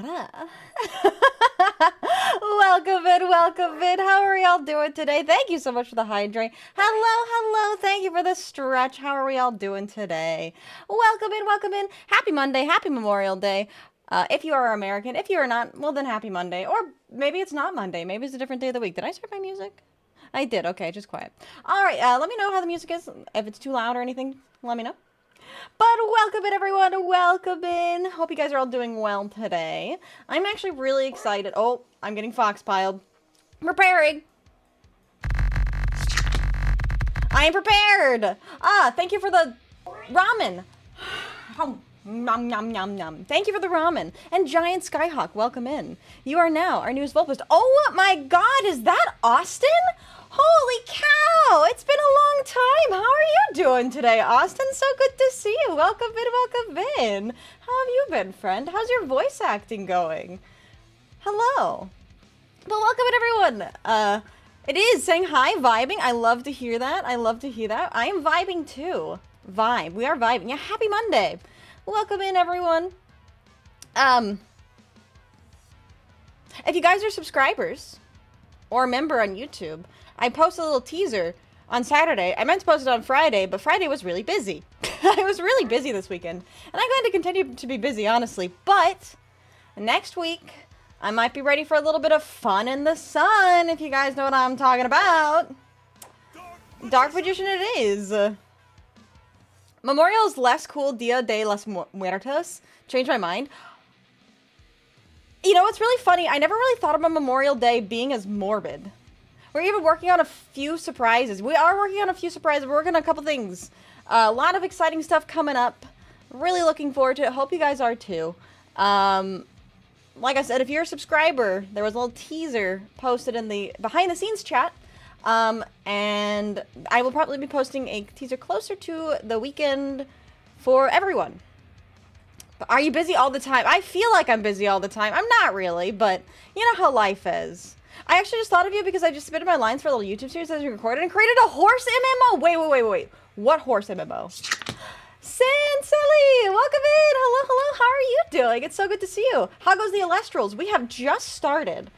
Ta-da. Welcome in. How are y'all doing today? Thank you so much for the hydrate. Hello. Thank you for the stretch. How are we all doing today? Welcome in. Happy Monday. Happy Memorial Day. If you are American, if you are not, well then happy Monday. Or maybe it's not Monday. Maybe it's a different day of the week. Did I start my music? I did. Okay, just quiet. All right, let me know how the music is. If it's too loud or anything, let me know. But welcome in, everyone. Welcome in. Hope you guys are all doing well today. I'm actually really excited. Oh, I'm getting foxpiled. Preparing. I am prepared. Thank you for the ramen. Nom nom nom nom. Thank you for the ramen. And Giant Skyhawk, welcome in. You are now our newest Volpost. Oh my god, is that Austin? Holy cow! It's been a long time. How are you doing today, Austin? So good to see you. Welcome in. How have you been, friend? How's your voice acting going? Hello. But welcome in, everyone. It is saying hi, vibing. I love to hear that. I am vibing too. Vibe. We are vibing. Yeah, happy Monday. Welcome in, everyone. If you guys are subscribers or a member on YouTube, I posted a little teaser on Saturday. I meant to post it on Friday, but Friday was really busy. I was really busy this weekend, and I'm going to continue to be busy, honestly. But next week, I might be ready for a little bit of fun in the sun, if you guys know what I'm talking about. Dark Magician it is. Memorial is less cool. Dia de los Muertos. Changed my mind. You know, it's really funny. I never really thought about Memorial Day being as morbid. We're even working on a few surprises. We are working on a few surprises. We're working on a couple things. A lot of exciting stuff coming up. Really looking forward to it. Hope you guys are too. Like I said, if you're a subscriber, there was a little teaser posted in the behind the scenes chat. And I will probably be posting a teaser closer to the weekend for everyone. But are you busy all the time? I feel like I'm busy all the time. I'm not really, but you know how life is. I actually just thought of you because I just submitted my lines for a little YouTube series that I recorded and created a horse MMO. Wait. What horse MMO? Sanseli, welcome in. Hello. How are you doing? It's so good to see you. How goes the Elestrals? We have just started.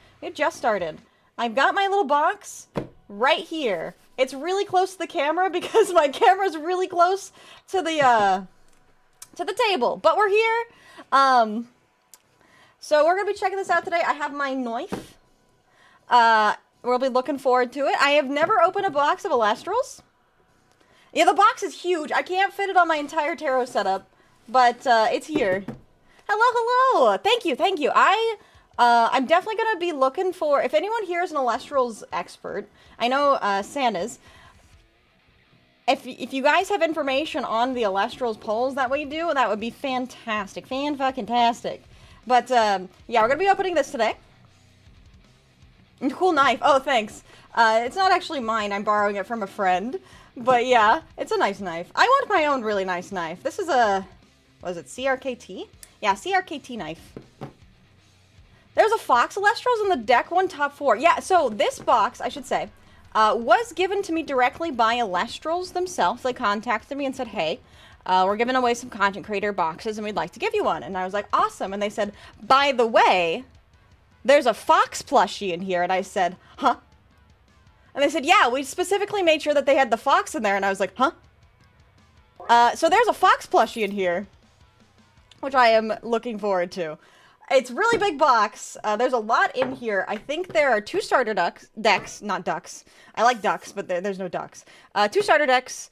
I've got my little box right here. It's really close to the camera because my camera's really close to the table. But we're here. So we're gonna be checking this out today. I have my knife. We'll be looking forward to it. I have never opened a box of Elestrals. Yeah, the box is huge. I can't fit it on my entire tarot setup, but it's here. Hello. Thank you. I'm definitely gonna be looking for, if anyone here is an Elestrals expert, I know San is. If you guys have information on the Elestrals polls that we do, that would be fantastic. Fan-fucking-tastic. But yeah, we're gonna be opening this today. Cool knife. Oh, thanks. It's not actually mine. I'm borrowing it from a friend. But yeah, it's a nice knife. I want my own really nice knife. This is a, what is it, CRKT? Yeah, CRKT knife. There's a Fox Elestrals in the deck, one top 4. Yeah, so this box, I should say, was given to me directly by Elestrals themselves. They contacted me and said, hey, we're giving away some content creator boxes and we'd like to give you one. And I was like, awesome. And they said, by the way, there's a Fox plushie in here. And I said, huh? And they said, yeah, we specifically made sure that they had the Fox in there. And I was like, huh? So there's a Fox plushie in here, which I am looking forward to. It's a really big box. There's a lot in here. I think there are 2 starter decks, not ducks. I like ducks, but there's no ducks. 2 starter decks,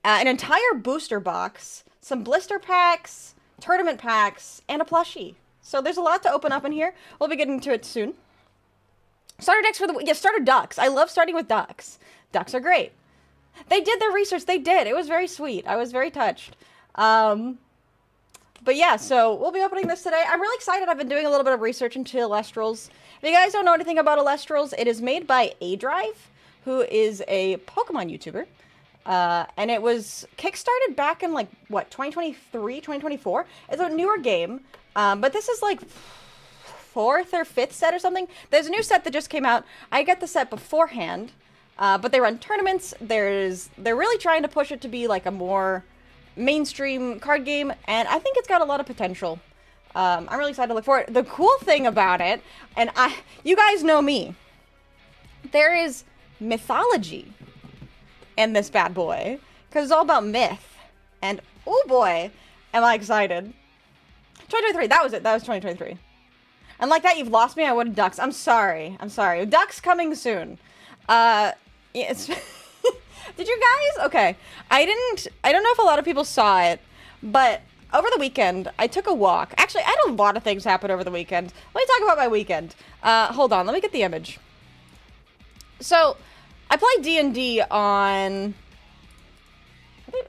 an entire booster box, some blister packs, tournament packs, and a plushie. So there's a lot to open up in here. We'll be getting to it soon. Starter decks for the, yeah, starter ducks. I love starting with ducks. Ducks are great. They did their research. They did. It was very sweet. I was very touched. But yeah, so we'll be opening this today. I'm really excited. I've been doing a little bit of research into Elestrals. If you guys don't know anything about Elestrals, it is made by A-Drive, who is a Pokemon YouTuber. And it was kickstarted back in, like, what, 2023, 2024? It's a newer game, but this is, like, 4th or 5th set or something. There's a new set that just came out. I got the set beforehand, but they run tournaments. They're really trying to push it to be, like, a more mainstream card game, and I think it's got a lot of potential. I'm really excited to look forward. The cool thing about it, and you guys know me, there is mythology in this bad boy, because it's all about myth. And oh boy, am I excited. 2023, that was it. That was 2023. And like that, you've lost me. I wanted ducks. I'm sorry. I'm sorry. Ducks coming soon. It's Did you guys? Okay. I don't know if a lot of people saw it, but over the weekend, I took a walk. Actually, I had a lot of things happen over the weekend. Let me talk about my weekend. Hold on. Let me get the image. So, I played D&D on...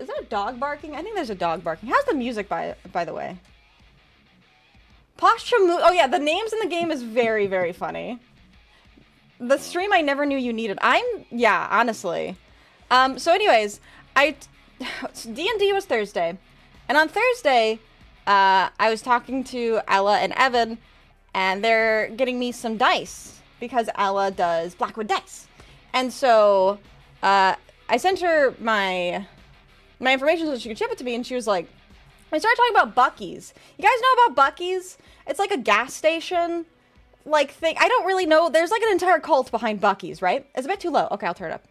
Is that a dog barking? I think there's a dog barking. How's the music, by the way? Oh yeah, the names in the game is very, very funny. The stream I never knew you needed. Yeah, honestly. So anyways, D&D was Thursday. And on Thursday, I was talking to Ella and Evan, and they're getting me some dice, because Ella does Blackwood dice. And so, I sent her my information so she could ship it to me, and she was like, I started talking about Buc-ee's. You guys know about Buc-ee's? It's like a gas station, like, thing. I don't really know. There's like an entire cult behind Buc-ee's, right? It's a bit too low. Okay, I'll turn it up.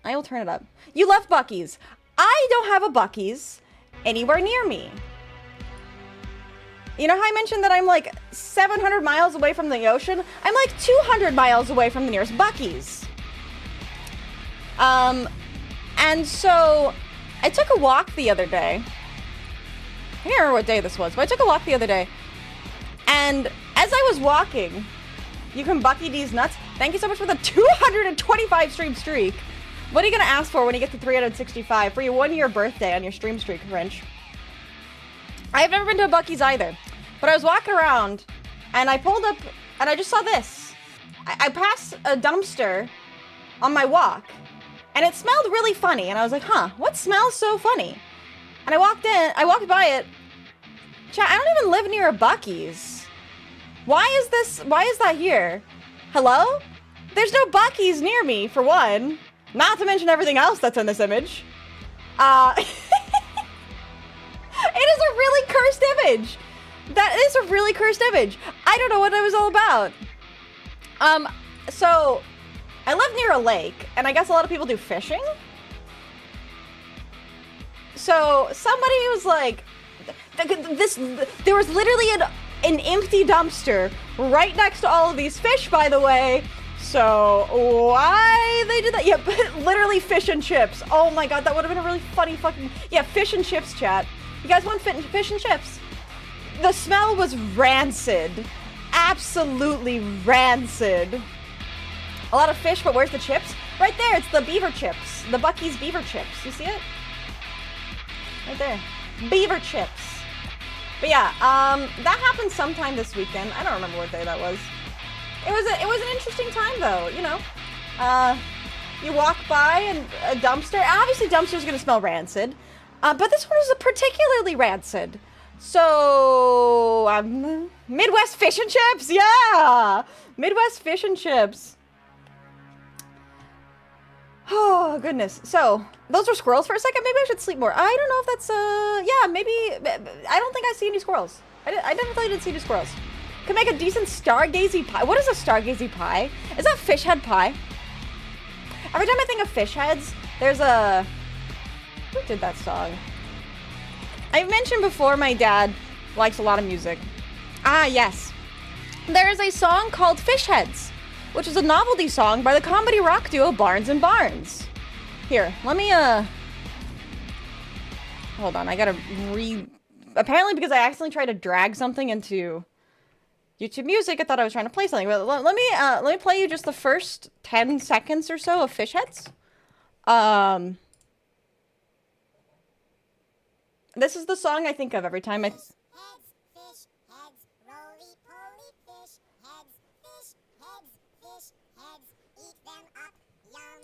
I will turn it up. You love Buc-ee's. I don't have a Buc-ee's anywhere near me. You know how I mentioned that I'm like 700 miles away from the ocean? I'm like 200 miles away from the nearest Buc-ee's. And so I took a walk the other day. I can't remember what day this was, but I took a walk the other day. And as I was walking, you can Bucky D's nuts. Thank you so much for the 225 stream streak. What are you going to ask for when you get to 365 for your 1-year birthday on your stream streak, Wrench? I've never been to a Buc-ee's either. But I was walking around, and I pulled up, and I just saw this. I passed a dumpster on my walk, and it smelled really funny. And I was like, huh, what smells so funny? And I walked by it. Chat, I don't even live near a Buc-ee's. Why is that here? Hello? There's no Buc-ee's near me, for one. Not to mention everything else that's in this image. It is a really cursed image. That is a really cursed image. I don't know what it was all about. So, I live near a lake, and I guess a lot of people do fishing. So, somebody was like, there was literally an empty dumpster right next to all of these fish, by the way. So, why they did that? Yeah, literally fish and chips. Oh my god, that would have been a really funny fucking... Yeah, fish and chips, chat. You guys want fish and chips? The smell was rancid. Absolutely rancid. A lot of fish, but where's the chips? Right there, it's the beaver chips. The Buc-ee's beaver chips. You see it? Right there. Beaver chips. But yeah, that happened sometime this weekend. I don't remember what day that was. It was an interesting time, though, you know. You walk by and a dumpster. Obviously, dumpster's gonna smell rancid. But this one was particularly rancid. So, Midwest fish and chips, yeah! Midwest fish and chips. Oh, goodness. So, those were squirrels for a second. Maybe I should sleep more. I don't know if that's, yeah, maybe, I don't think I see any squirrels. I definitely didn't see any squirrels. Could make a decent stargazy pie. What is a stargazy pie? Is that fish head pie? Every time I think of fish heads, there's a... Who did that song? I've mentioned before my dad likes a lot of music. Ah, yes. There is a song called Fish Heads, which is a novelty song by the comedy rock duo Barnes and Barnes. Here, let me, hold on, I gotta apparently because I accidentally tried to drag something into YouTube Music, I thought I was trying to play something. But let me play you just the first 10 seconds or so of Fish Heads. This is the song I think of every time I... Fish heads, roly-poly fish heads, eat them up, yum.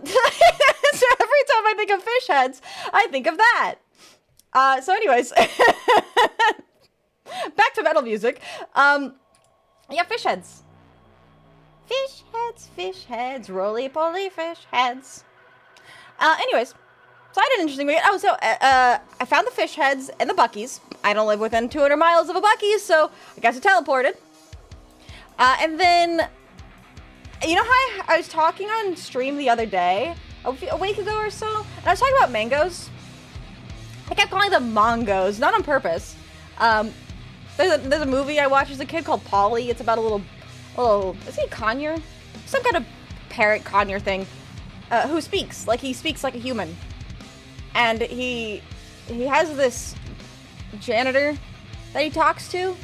So every time I think of fish heads, I think of that. So anyways, back to metal music. Yeah, fish heads. Fish heads, roly-poly fish heads. Anyways. So I had an interesting weekend. Oh, so I found the fish heads and the Buc-ee's. I don't live within 200 miles of a Buc-ee's, so I guess I teleported. And then, you know how I was talking on stream the other day, a week ago or so, and I was talking about mangoes. I kept calling them mongos, not on purpose. There's a movie I watched as a kid called Polly. It's about a little, is he a conure? Some kind of parrot conure thing, who speaks like a human. And he has this janitor that he talks to,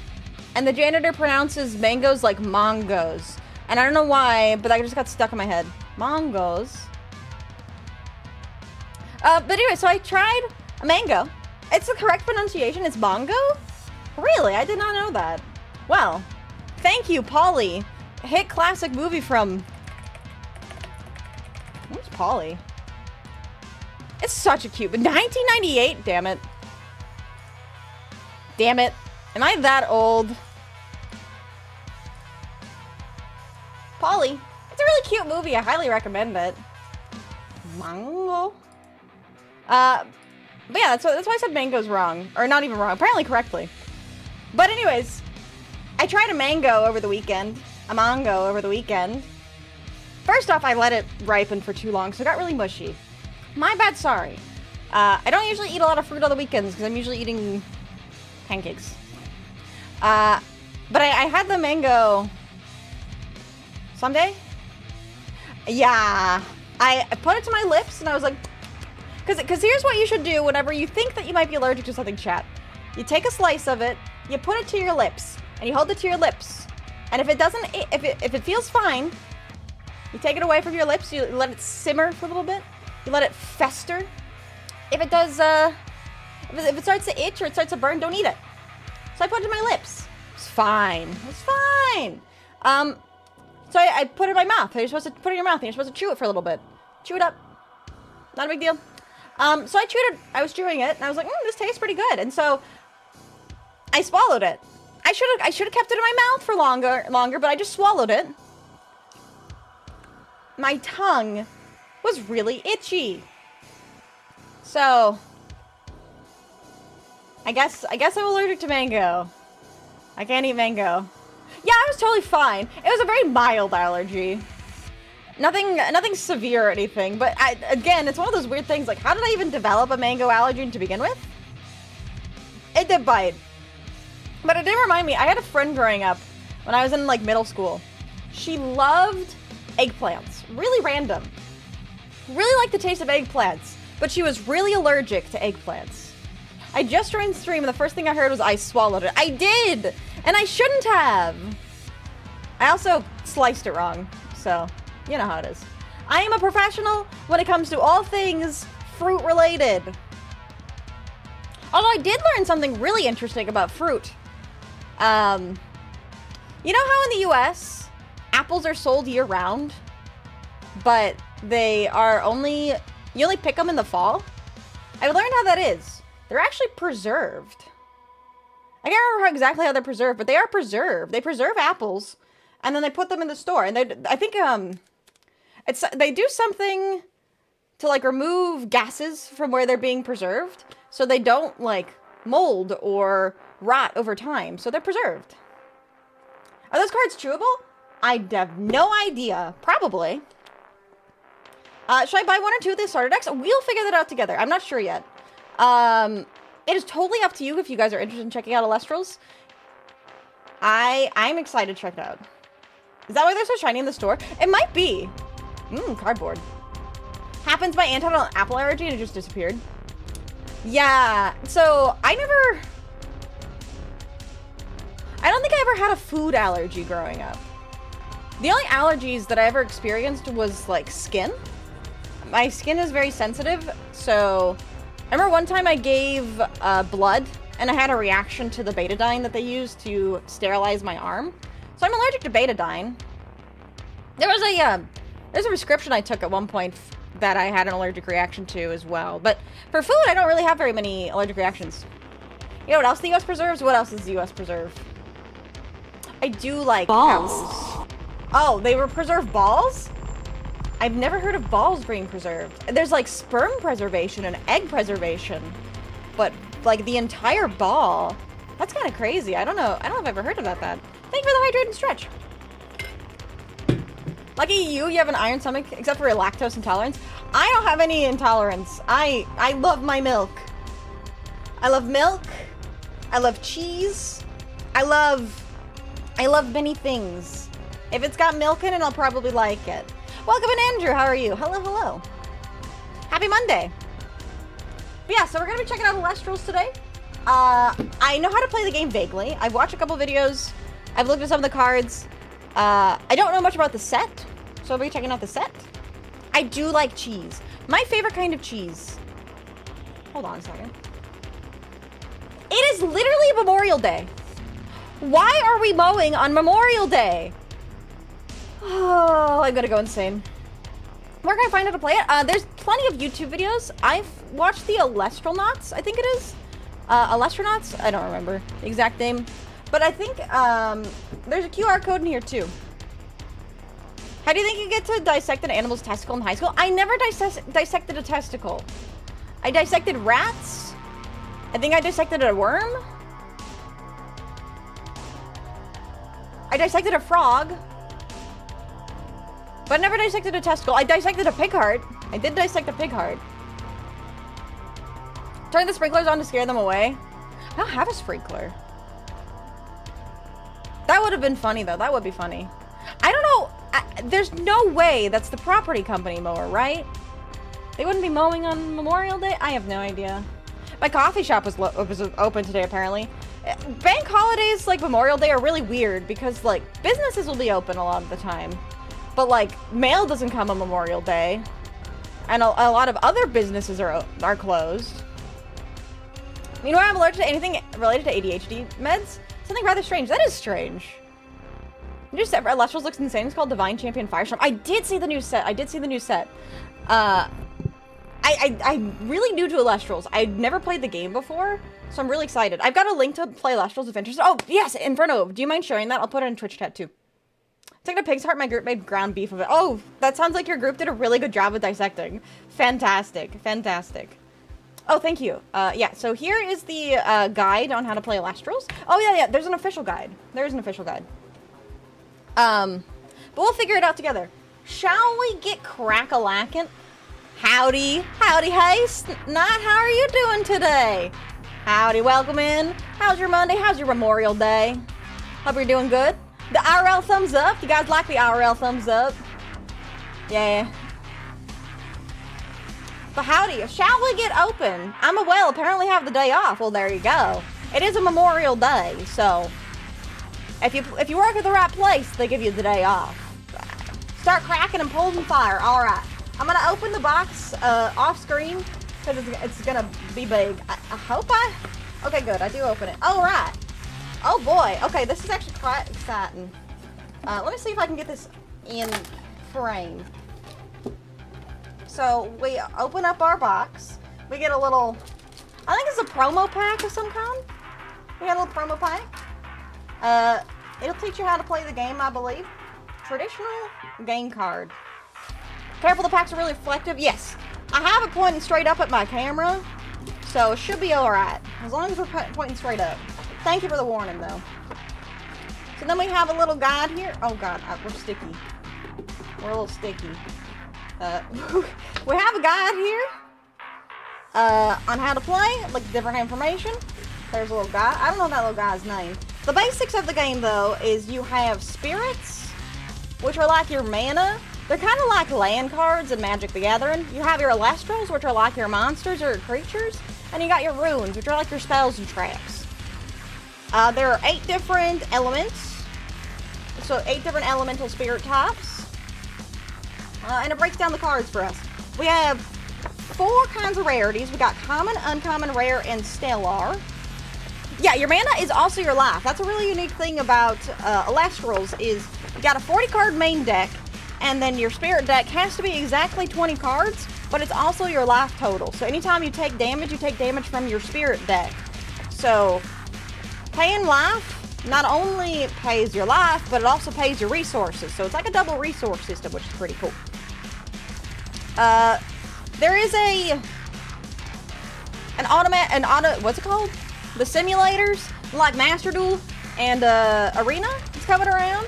and the janitor pronounces mangoes like mongos. And I don't know why, but that just got stuck in my head. Mongos. But anyway, so I tried a mango. It's the correct pronunciation. It's mongo? Really? I did not know that. Well, thank you, Polly. A hit classic movie from... What's Polly? It's such a cute... 1998? Damn it. Damn it. Am I that old? Polly. It's a really cute movie. I highly recommend it. Mango? But yeah, that's why I said mango's wrong. Or not even wrong. Apparently correctly. But anyways, I tried a mango over the weekend. A mango over the weekend. First off, I let it ripen for too long, so it got really mushy. My bad, sorry. I don't usually eat a lot of fruit on the weekends, because I'm usually eating pancakes. But I had the mango... Sunday? Yeah. I put it to my lips, and I was like... Because here's what you should do whenever you think that you might be allergic to something, chat. You take a slice of it, you put it to your lips, and you hold it to your lips. And if it doesn't, if it feels fine, you take it away from your lips, you let it simmer for a little bit, you let it fester. If it does, if it starts to itch or it starts to burn, don't eat it. So I put it to my lips. It's fine. It's fine. So I put it in my mouth. You're supposed to put it in your mouth, and you're supposed to chew it for a little bit. Chew it up. Not a big deal. So I was chewing it, and I was like, this tastes pretty good. And so I swallowed it. I should have kept it in my mouth for longer, but I just swallowed it. My tongue was really itchy. So I guess I'm allergic to mango. I can't eat mango. Yeah, I was totally fine. It was a very mild allergy. Nothing severe or anything, but again, it's one of those weird things, like, how did I even develop a mango allergy to begin with? It did bite. But it did remind me, I had a friend growing up when I was in, like, middle school. She loved eggplants. Really random. Really liked the taste of eggplants, but she was really allergic to eggplants. I just joined stream, and the first thing I heard was I swallowed it. I did! And I shouldn't have! I also sliced it wrong, so... You know how it is. I am a professional when it comes to all things fruit related. Although I did learn something really interesting about fruit. You know how in the US, apples are sold year round, but they are you only pick them in the fall? I learned how that is. They're actually preserved. I can't remember exactly how they're preserved, but they are preserved. They preserve apples, and then they put them in the store. And I think, they do something to, like, remove gases from where they're being preserved, so they don't, like, mold or rot over time. So they're preserved. Are those cards chewable? I have no idea. Probably. Should I buy one or two of the starter decks? We'll figure that out together. I'm not sure yet. It is totally up to you if you guys are interested in checking out Elestrals. I'm excited to check it out. Is that why they're so shiny in the store? It might be. Cardboard. Happens by anti on apple allergy and it just disappeared. Yeah, so I don't think I ever had a food allergy growing up. The only allergies that I ever experienced was, like, skin. My skin is very sensitive, so... I remember one time I gave blood, and I had a reaction to the betadine that they use to sterilize my arm. So I'm allergic to betadine. There's a prescription I took at one point that I had an allergic reaction to as well. But for food, I don't really have very many allergic reactions. You know what else the US preserves? What else does the US preserve? I do like balls. cows. Oh, they were preserved balls? I've never heard of balls being preserved. There's like sperm preservation and egg preservation, but like the entire ball, that's kind of crazy. I don't know if I've ever heard about that. Thank you for the hydrate and stretch. Lucky you have an iron stomach, except for a lactose intolerance. I don't have any intolerance. I love my milk. I love milk. I love cheese. I love many things. If it's got milk in it, I'll probably like it. Welcome in, Andrew. How are you? Hello, hello. Happy Monday. But yeah, so we're gonna be checking out Elestrals today. I know how to play the game vaguely. I've watched a couple videos. I've looked at some of the cards. I don't know much about the set, so I'll be checking out the set. I do like cheese. My favorite kind of cheese. Hold on a second. It is literally Memorial Day. Why are we mowing on Memorial Day? Oh, I'm gonna go insane. Where can I find out to play it? There's plenty of YouTube videos. I've watched the Elestrals, I think it is. Elestrals? I don't remember the exact name. But I think there's a QR code in here too. How do you think you get to dissect an animal's testicle in high school? I never dissected a testicle. I dissected rats. I think I dissected a worm. I dissected a frog. But I never dissected a testicle. I dissected a pig heart. I did dissect a pig heart. Turn the sprinklers on to scare them away. I don't have a sprinkler. That would have been funny, though. That would be funny. I don't know. There's no way that's the property company mower, right? They wouldn't be mowing on Memorial Day? I have no idea. My coffee shop was open today, apparently. Bank holidays like Memorial Day are really weird because, like, businesses will be open a lot of the time. But, like, mail doesn't come on Memorial Day. And a lot of other businesses are closed. You know, I'm allergic to anything related to ADHD meds? Something rather strange. That is strange. The new set for Elestrals looks insane. It's called Divine Champion Firestorm. I did see the new set. I'm really new to Elestrals. I'd never played the game before, so I'm really excited. I've got a link to play Elestrals if interested. Oh, yes, Inferno. Do you mind sharing that? I'll put it in Twitch chat, too. Taking a pig's heart, my group made ground beef of it. Oh, that sounds like your group did a really good job with dissecting. Fantastic. Fantastic. Oh, thank you. Yeah, so here is the guide on how to play Elestrals. Oh, yeah, there's an official guide. There's an official guide. But we'll figure it out together. Shall we get crack-a-lackin'? Howdy, hey, Snot, how are you doing today? Howdy, welcome in. How's your Monday? How's your Memorial Day? Hope you're doing good. The IRL thumbs up. You guys like the IRL thumbs up? Yeah. But howdy, shall we get open? Apparently have the day off. Well, there you go. It is a Memorial Day, so if you work at the right place, they give you the day off. Start cracking and pulling fire. All right. I'm going to open the box off screen because it's going to be big. I hope okay, good. I do open it. All right. Oh, boy. Okay, this is actually quite exciting. Let me see if I can get this in frame. So we open up our box. We get a little, I think it's a promo pack of some kind. We got a little promo pack. It'll teach you how to play the game, I believe. Traditional game card. Careful, the packs are really reflective. Yes, I have it pointing straight up at my camera, so it should be all right. As long as we're pointing straight up. Thank you for the warning, though. So then we have a little guide here. Oh, God, we're sticky. We're a little sticky. We have a guide here on how to play, like different information. There's a little guy. I don't know that little guy's name. The basics of the game, though, is you have spirits, which are like your mana. They're kind of like land cards in Magic the Gathering. You have your Elestrals, which are like your monsters or your creatures. And you got your runes, which are like your spells and traps. There are 8 different elements. So 8 different elemental spirit types. And it breaks down the cards for us. We have 4 kinds of rarities. We got common, uncommon, rare, and stellar. Yeah, your mana is also your life. That's a really unique thing about Elestrals is you got a 40 card main deck, and then your spirit deck has to be exactly 20 cards, but it's also your life total. So anytime you take damage from your spirit deck. So paying life not only pays your life, but it also pays your resources. So it's like a double resource system, which is pretty cool. There is what's it called? The simulators, like Master Duel and Arena. It's coming around.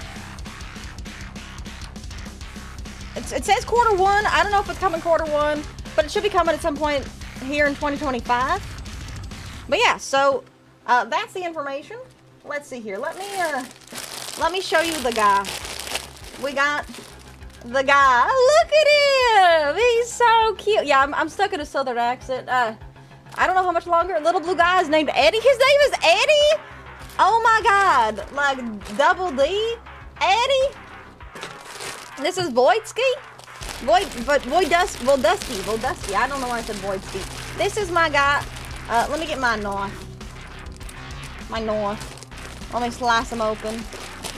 It says Q1. I don't know if it's coming Q1, but it should be coming at some point here in 2025. But yeah, so that's the information. Let's see here. Let me show you the guy. We got the guy. Look at him. He's so cute. Yeah, I'm stuck in a southern accent. I don't know how much longer. Little blue guy is named Eddie. His name is Eddie? Oh my god. Like double D? Eddie? This is Voidski? Voldusky. I don't know why I said Voidski. This is my guy. Let me get my knife. My knife. Let me slice them open.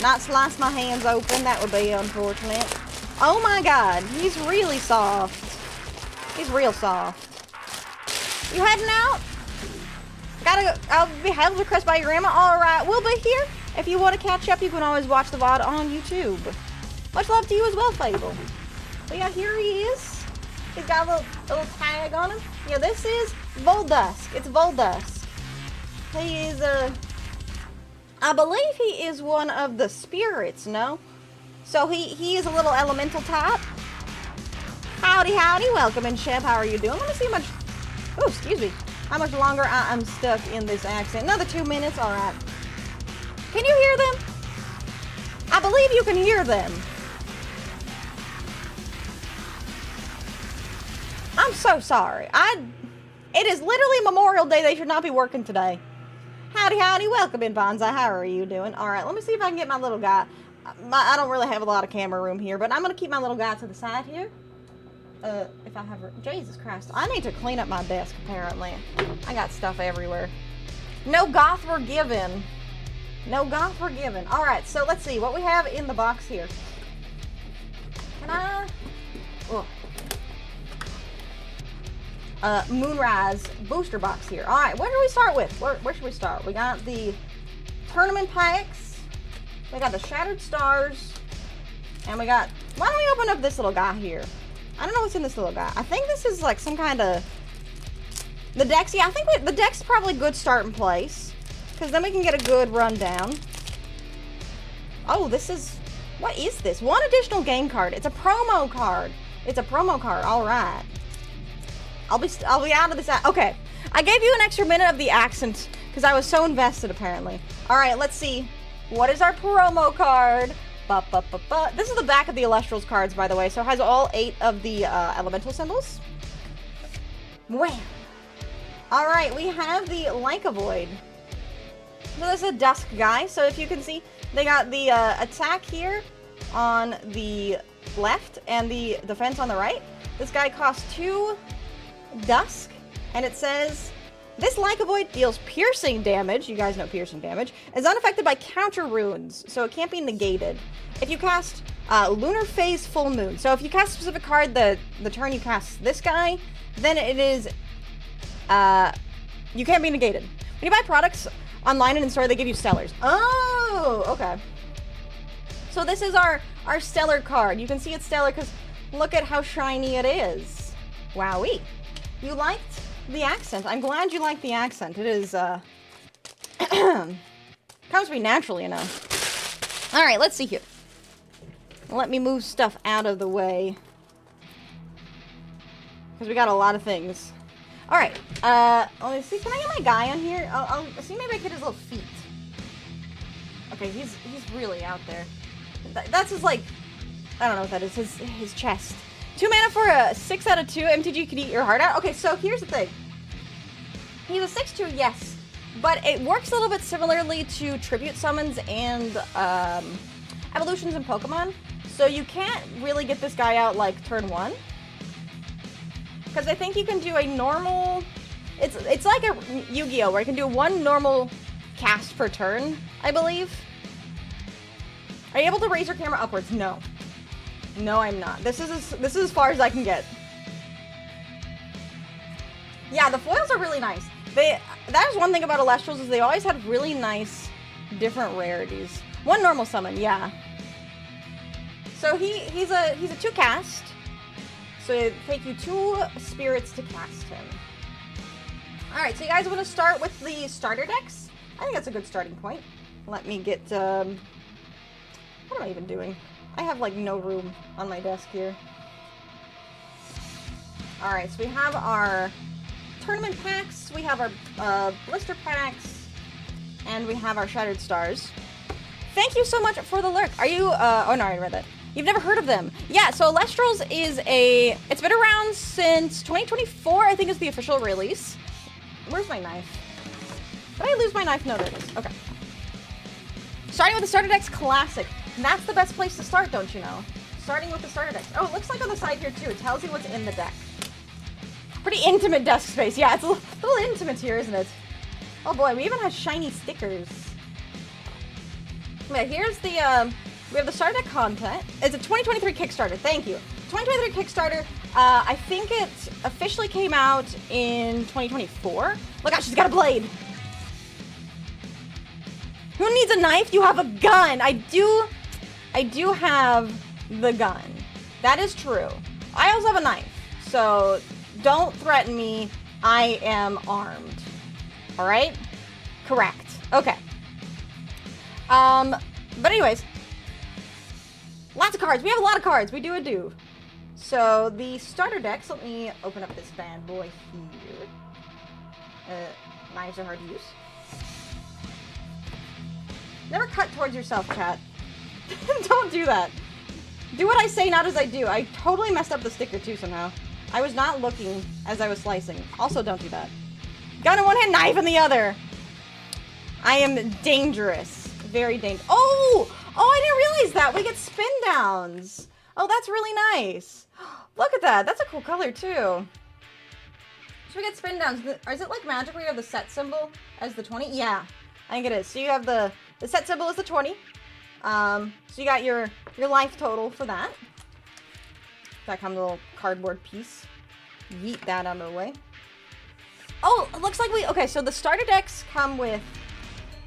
Not slice my hands open. That would be unfortunate. Oh my god. He's really soft. He's real soft. You heading out? Gotta go. I'll be held request by your grandma. Alright, we'll be here. If you want to catch up, you can always watch the VOD on YouTube. Much love to you as well, Fable. But yeah, here he is. He's got a little tag on him. Yeah, this is Voldusk. It's Voldusk. He is I believe he is one of the spirits, no? So he is a little elemental type. Howdy, howdy. Welcome in, Shep. How are you doing? Let me see how much... Oh, excuse me. How much longer I'm stuck in this accent. Another 2 minutes. All right. Can you hear them? I believe you can hear them. I'm so sorry. It is literally Memorial Day. They should not be working today. Howdy, howdy. Welcome in, Bonsai. How are you doing? All right, let me see if I can get my little guy. I don't really have a lot of camera room here, but I'm going to keep my little guy to the side here. If I have... Jesus Christ. I need to clean up my desk, apparently. I got stuff everywhere. No goth were given. No goth were given. All right, so let's see what we have in the box here. Can I... Oh. Moonrise booster box here. All right, where do we start with? Where should we start? We got the tournament packs. We got the Shattered Stars. And we got... Why don't we open up this little guy here? I don't know what's in this little guy. I think this is like some kind of... The decks, yeah, I think the deck's probably a good starting place. Because then we can get a good rundown. Oh, this is... What is this? One additional game card. It's a promo card. It's a promo card. All right. I'll be out of this. Okay. I gave you an extra minute of the accent because I was so invested, apparently. All right, let's see. What is our promo card? This is the back of the Elestrals cards, by the way, so it has all 8 of the elemental symbols. Wham! Alright, we have the Leica Void. So this is a Dusk guy, so if you can see, they got the attack here on the left and the defense on the right. This guy costs 2 Dusk, and it says... This Leica Void deals piercing damage, you guys know piercing damage, is unaffected by counter runes, so it can't be negated. If you cast Lunar Phase Full Moon, so if you cast a specific card the turn you cast this guy, then it is, you can't be negated. When you buy products online and in store, they give you Stellars. Oh, okay. So this is our Stellar card. You can see it's Stellar because look at how shiny it is. Wowee. You liked the accent. I'm glad you like the accent. It is, comes to me naturally enough. Alright, let's see here. Let me move stuff out of the way. Because we got a lot of things. Alright, let me see. Can I get my guy on here? I'll see, maybe I can get his little feet. Okay, he's really out there. That's his, like, I don't know what that is. His chest. 2 mana for a 6 out of 2. MTG can eat your heart out. Okay, so here's the thing. He's a 6/2, yes. But it works a little bit similarly to Tribute Summons and Evolutions in Pokemon. So you can't really get this guy out, like, turn 1. Because I think you can do a normal... It's like a Yu-Gi-Oh! Where you can do 1 normal cast per turn, I believe. Are you able to raise your camera upwards? No. No, I'm not. This is as far as I can get. Yeah, the foils are really nice. That is one thing about Elestrals is they always had really nice, different rarities. 1 normal summon, yeah. So he's a 2 cast. So it take you 2 spirits to cast him. Alright, so you guys want to start with the starter decks? I think that's a good starting point. Let me get, what am I even doing? I have, like, no room on my desk here. Alright, so we have our tournament packs, we have our blister packs, and we have our Shattered Stars. Thank you so much for the lurk. Are you, oh no, I read that. You've never heard of them. Yeah, so Elestrals is it's been around since 2024, I think is the official release. Where's my knife? Did I lose my knife? No, there it is. Okay. Starting with the starter decks classic. That's the best place to start, don't you know? Starting with the starter decks. Oh, it looks like on the side here too. It tells you what's in the deck. Pretty intimate desk space. Yeah, it's a little intimate here, isn't it? Oh boy, we even have shiny stickers. Yeah, here's the, we have the starter deck content. It's a 2023 Kickstarter. Thank you. 2023 Kickstarter. I think it officially came out in 2024. Look out, she's got a blade. Who needs a knife? You have a gun. I do have the gun. That is true. I also have a knife. So don't threaten me. I am armed. All right? Correct. Okay. But anyways, lots of cards. We have a lot of cards. We do. So the starter decks, let me open up this bad boy here. Knives are hard to use. Never cut towards yourself, chat. Don't do that. Do what I say, not as I do. I totally messed up the sticker too somehow. I was not looking as I was slicing. Also, don't do that. Gun in one hand, knife in the other. I am dangerous. Very dangerous. Oh, I didn't realize that. We get spin downs. Oh, that's really nice. Look at that. That's a cool color too. So we get spin downs. Is it like magic where you have the set symbol as the 20? Yeah, I think it is. So you have the set symbol is the 20. So you got your life total for that. That comes a little cardboard piece. Yeet that out of the way. Oh, it looks like okay, so the starter decks come with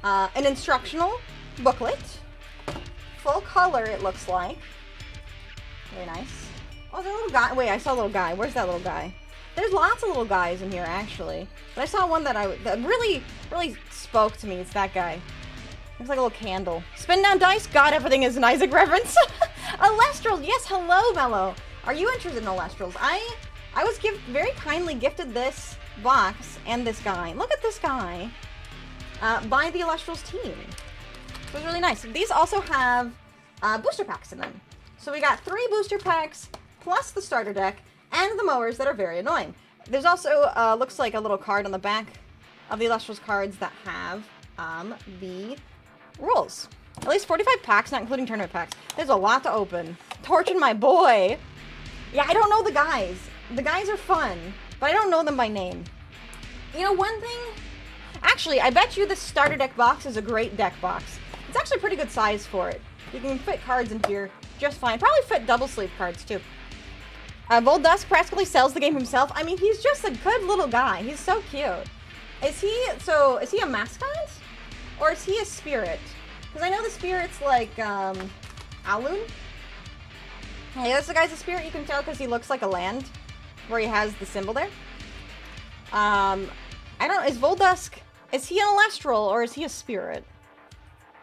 an instructional booklet. Full color, it looks like. Very nice. Oh, there's a little guy. Wait, I saw a little guy. Where's that little guy? There's lots of little guys in here, actually. But I saw one that really spoke to me. It's that guy. Looks like a little candle. Spin down dice. God, everything is an Isaac reference. Elestrals. Yes, hello, Mello. Are you interested in Elestrals? I was very kindly gifted this box and this guy. Look at this guy. By the Elestrals team. So it's really nice. These also have booster packs in them. So we got 3 booster packs plus the starter deck and the mowers that are very annoying. There's also looks like a little card on the back of the Elestrals cards that have the rules. At least 45 packs, not including tournament packs. There's a lot to open. Torching my boy. Yeah, I don't know the guys. The guys are fun, but I don't know them by name. You know, one thing... Actually, I bet you this starter deck box is a great deck box. It's actually a pretty good size for it. You can fit cards in here just fine. Probably fit double sleeve cards, too. Voldusk practically sells the game himself. I mean, he's just a good little guy. He's so cute. Is he a mascot? Or is he a spirit? Because I know the spirit's like, Alun. Hey, this guy's a spirit, you can tell because he looks like a land. Where he has the symbol there. I don't know, is Voldusk, is he an Elestral or is he a spirit?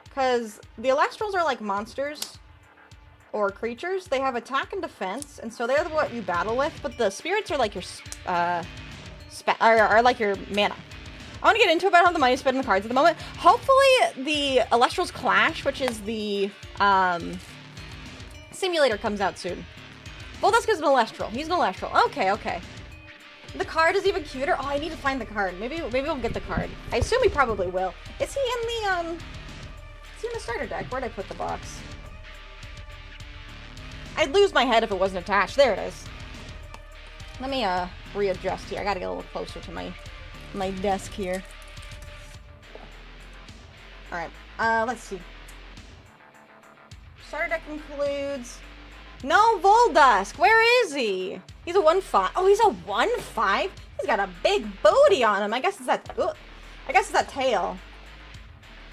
Because the Elestrals are like monsters or creatures. They have attack and defense, and so they're what you battle with, but the spirits are like your, are like your mana. I want to get into it, but I don't have the money to spend on the cards at the moment. Hopefully the Elestrals Clash, which is the simulator, comes out soon. Voldusk is an Elestral. He's an Elestral. Okay. The card is even cuter. Oh, I need to find the card. Maybe we'll get the card. I assume he probably will. Is he in the starter deck? Where'd I put the box? I'd lose my head if it wasn't attached. There it is. Let me readjust here. I gotta get a little closer to my desk here. Alright, let's see. Starter deck includes... No, Voldusk! Where is he? He's a 1/5. Oh, he's a 1/5? He's got a big booty on him. I guess it's that tail.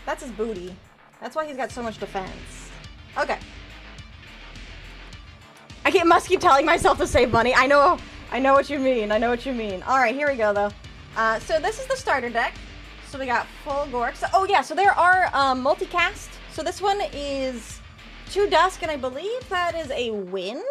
That's his booty. That's why he's got so much defense. Okay. must keep telling myself to save money. I know what you mean. I know what you mean. All right, here we go though. So this is the starter deck. So we got full Gork. So, oh yeah, so there are multicast. So this one is 2 Dusk, and I believe that is a Wind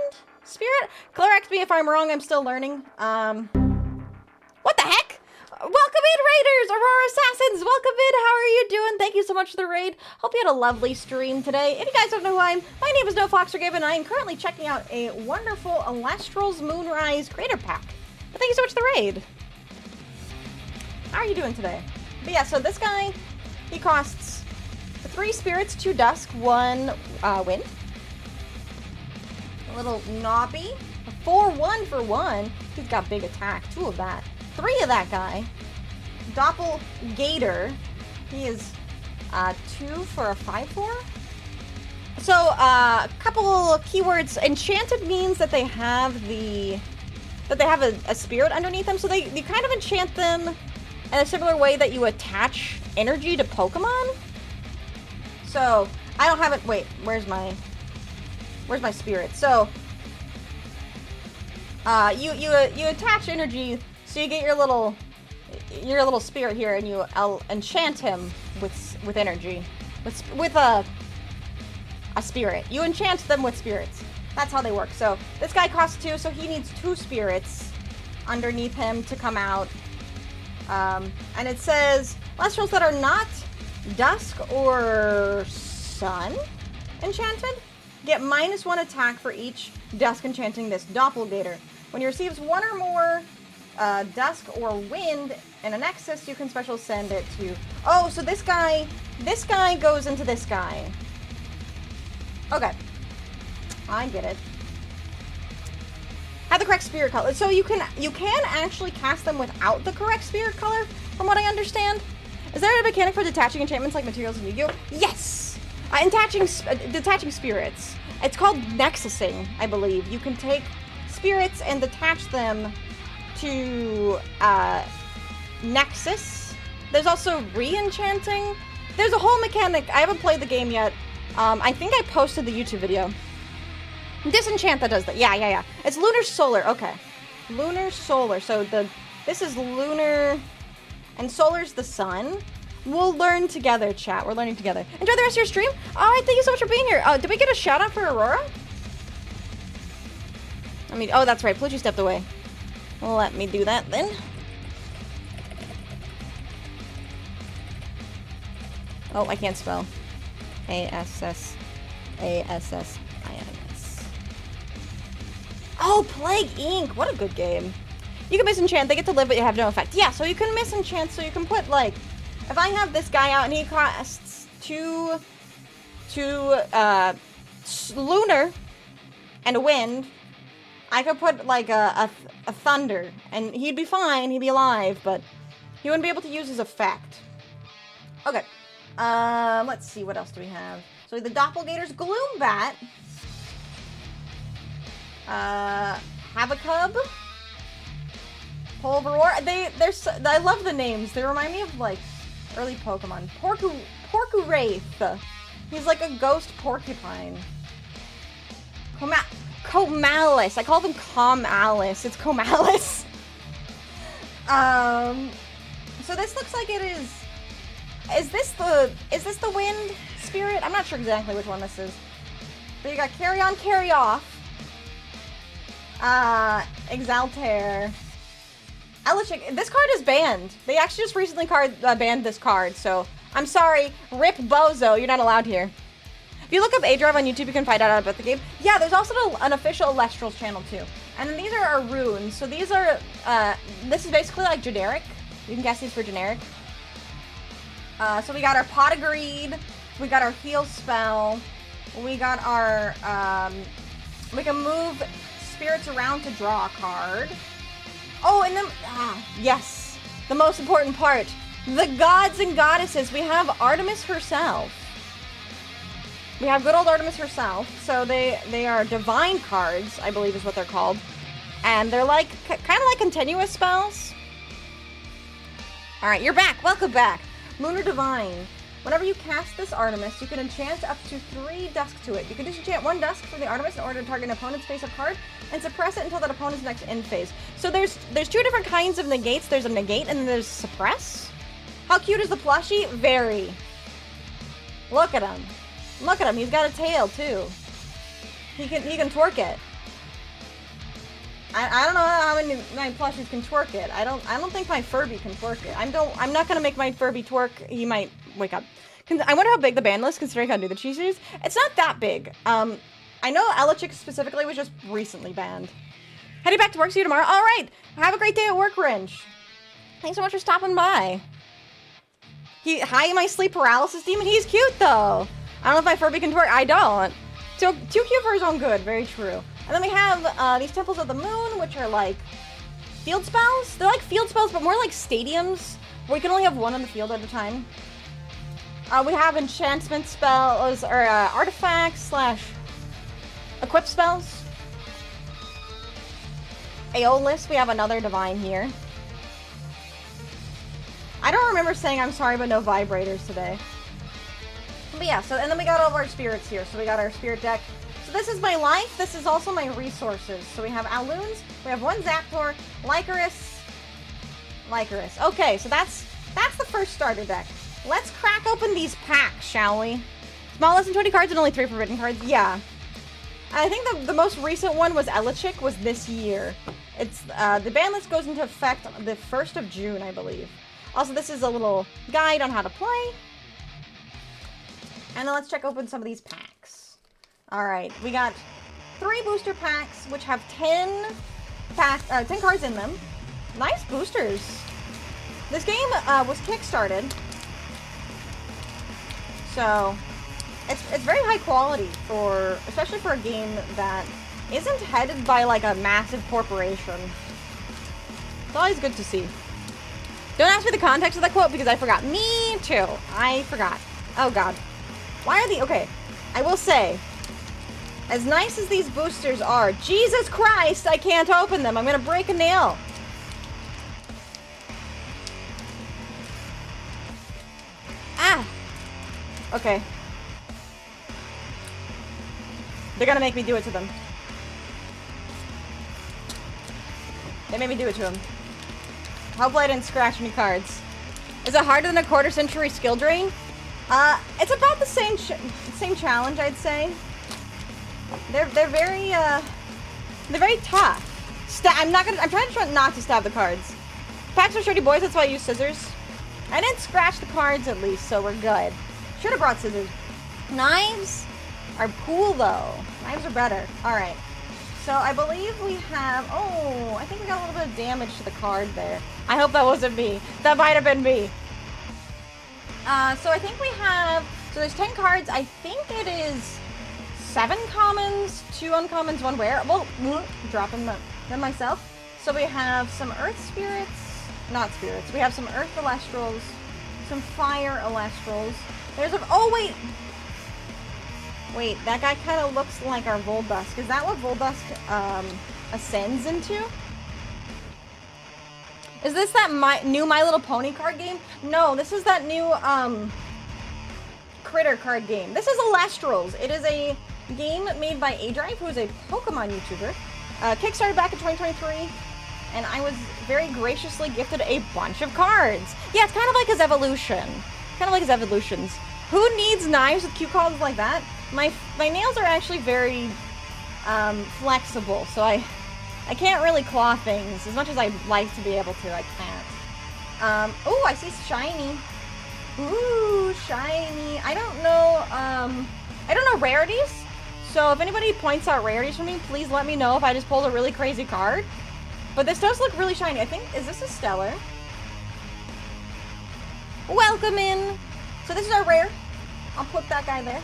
Spirit. Correct me if I'm wrong. I'm still learning. What the heck? Welcome in, Raiders! Aurora Assassins! Welcome in! How are you doing? Thank you so much for the raid. Hope you had a lovely stream today. If you guys don't know who I am, my name is nofoxweregiven. I am currently checking out a wonderful Elestrals Moonrise Creator Pack. But thank you so much for the raid. How are you doing today? But yeah, so this guy, he costs 3 Spirits, 2 Dusk, 1 Wind. A little Nobby. 4-1 for 1. He's got big attack. 2 of that. 3 of that guy. Doppelgator. He is 2 for a 5-4. So, a couple keywords. Enchanted means that they have a spirit underneath them. So you kind of enchant them in a similar way that you attach energy to Pokemon. So, I don't have it. Wait, where's my spirit? So, you attach energy, so you get your little spirit here, and you enchant him with energy, with a spirit. You enchant them with spirits. That's how they work. So this guy costs 2, so he needs 2 spirits underneath him to come out. And it says Elestrals that are not Dusk or Sun enchanted get -1 attack for each Dusk enchanting this Doppelgator. When he receives 1 or more Dusk or Wind in a Nexus, you can special send it to... Oh, so this guy goes into this guy. Okay. I get it. Have the correct spirit color. So you can actually cast them without the correct spirit color, from what I understand. Is there a mechanic for detaching enchantments like materials in Yu-Gi-Oh? Yes! Detaching spirits. It's called nexusing, I believe. You can take spirits and detach them to Nexus. There's also re-enchanting. There's a whole mechanic. I haven't played the game yet. I think I posted the YouTube video. Disenchant that does that. Yeah. It's Lunar Solar. Okay. Lunar Solar. So this is Lunar and Solar's the sun. We'll learn together, chat. We're learning together. Enjoy the rest of your stream. All right, thank you so much for being here. Did we get a shout out for Aurora? Oh, that's right. Plucci stepped away. Let me do that then. Oh, I can't spell. A-S-S-A-S-S-I-N-S. Oh, Plague Inc. What a good game. You can misenchant. They get to live, but you have no effect. Yeah, so you can misenchant. So you can put, like... If I have this guy out and he costs 2 Lunar and a Wind, I could put, like, a Thunder. And he'd be fine. He'd be alive, but he wouldn't be able to use his effect. Okay. Let's see. What else do we have? So the Doppelgator's Gloombat. Havacub. Pulveror. I love the names. They remind me of, like, early Pokemon. Porcuraith. He's like a ghost porcupine. Comalis. I call them Comalis. It's Comalis. So this looks like it is... Is this the Wind Spirit? I'm not sure exactly which one this is. But you got Carry On, Carry Off. Exaltair. Elechick. This card is banned. They actually just recently banned this card, so I'm sorry. Rip Bozo, you're not allowed here. If you look up A-Drive on YouTube, you can find out about the game. Yeah, there's also an official Elestrals channel too. And then these are our runes. So these are, this is basically like generic. You can guess these for generic. So we got our Pot of Greed. We got our Heal Spell. We got our, we can move spirits around to draw a card. Oh, and then, yes, the most important part. The gods and goddesses. We have Artemis herself. We have good old Artemis herself. So they are divine cards, I believe is what they're called. And they're like, kind of like continuous spells. All right, you're back. Welcome back. Lunar Divine. Whenever you cast this Artemis, you can enchant up to 3 dusk to it. You can disenchant 1 dusk from the Artemis in order to target an opponent's face-up card and suppress it until that opponent's next end phase. So there's 2 different kinds of negates. There's a negate and then there's suppress. How cute is the plushie? Very. Look at him. Look at him. He's got a tail too. He can twerk it. I don't know how many my plushies can twerk it. I don't think my Furby can twerk it. I'm not gonna make my Furby twerk. He might wake up. I wonder how big the ban is considering how new the cheese is. It's not that big. I know Elestrals specifically was just recently banned. Heading back to work. See you tomorrow. All right. Have a great day at work, Wrench. Thanks so much for stopping by. Hi, my sleep paralysis demon. He's cute though. I don't know if my Furby can twerk. I don't. So too cute for his own good. Very true. And then we have these Temples of the Moon, which are like field spells. They're like field spells, but more like stadiums, where you can only have 1 on the field at a time. We have enchantment spells, or artifacts / equip spells. Aeolus, we have another divine here. I don't remember saying I'm sorry, but no vibrators today. But yeah, so, and then we got all of our spirits here. So we got our spirit deck. So this is my life. This is also my resources. So we have Alloons. We have 1 Zaptor, Lycoris. Okay, so that's the first starter deck. Let's crack open these packs, shall we? Small, less than 20 cards and only 3 forbidden cards. Yeah. I think the most recent one was Elestrals, was this year. It's the ban list goes into effect the 1st of June, I believe. Also, this is a little guide on how to play. And then let's check open some of these packs. Alright, we got 3 booster packs, which have 10 cards in them. Nice boosters. This game was kickstarted. So, it's very high quality, especially for a game that isn't headed by like a massive corporation. It's always good to see. Don't ask me the context of that quote because I forgot. Me too. I forgot. Oh god. Why are the... Okay, I will say, as nice as these boosters are, Jesus Christ, I can't open them. I'm gonna break a nail. Ah! Okay. They're gonna make me do it to them. They made me do it to them. Hopefully I didn't scratch any cards. Is it harder than a quarter-century skill drain? It's about the same challenge, I'd say. They're very tough. I'm trying not to stab the cards. Packs are shorty boys, that's why I use scissors. I didn't scratch the cards at least, so we're good. Should have brought scissors. Knives are cool though. Knives are better. Alright. So I believe we have... Oh, I think we got a little bit of damage to the card there. I hope that wasn't me. That might have been me. So I think we have... So there's 10 cards. I think it is 7 commons, 2 uncommons, 1 rare. Well, dropping them myself. So we have some Earth Spirits. Not Spirits. We have some Earth Elestrals. Some Fire Elestrals. There's a... Oh, wait! Wait, that guy kind of looks like our Voldusk. Is that what Voldusk ascends into? Is this that new My Little Pony card game? No, this is that new Critter card game. This is Elestrals. It is a game made by A-Drive, who is a Pokemon YouTuber. Kickstarted back in 2023, and I was very graciously gifted a bunch of cards. Yeah, it's kind of like his evolution. Kind of like his evolutions. Who needs knives with cue cards like that? My nails are actually very flexible, so I can't really claw things as much as I'd like to be able to. I can't. Oh, I see shiny. Ooh, shiny. I don't know rarities. So if anybody points out rarities for me, please let me know if I just pulled a really crazy card. But this does look really shiny. I think, is this a stellar? Welcome in. So this is our rare. I'll put that guy there.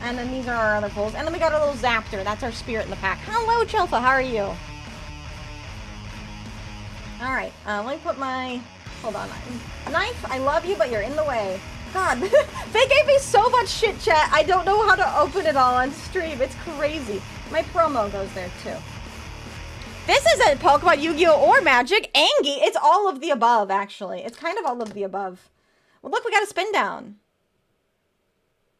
And then these are our other pulls. And then we got a little Zaptor. That's our spirit in the pack. Hello, Chelfa. How are you? Alright. Let me put my... Hold on. Knife, I love you, but you're in the way. God. They gave me so much shit, chat. I don't know how to open it all on stream. It's crazy. My promo goes there, too. This isn't Pokemon, Yu-Gi-Oh! Or Magic. Angie. It's all of the above, actually. It's kind of all of the above. Well, look, we got a spin down.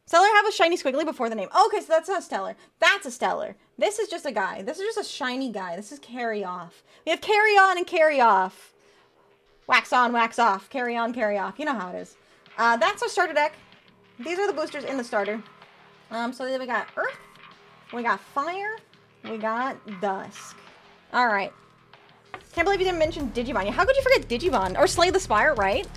Stellar have a shiny squiggly before the name. Okay, so that's not stellar. That's a stellar. This is just a guy. This is just a shiny guy. This is carry off. We have carry on and carry off. Wax on, wax off. Carry on, carry off. You know how it is. That's our starter deck. These are the boosters in the starter. So then we got Earth. We got Fire. We got Dusk. All right. Can't believe you didn't mention Digimon. How could you forget Digimon? Or Slay the Spire, right?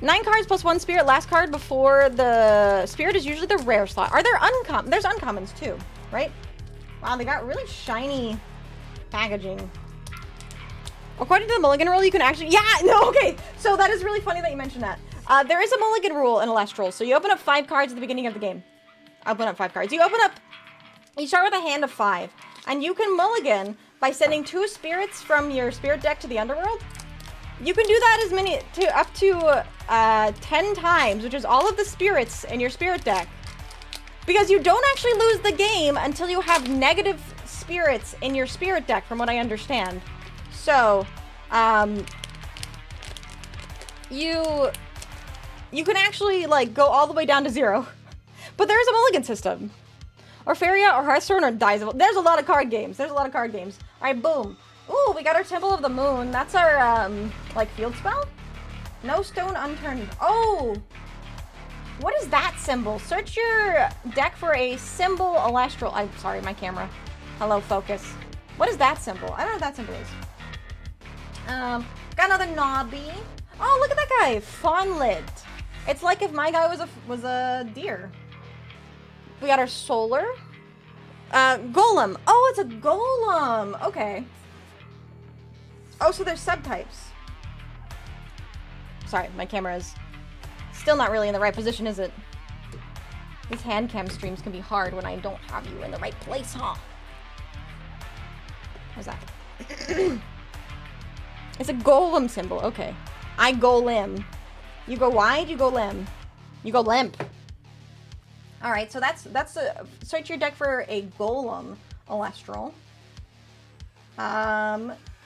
9 cards plus 1 spirit. Last card before the spirit is usually the rare slot. Are there uncommon? There's uncommons too, right? Wow, they got really shiny packaging. According to the mulligan rule, you can actually... Yeah, no, okay. So that is really funny that you mentioned that. There is a mulligan rule in Elestrals. So you open up 5 cards at the beginning of the game. Open up 5 cards. You start with a hand of 5. And you can mulligan by sending 2 spirits from your spirit deck to the underworld. You can do that up to 10 times, which is all of the spirits in your spirit deck. Because you don't actually lose the game until you have negative spirits in your spirit deck, from what I understand. So, you can actually, like, go all the way down to 0. But there is a mulligan system. Or Feria, or Hearthstone, or Dice. There's a lot of card games. There's a lot of card games. Alright, boom. Ooh, we got our Temple of the Moon. That's our, like, field spell? No stone unturned. Oh! What is that symbol? Search your deck for a symbol Elestral. I'm sorry, my camera. Hello, focus. What is that symbol? I don't know what that symbol is. Got another Nobby. Oh, look at that guy. Fawnlit. It's like if my guy was a deer. We got our Solar. Golem. Oh, it's a Golem. Okay. Oh, so there's subtypes. Sorry, my camera is still not really in the right position, is it? These hand cam streams can be hard when I don't have you in the right place, huh? What's that? It's a golem symbol. Okay. I go limb. You go wide, you go limb. You go limp. Alright, so that's search your deck for a golem Elestral.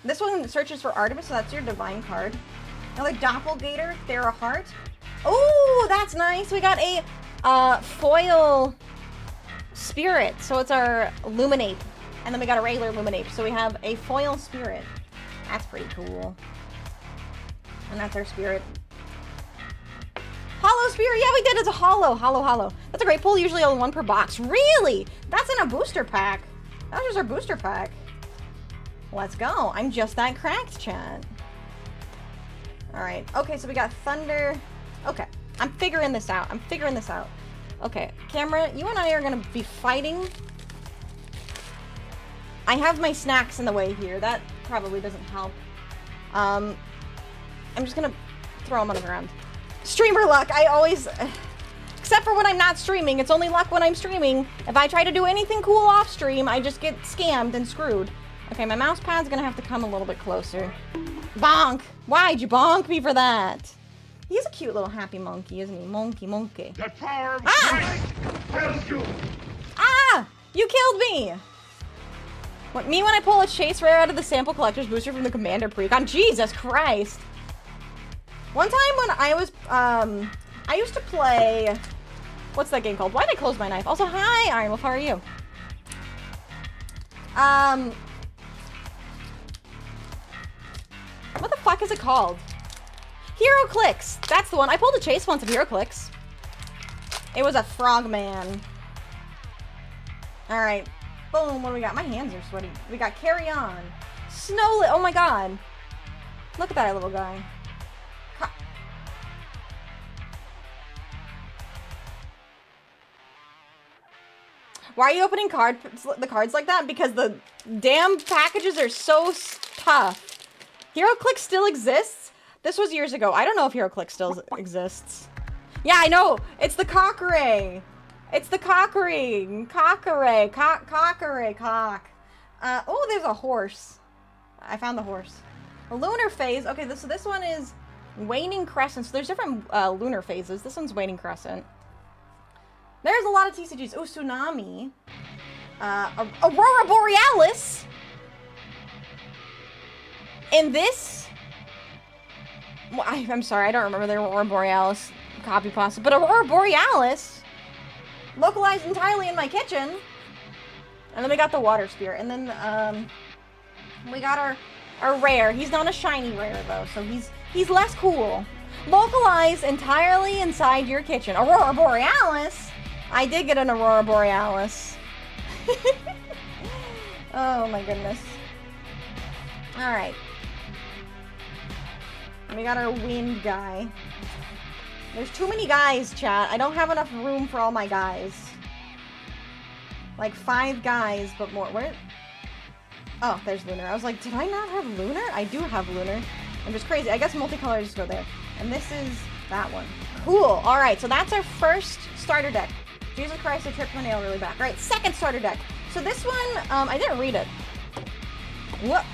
This one searches for Artemis, so that's your divine card. Another Doppelganger, Thera Heart. Oh, that's nice. We got a foil spirit. So it's our Luminape. And then we got a regular Luminape. So we have a foil spirit. That's pretty cool. And that's our spirit. Hollow spirit. Yeah, we did. It's a hollow. Hollow. That's a great pull. Usually only 1 per box. Really? That's in a booster pack. That was just our booster pack. Let's go. I'm just that cracked, chat. Alright. Okay, so we got Thunder. Okay. I'm figuring this out. Okay. Camera, you and I are going to be fighting. I have my snacks in the way here. That probably doesn't help. I'm just going to throw them on the ground. Streamer luck. I always... Except for when I'm not streaming. It's only luck when I'm streaming. If I try to do anything cool off stream, I just get scammed and screwed. Okay, my mouse pad's gonna have to come a little bit closer. Bonk! Why'd you bonk me for that? He's a cute little happy monkey, isn't he? Monkey. The power of you! Ah! You killed me! What, me when I pull a chase rare out of the sample collector's booster from the Commander Precon? Jesus Christ! One time when I was, I used to play... What's that game called? Why did I close my knife? Also, hi, Iron Wolf, how are you? What the fuck is it called? Hero Clicks. That's the one. I pulled a chase once of Hero Clicks. It was a frogman. Alright. Boom. What do we got? My hands are sweaty. We got Carry On. Snowlit. Oh my god. Look at that little guy. Why are you opening the cards like that? Because the damn packages are so tough. Hero Click still exists? This was years ago. I don't know if Hero Click still exists. Yeah, I know. It's the Cockeray. It's the Cockeray. Cockeray. Cock. Oh, there's a horse. I found the horse. A lunar phase. Okay, so this one is waning crescent. So there's different lunar phases. This one's waning crescent. There's a lot of TCGs. Oh, Tsunami. Aurora Borealis. And this Well, I'm sorry, I don't remember the Aurora Borealis copy pasta, but Aurora Borealis localized entirely in my kitchen. And then we got the water spear, and then we got our rare. He's not a shiny rare though, so he's less cool. Localized entirely inside your kitchen. Aurora Borealis. I did get an Aurora Borealis. Oh my goodness. All right. We got our wind guy. There's too many guys, chat. I don't have enough room for all my guys. Like 5 guys, but more. Where? Oh, there's Lunar. I was like, did I not have Lunar? I do have Lunar. I'm just crazy. I guess multicolor just go there. And this is that one. Cool. All right, so that's our first starter deck. Jesus Christ, I tripped my nail really back. All right, second starter deck. So this one, I didn't read it. What?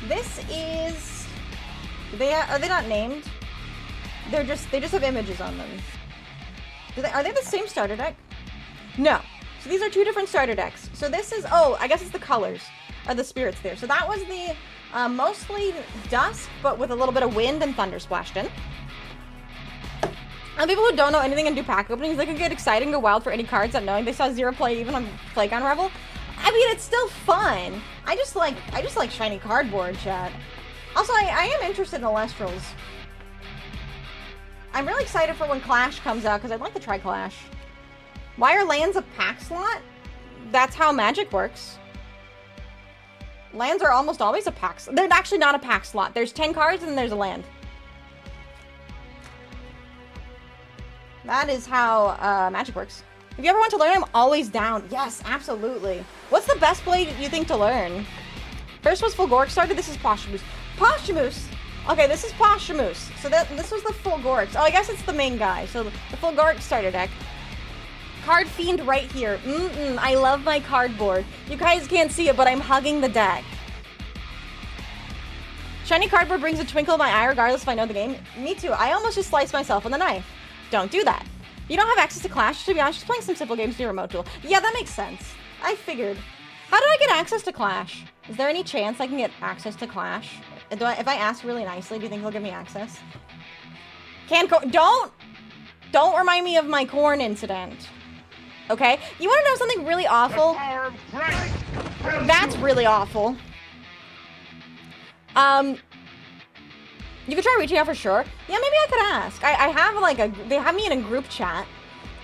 This is... Are they not named? They just have images on them. Are they the same starter deck? No. So these are 2 different starter decks. So this is, oh, I guess it's the colors of the spirits there. So that was the mostly dusk, but with a little bit of wind and thunder splashed in. And people who don't know anything and do pack openings, they can get excited and go wild for any cards that knowing they saw 0 play even on Playground Revel. I mean, it's still fun. I just like shiny cardboard, chat. Also, I am interested in Elestrals. I'm really excited for when Clash comes out, because I'd like to try Clash. Why are lands a pack slot? That's how Magic works. Lands are almost always a pack slot. They're actually not a pack slot. There's 10 cards and then there's a land. That is how Magic works. If you ever want to learn, I'm always down. Yes, absolutely. What's the best blade you think to learn? First was Fulgoric starter. This is Posthumous. Posthumous. Okay, this is Posthumous. So this was the Fulgoric. Oh, I guess it's the main guy. So the Fulgoric starter deck. Card Fiend right here. I love my cardboard. You guys can't see it, but I'm hugging the deck. Shiny cardboard brings a twinkle in my eye regardless if I know the game. Me too. I almost just sliced myself with a knife. Don't do that. You don't have access to Clash, to be honest. Just playing some simple games to your remote tool. Yeah, that makes sense. I figured. How do I get access to Clash? Is there any chance I can get access to Clash? If I ask really nicely, do you think he'll give me access? Don't remind me of my corn incident. Okay? You want to know something really awful? That's really awful. You could try reaching out for sure. Yeah, maybe I could ask. I have like they have me in a group chat.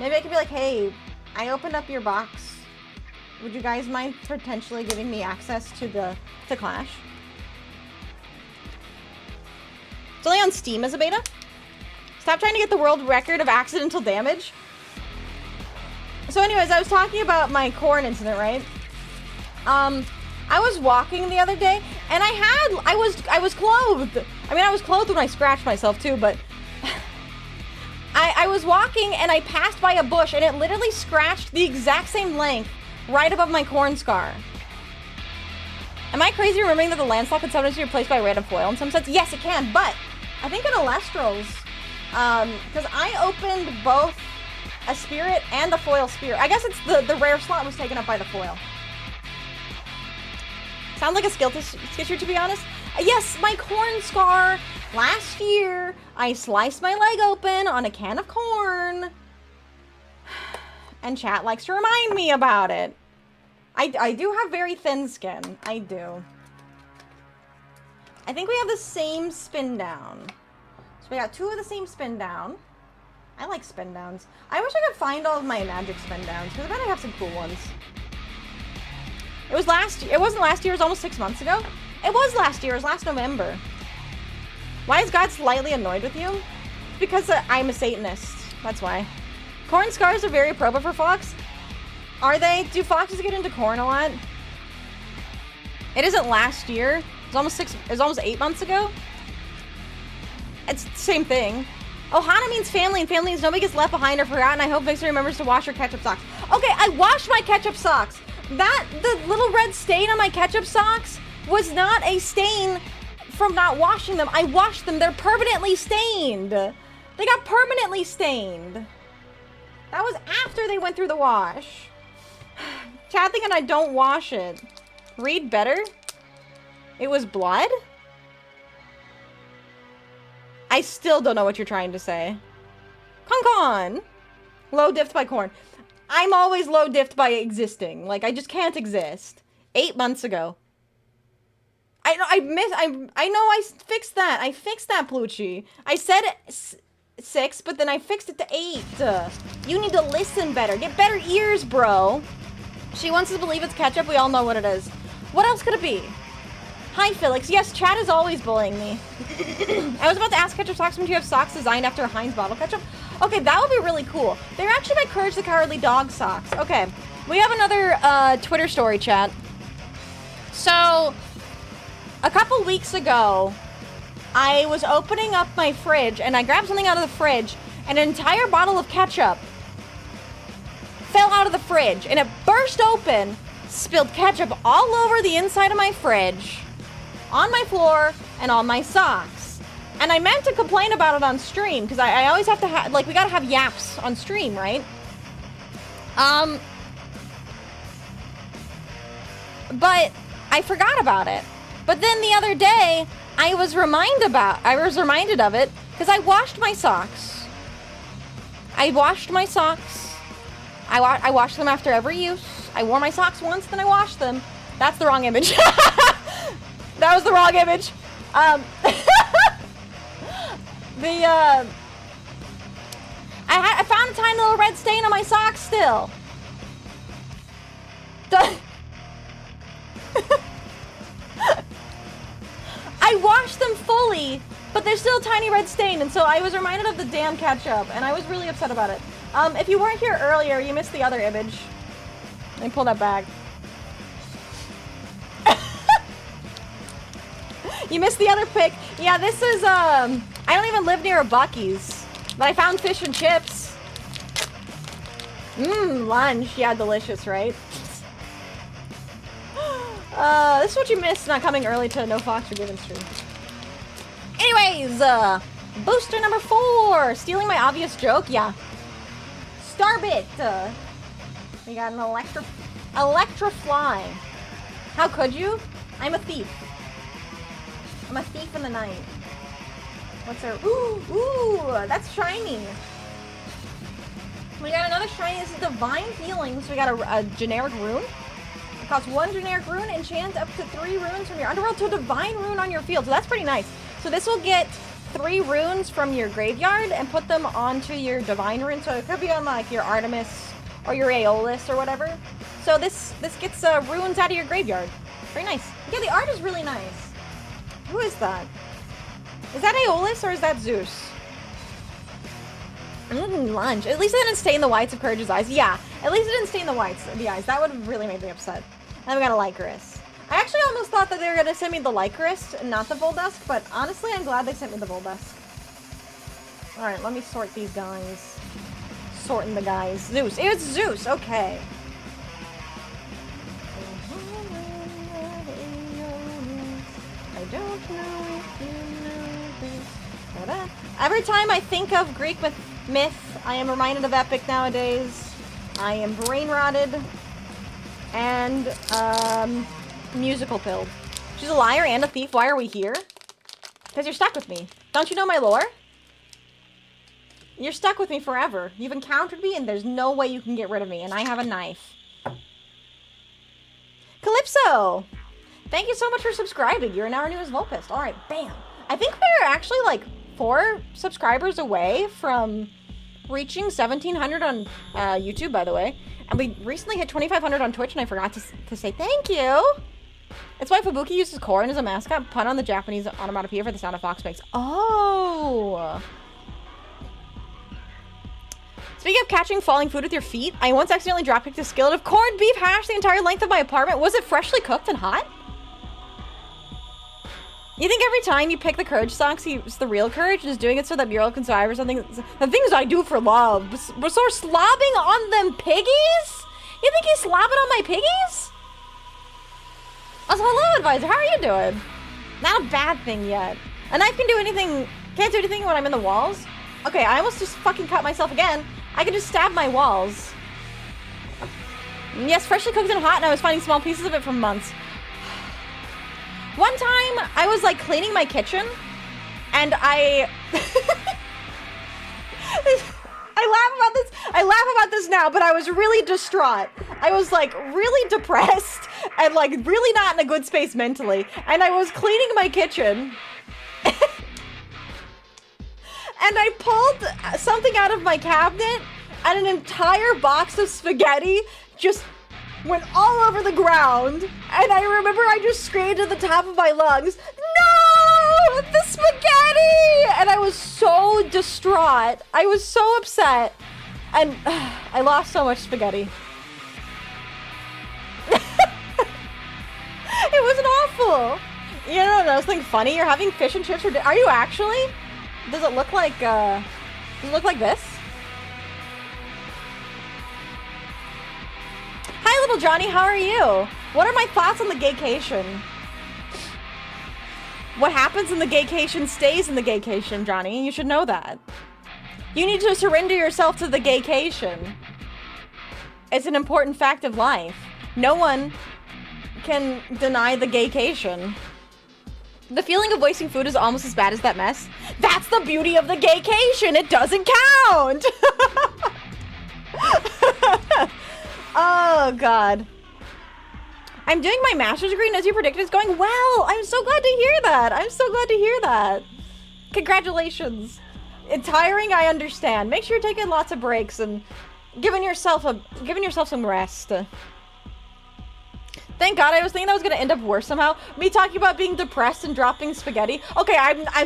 Maybe I could be like, hey, I opened up your box. Would you guys mind potentially giving me access to Clash? It's only on Steam as a beta. Stop trying to get the world record of accidental damage. So anyways, I was talking about my corn incident, right? I was walking the other day and I was clothed. I mean, I was clothed when I scratched myself too, but I was walking and I passed by a bush and it literally scratched the exact same length right above my corn scar. Am I crazy remembering that the landslide can sometimes be replaced by a random foil in some sense? Yes, it can, but I think in Elestrals, because I opened both a spirit and the foil spirit. I guess it's the rare slot was taken up by the foil. Sounds like a skill issue, to be honest. Yes, my corn scar. Last year, I sliced my leg open on a can of corn. And chat likes to remind me about it. I do have very thin skin. I do. I think we have the same spin down. So we got 2 of the same spin down. I like spin downs. I wish I could find all of my magic spin downs, because I bet I have some cool ones. It was last year. It wasn't last year. It was almost 6 months ago. It was last year. It was last November. Why is God slightly annoyed with you? It's because I'm a Satanist. That's why. Corn scars are very appropriate for Fox. Are they? Do foxes get into corn a lot? It isn't last year. It was almost 8 months ago. It's the same thing. Ohana means family, and family is nobody gets left behind or forgotten. I hope Vixie remembers to wash her ketchup socks. Okay, I washed my ketchup socks. The little red stain on my ketchup socks was not a stain from not washing them. I washed them. They're permanently stained. They got permanently stained. That was after they went through the wash. Chad thinking I don't wash it. Read better? It was blood? I still don't know what you're trying to say. Con. Low diffed by corn. I'm always low diffed by existing. Like, I just can't exist. 8 months ago. I know I fixed that. I fixed that, Plucci. I said 6, but then I fixed it to 8. You need to listen better. Get better ears, bro. She wants us to believe it's ketchup. We all know what it is. What else could it be? Hi, Felix. Yes, chat is always bullying me. I was about to ask Ketchup Socks when you have socks designed after Heinz bottle ketchup. Okay, that would be really cool. They're actually my Courage the Cowardly Dog socks. Okay, we have another Twitter story chat. So, a couple weeks ago, I was opening up my fridge and I grabbed something out of the fridge and an entire bottle of ketchup fell out of the fridge and it burst open, spilled ketchup all over the inside of my fridge, on my floor, and on my socks. And I meant to complain about it on stream, because I always have to have, like, we gotta have yaps on stream, right? But I forgot about it. But then the other day, I was reminded of it, because I washed my socks. I washed them after every use. I wore my socks once, then I washed them. That's the wrong image. That was the wrong image. I found a tiny little red stain on my socks still. I washed them fully, but there's still a tiny red stain, and so I was reminded of the damn ketchup, and I was really upset about it. If you weren't here earlier, you missed the other image. Let me pull that back. You missed the other pic. Yeah, this is, I don't even live near a Buc-ee's, but I found fish and chips. Lunch. Yeah, delicious, right? This is what you missed not coming early to nofoxweregiven stream. Anyways, booster number 4. Stealing my obvious joke? Yeah. Starbit. We got an Electrifly. How could you? I'm a thief. I'm a thief in the night. What's there? Ooh, that's shiny. We got another shiny. This is Divine Healing. So we got a generic rune. It costs 1 generic rune. Enchant up to 3 runes from your underworld to a divine rune on your field. So that's pretty nice. So this will get 3 runes from your graveyard and put them onto your divine rune. So it could be on like your Artemis or your Aeolus or whatever. So this gets runes out of your graveyard. Very nice. Yeah, the art is really nice. Who is that? Is that Aeolus or is that Zeus? Lunch. At least it didn't stain the whites of Courage's eyes. Yeah, at least it didn't stain the whites of the eyes. That would have really made me upset. And then we got a Lycoris. I actually almost thought that they were going to send me the Lycoris and not the Voldusk, but honestly, I'm glad they sent me the Voldusk. Alright, let me sort these guys. Sorting the guys. Zeus. It's Zeus. Okay. I don't know if you know this. Every time I think of Greek myth, I am reminded of Epic nowadays. I am brain rotted and musical pilled. She's a liar and a thief. Why are we here? Because you're stuck with me. Don't you know my lore? You're stuck with me forever. You've encountered me and there's no way you can get rid of me. And I have a knife. Calypso! Thank you so much for subscribing. You're now our newest Volpist. Alright, bam. I think we're actually like 4 subscribers away from reaching 1,700 on YouTube, by the way. And we recently hit 2,500 on Twitch and I forgot to say thank you. It's why Fubuki uses corn as a mascot. Pun on the Japanese onomatopoeia for the sound a fox makes. Oh! Speaking of catching falling food with your feet, I once accidentally drop-kicked a skillet of corned beef hash the entire length of my apartment. Was it freshly cooked and hot? You think every time you pick the Courage socks, it's the real Courage, just doing it so that Muriel can survive or something? The things I do for love. We're sort of slobbing on them piggies? You think he's slobbing on my piggies? Also, hello, Advisor. How are you doing? Not a bad thing yet. A knife can do anything, can't do anything when I'm in the walls. Okay, I almost just fucking cut myself again. I can just stab my walls. Yes, freshly cooked and hot, and I was finding small pieces of it for months. One time, I was like cleaning my kitchen, and I I laugh about this now, but I was really distraught. I was like really depressed and like really not in a good space mentally. And I was cleaning my kitchen. And I pulled something out of my cabinet and an entire box of spaghetti just went all over the ground. And I remember I just screamed at the top of my lungs, "No! The spaghetti!" And I was so distraught. I was so upset. And I lost so much spaghetti. It was awful. You know something funny? You're having fish and chips for dinner. Are you actually? Does it look like does it look like this? Hi little Johnny, how are you? What are my thoughts on the gaycation? What happens in the gaycation stays in the gaycation, Johnny. You should know that. You need to surrender yourself to the gaycation. It's an important fact of life. No one can deny the gaycation. The feeling of wasting food is almost as bad as that mess. That's the beauty of the gaycation. It doesn't count. Oh, God. I'm doing my master's degree, and as you predicted, it's going well. I'm so glad to hear that. I'm so glad to hear that. Congratulations. It's tiring, I understand. Make sure you're taking lots of breaks and giving yourself some rest. Thank God, I was thinking that was gonna end up worse somehow. Me talking about being depressed and dropping spaghetti. Okay, I wasn't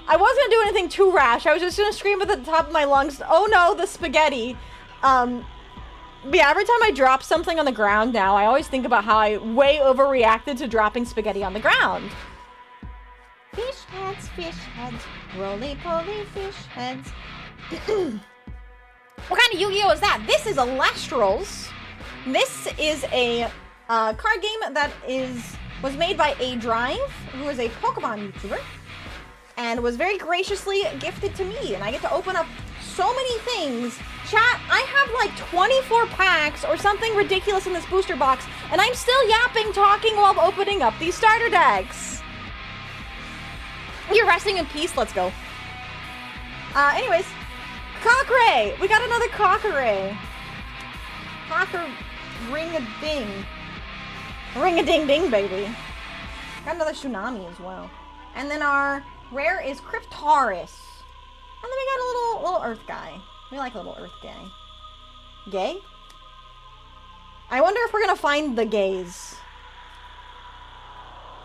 gonna do anything too rash. I was just gonna scream at the top of my lungs, "Oh no, the spaghetti!" But yeah, every time I drop something on the ground now, I always think about how I way overreacted to dropping spaghetti on the ground. Fish heads, roly-poly fish heads. What kind of Yu-Gi-Oh is that? This is Elestrals. This is a card game that was made by A Drive, who is a Pokemon YouTuber, and was very graciously gifted to me, and I get to open up so many things. Chat, I have like 24 packs or something ridiculous in this booster box, and I'm still yapping, talking while opening up these starter decks. You're resting in peace, let's go. Anyways, Cockray! We got another Cockeray. Cocker ring-a-ding. Ring-a-ding-ding, baby. Got another Tsunami as well. And then our rare is Cryptaris. And then we got a little Earth guy. We like a little Earth guy. Gay? I wonder if we're gonna find the gays.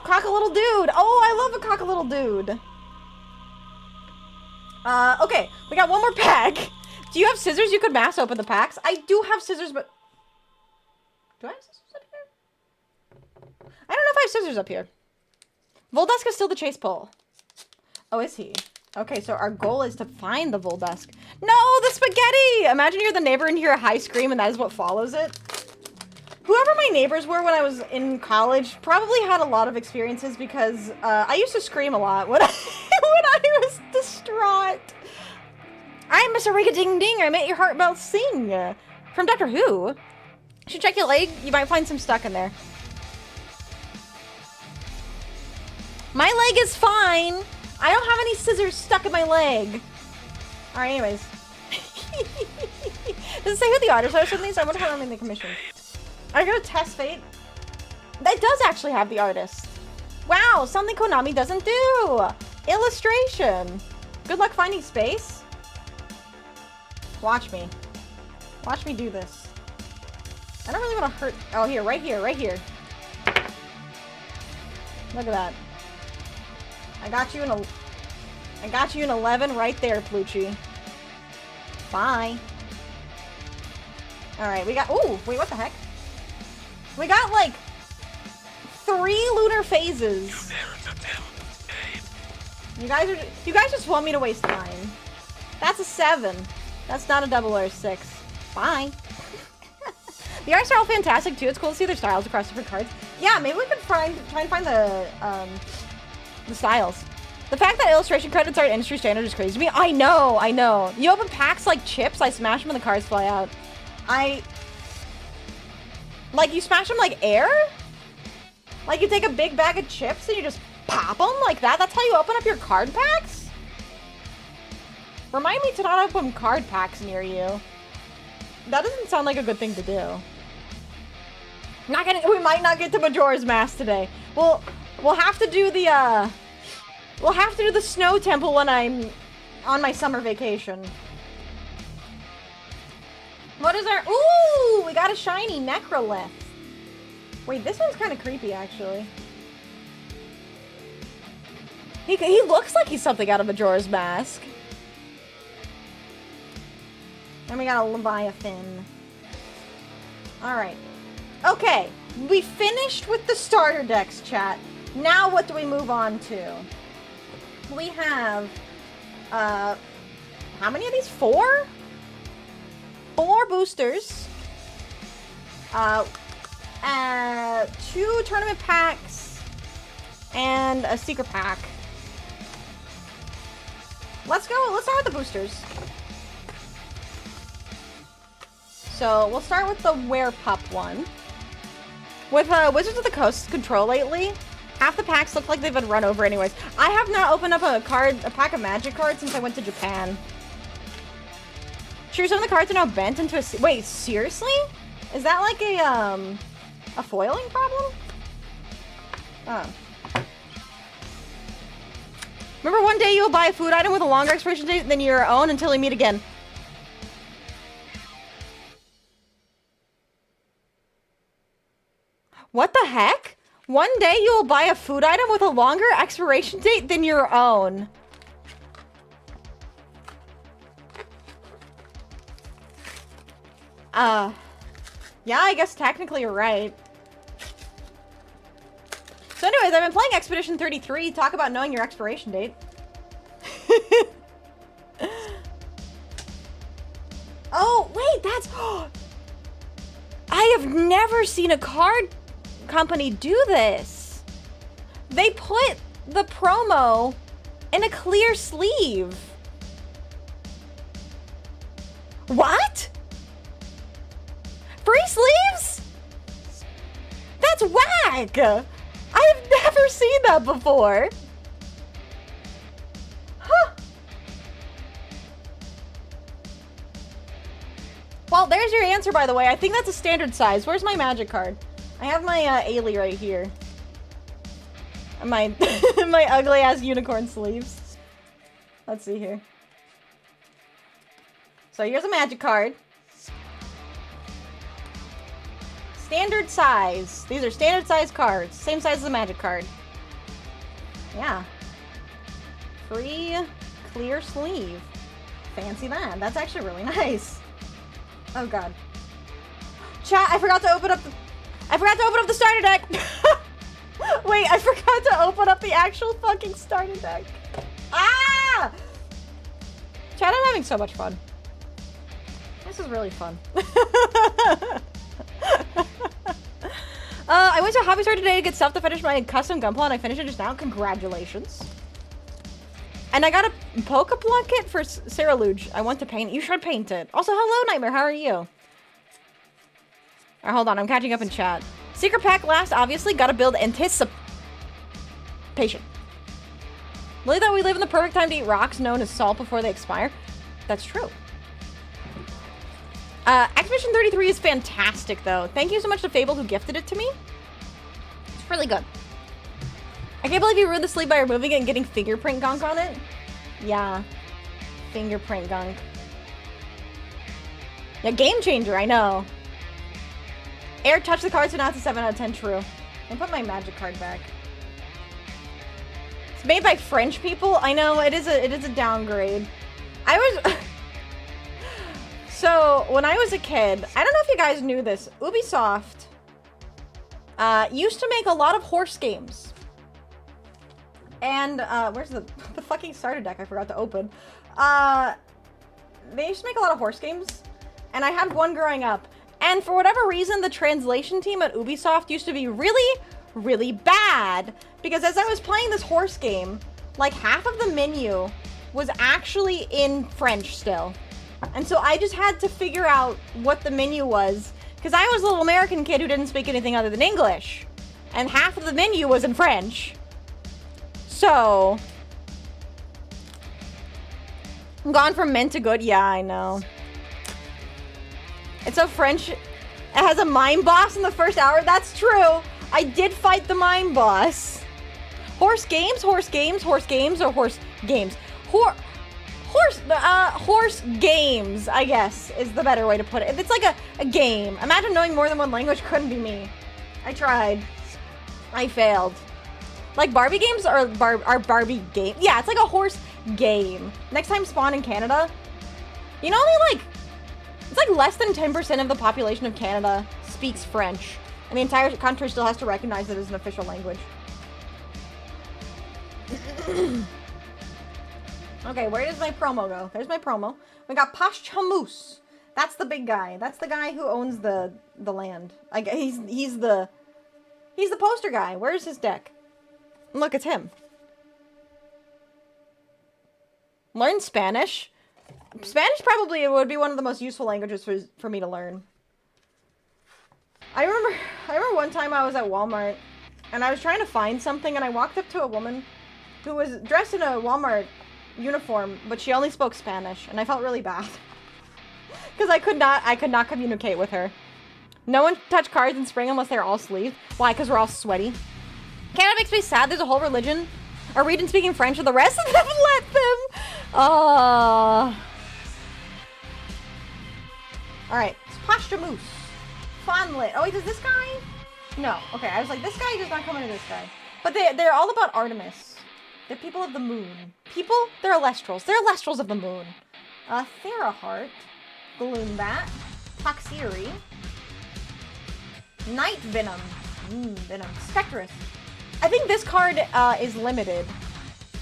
Cock-a-little dude! Oh, I love a cock-a-little dude. Okay, we got one more pack. Do you have scissors? You could mass open the packs. I do have scissors, but... Do I have scissors up here? I don't know if I have scissors up here. Voldusk is still the chase pull. Oh, is he? Okay, so our goal is to find the Voldusk. No, the spaghetti! Imagine you're the neighbor and hear a high scream and that is what follows it. Whoever my neighbors were when I was in college probably had a lot of experiences because I used to scream a lot when I was distraught. I'm Mr. Ring-a-ding-ding. I made your heart bell sing. From Doctor Who. You should check your leg. You might find some stuck in there. My leg is fine. I don't have any scissors stuck in my leg. Alright, anyways. Does it say who the artists are from these? I wonder how many they commissioned. Are you gonna test Fate? That does actually have the artist. Wow, something Konami doesn't do. Illustration. Good luck finding space. Watch me. Watch me do this. I don't really want to hurt. Oh, here, right here, right here. Look at that. I got you in 11 right there, Plucci. Bye. All right, we got. Ooh, wait, what the heck? We got like 3 lunar phases. You guys just want me to waste time. That's a 7. That's not a double or a 6. Bye. The arts are all fantastic too. It's cool to see their styles across different cards. Yeah, maybe we could try and find the styles. The fact that illustration credits are industry standard is crazy to me. I know. You open packs like chips, I smash them and the cards fly out. Like, you smash them like air? Like, you take a big bag of chips and you just pop them like that? That's how you open up your card packs? Remind me to not open card packs near you. That doesn't sound like a good thing to do. We might not get to Majora's Mask today. We'll have to do the snow temple when I'm on my summer vacation. What is our... Ooh! We got a shiny Necrolith. Wait, this one's kind of creepy, actually. He looks like he's something out of Majora's Mask. And we got a Leviathan. Alright. Okay. We finished with the starter decks, chat. Now what do we move on to? We have... how many of these? 4? 4 boosters. 2 tournament packs. And a secret pack. Let's go. Let's start with the boosters. So, we'll start with the Werepup one. With Wizards of the Coast control lately, half the packs look like they've been run over anyways. I have not opened up a pack of Magic cards since I went to Japan. Sure, some of the cards are now bent into a... Wait, seriously? Is that like a foiling problem? Oh. Remember one day you'll buy a food item with a longer expiration date than your own until we meet again. What the heck? One day you will buy a food item with a longer expiration date than your own. Yeah, I guess technically you're right. So anyways, I've been playing Expedition 33. Talk about knowing your expiration date. Oh, wait, that's... I have never seen a card company do this. They put the promo in a clear sleeve. What? Free sleeves? That's whack. I have never seen that before. Huh. Well, there's your answer, by the way. I think that's a standard size. Where's my magic card? I have my Ailey right here. My my ugly ass unicorn sleeves. Let's see here. So here's a magic card. Standard size. These are standard size cards. Same size as a magic card. Yeah. Free clear sleeve. Fancy that. That's actually really nice. Oh god. Chat, I forgot to open up the starter deck. Wait, I forgot to open up the actual fucking starter deck. Ah! Chat, I'm having so much fun. This is really fun. I went to a hobby store today to get stuff to finish my custom gunpla and I finished it just now. Congratulations. And I got a Pokeblock kit for Sarah Luge. I want to paint it. You should paint it. Also, hello, Nightmare. How are you? Alright, hold on. I'm catching up in chat. Secret pack last, obviously. Gotta build anticipation. Believe that we live in the perfect time to eat rocks known as salt before they expire. That's true. Expedition 33 is fantastic, though. Thank you so much to Fable who gifted it to me. It's really good. I can't believe you ruined the sleeve by removing it and getting fingerprint gunk on it. Yeah. Fingerprint gunk. Yeah, game changer, I know. Air touch the card, so now it's a 7 out of 10 true. I'll put my magic card back. It's made by French people. I know, it is a downgrade. I was... So, when I was a kid, I don't know if you guys knew this, Ubisoft used to make a lot of horse games. And, where's the fucking starter deck I forgot to open? They used to make a lot of horse games, and I had one growing up. And for whatever reason, the translation team at Ubisoft used to be really, really bad. Because as I was playing this horse game, like half of the menu was actually in French still. And so I just had to figure out what the menu was, because I was a little American kid who didn't speak anything other than English. And half of the menu was in French. So I'm gone from meant to good. Yeah, I know. It's so French. It has a mime boss in the first hour. That's true. I did fight the mime boss. Horse games, horse games, horse games, or horse games. Horse games, I guess, is the better way to put it. It's like a game. Imagine knowing more than one language. Couldn't be me. I tried. I failed. Like Barbie games are Barbie game. Yeah, it's like a horse game. Next time Spawn in Canada, you know, it's like less than 10% of the population of Canada speaks French. And the entire country still has to recognize it as an official language. Okay, where does my promo go? There's my promo. We got Pashchamus. That's the big guy. That's the guy who owns the land. He's the poster guy. Where's his deck? Look, it's him. Learn Spanish. Spanish probably would be one of the most useful languages for me to learn. I remember one time I was at Walmart and I was trying to find something and I walked up to a woman who was dressed in a Walmart uniform, but she only spoke Spanish, and I felt really bad. Because I could not communicate with her. No one touch cards in spring unless they're all sleeved. Why? Because we're all sweaty. Canada makes me sad. There's a whole religion, a region speaking French, and the rest of them let them. Alright, it's Pashchamus. Fonlit. Oh wait, does this guy? No. Okay, I was like, this guy does not come into this guy. But they're all about Artemis. They're people of the moon. People? They're Elestrals. They're Elestrals of the moon. Theraheart. Gloombat. Toxiri. Night Venom. Venom. Spectrus. I think this card is limited.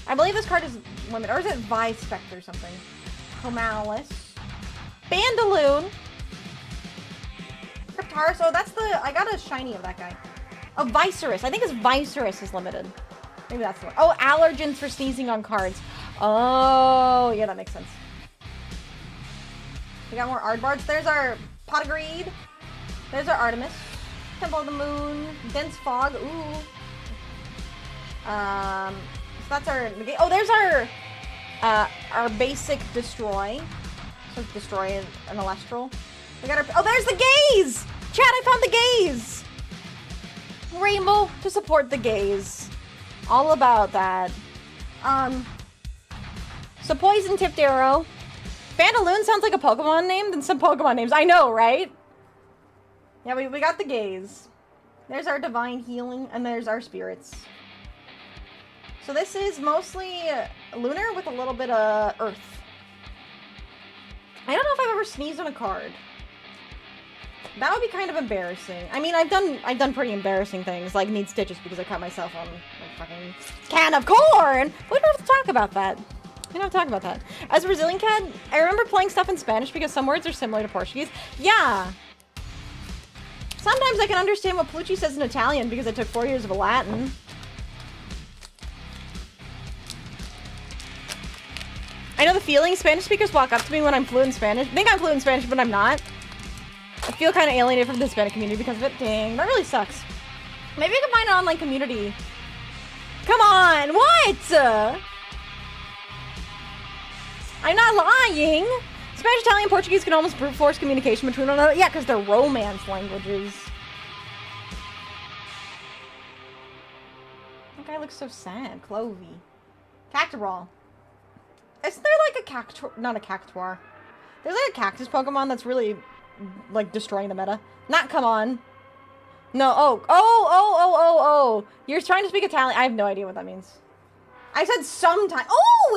I believe this card is limited. Or is it Vispect or something? Comalis. Bandaloon. Cryptaris. Oh, that's the... I got a shiny of that guy. Oh, Viserys. I think it's Viserys is limited. Maybe that's the one. Oh, allergens for sneezing on cards. Oh, yeah, that makes sense. We got more Aardbards. There's our Pot of Greed. There's our Artemis. Temple of the Moon. Dense Fog. Ooh. So that's our... Oh, there's our basic Destroy. So destroy an Elestral. We got our... Oh, there's the Gaze! Chat, I found the Gaze! Rainbow to support the Gaze. All about that. So Poison Tipped Arrow. Bandaloon sounds like a Pokemon name than some Pokemon names. I know, right? Yeah, we got the Gaze. There's our Divine Healing, and there's our Spirits. So this is mostly Lunar with a little bit of Earth. I don't know if I've ever sneezed on a card. That would be kind of embarrassing. I mean, I've done pretty embarrassing things, like need stitches because I cut myself on a fucking can of corn. We don't have to talk about that. We don't have to talk about that. As a Brazilian cat, I remember playing stuff in Spanish because some words are similar to Portuguese. Yeah. Sometimes I can understand what Plucci says in Italian because I took 4 years of Latin. I know the feeling. Spanish speakers walk up to me when I'm fluent in Spanish. I think I'm fluent in Spanish, but I'm not. I feel kind of alienated from the Hispanic community because of it. Dang, that really sucks. Maybe I can find an online community. Come on, what? I'm not lying. Spanish, Italian, Portuguese can almost brute force communication between one another. Yeah, because they're romance languages. That guy looks so sad. Clovey. Cacturol. Isn't there like a cactuar? Not a cactuar. There's like a cactus Pokemon that's really... like destroying the meta. Not come on. No, oh. You're trying to speak Italian. I have no idea what that means. I said sometime. Oh,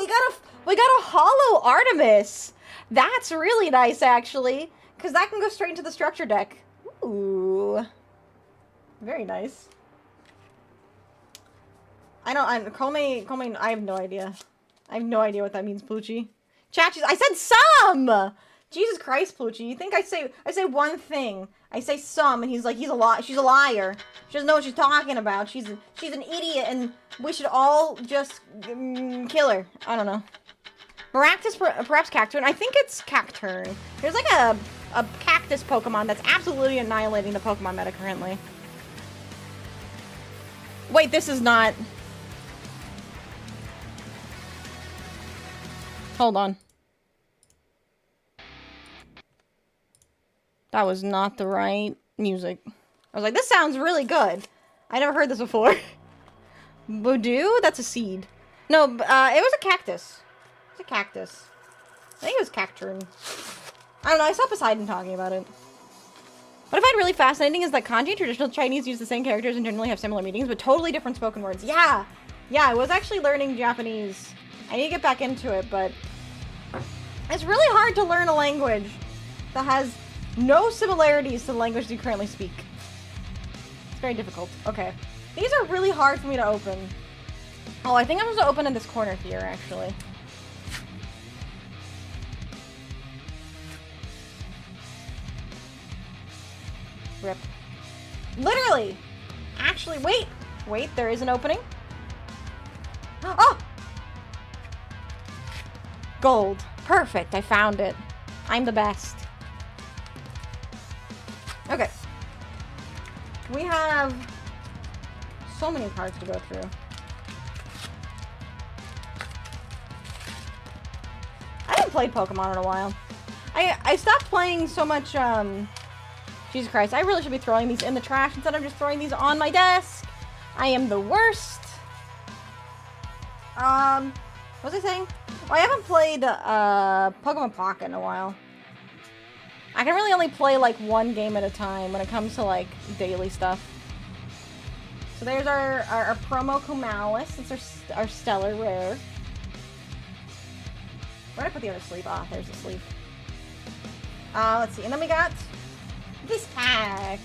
we got a hollow Artemis. That's really nice actually, because that can go straight into the structure deck. Ooh. Very nice. Comey, I have no idea. I have no idea what that means, Plucci. Chat, I said some! Jesus Christ, Plucci. You think I say one thing. I say some, and he's like, she's a liar. She doesn't know what she's talking about. She's an idiot, and we should all just kill her. I don't know. Maractus, perhaps Cacturn. I think it's Cacturn. There's like a cactus Pokemon that's absolutely annihilating the Pokemon meta currently. Wait, this is not... Hold on. That was not the right music. I was like, this sounds really good. I never heard this before. Voodoo? That's a seed. No, it was a cactus. It's a cactus. I think it was cacturine. I don't know, I saw Poseidon talking about it. What I find really fascinating is that kanji and traditional Chinese use the same characters and generally have similar meanings, but totally different spoken words. Yeah! Yeah, I was actually learning Japanese. I need to get back into it, but it's really hard to learn a language that has no similarities to the language you currently speak. It's very difficult. Okay. These are really hard for me to open. Oh, I think I'm supposed to open in this corner here, actually. Rip. Literally! Actually, wait! Wait, there is an opening. Oh! Gold. Perfect, I found it. I'm the best. Okay. We have so many cards to go through. I haven't played Pokemon in a while. I stopped playing so much, Jesus Christ, I really should be throwing these in the trash instead of just throwing these on my desk. I am the worst. What was I saying? Oh, I haven't played, Pokemon Pocket in a while. I can really only play, like, one game at a time when it comes to, like, daily stuff. So there's our promo Comalis. It's our stellar rare. Where'd I put the other sleeve? Ah, there's the sleeve. Let's see. And then we got this pack.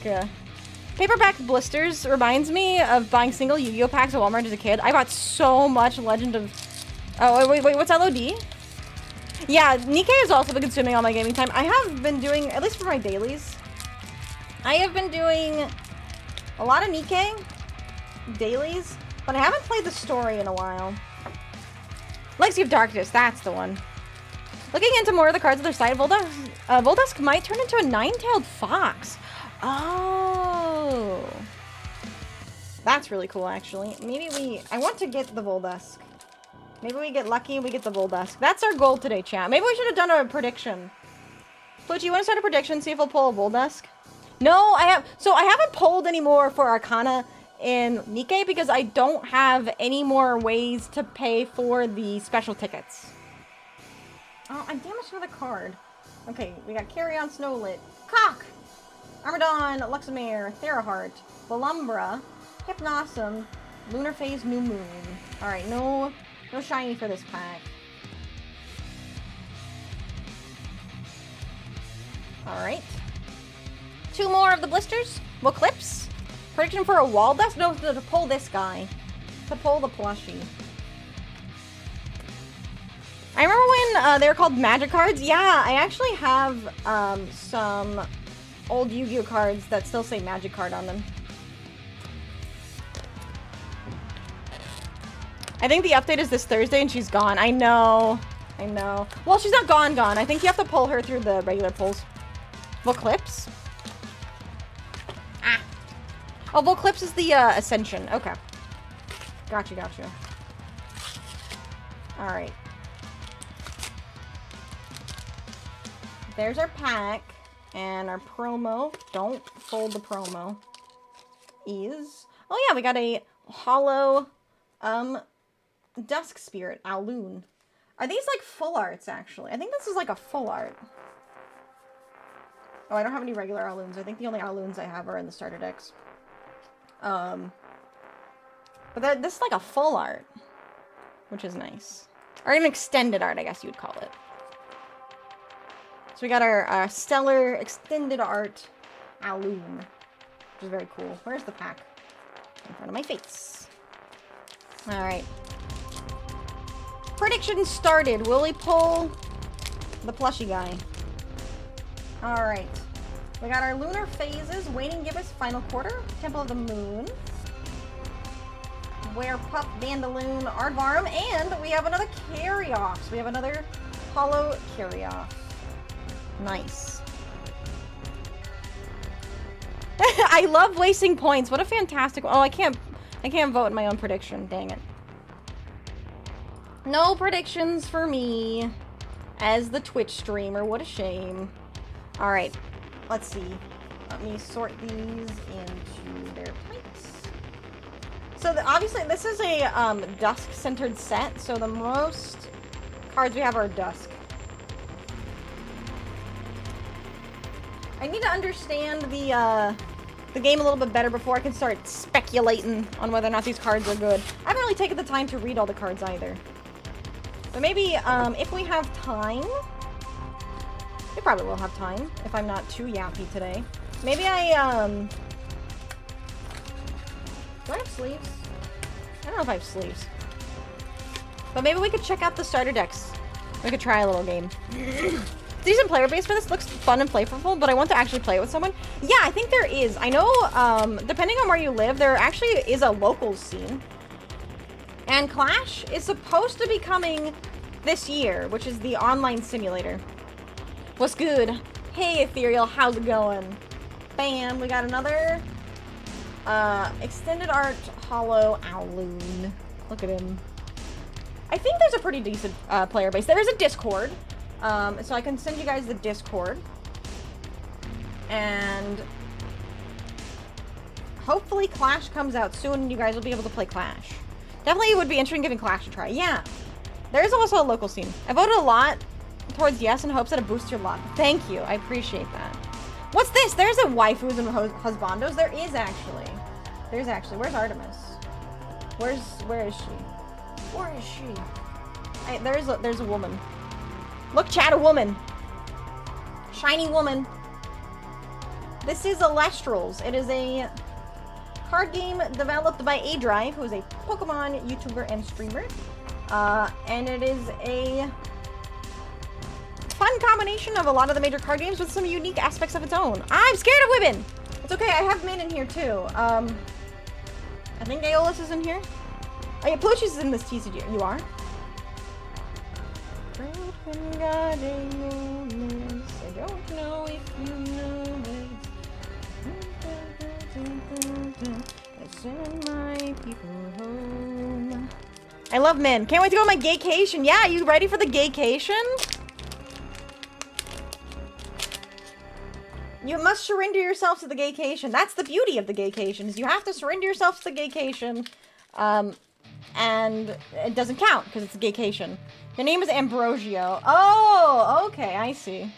Paperback blisters reminds me of buying single Yu-Gi-Oh packs at Walmart as a kid. I bought so much Legend of... Oh, wait, what's LOD? Yeah, Nikkei has also been consuming all my gaming time. I have been doing, at least for my dailies, I have been doing a lot of Nikkei dailies, but I haven't played the story in a while. Legacy of Darkness, that's the one. Looking into more of the cards on their side, Voldusk might turn into a nine-tailed fox. Oh. That's really cool, actually. Maybe I want to get the Voldusk. Maybe we get lucky and we get the Voldusk. That's our goal today, chat. Maybe we should have done a prediction. Pluchy, you want to start a prediction? See if we'll pull a Voldusk? No, I haven't pulled any more for Arcana in Nikkei because I don't have any more ways to pay for the special tickets. Oh, I damaged another card. Okay, we got Carrion, Snowlit, Cock, Armadon, Luxemere, Theraheart, Belumbra, Hypnosum, Lunar Phase, New Moon. Alright, no shiny for this pack. Alright. Two more of the blisters. Clips. Prediction for a Waldusk? No, to pull this guy. To pull the plushie. I remember when they were called magic cards. Yeah, I actually have some old Yu-Gi-Oh cards that still say magic card on them. I think the update is this Thursday and she's gone. I know. Well, she's not gone. I think you have to pull her through the regular pulls. Volclips? Ah. Oh, Volclips is the Ascension. Okay. Gotcha. Alright. There's our pack. And our promo. Don't fold the promo. Is... Oh yeah, we got a hollow... Dusk Spirit, Owloon. Are these like full arts, actually? I think this is like a full art. Oh, I don't have any regular Owloons. I think the only Owloons I have are in the starter decks. But this is like a full art, which is nice. Or an extended art, I guess you would call it. So we got our stellar extended art Owloon, which is very cool. Where's the pack? In front of my face. Alright. Prediction started. Will we pull the plushie guy? Alright. We got our lunar phases. Waning Gibbous, Final Quarter. Temple of the Moon. Werepup, Vandaloon, Aardvarm, and we have another carry-off. So we have another hollow carry-off. Nice. I love wasting points. What a fantastic... Oh, I can't vote in my own prediction. Dang it. No predictions for me as the Twitch streamer. What a shame. Alright. let's see. Let me sort these into their types. So obviously this is a dusk-centered set, so the most cards we have are dusk. I need to understand the game a little bit better before I can start speculating on whether or not these cards are good. I haven't really taken the time to read all the cards either. But maybe if we have time, we probably will have time if I'm not too yappy today. Maybe do I have sleeves? I don't know if I have sleeves. But maybe we could check out the starter decks. We could try a little game. Decent player base for this. Looks fun and playful, but I want to actually play it with someone. Yeah, I think there is. I know, depending on where you live, there actually is a locals scene. And Clash is supposed to be coming this year, which is the online simulator. What's good? Hey, Ethereal, how's it going? Bam, we got another extended art hollow Owloon. Look at him. I think there's a pretty decent player base. There is a Discord. So I can send you guys the Discord. And hopefully Clash comes out soon and you guys will be able to play Clash. Definitely would be interested in giving Clash a try. Yeah. There is also a local scene. I voted a lot towards yes in hopes that it boosts your luck. Thank you. I appreciate that. What's this? There's a waifus and husbandos. There is actually. There's actually. Where's Artemis? Where is she? Where is she? Hey, there's a woman. Look, chat, a woman. Shiny woman. This is Elestrals. It is a card game developed by A-Drive, who is a Pokemon YouTuber and streamer. And it is a fun combination of a lot of the major card games with some unique aspects of its own. I'm scared of women! It's okay, I have men in here too. I think Aeolus is in here. Oh yeah, Plushie is in this TCG. You are? I don't know if you know it. Send my people home. I love men. Can't wait to go on my gaycation. Yeah, you ready for the gaycation? You must surrender yourself to the gaycation. That's the beauty of the gaycation, is you have to surrender yourself to the gaycation. And it doesn't count because it's a gaycation. Your name is Ambrosio. Oh, okay, I see.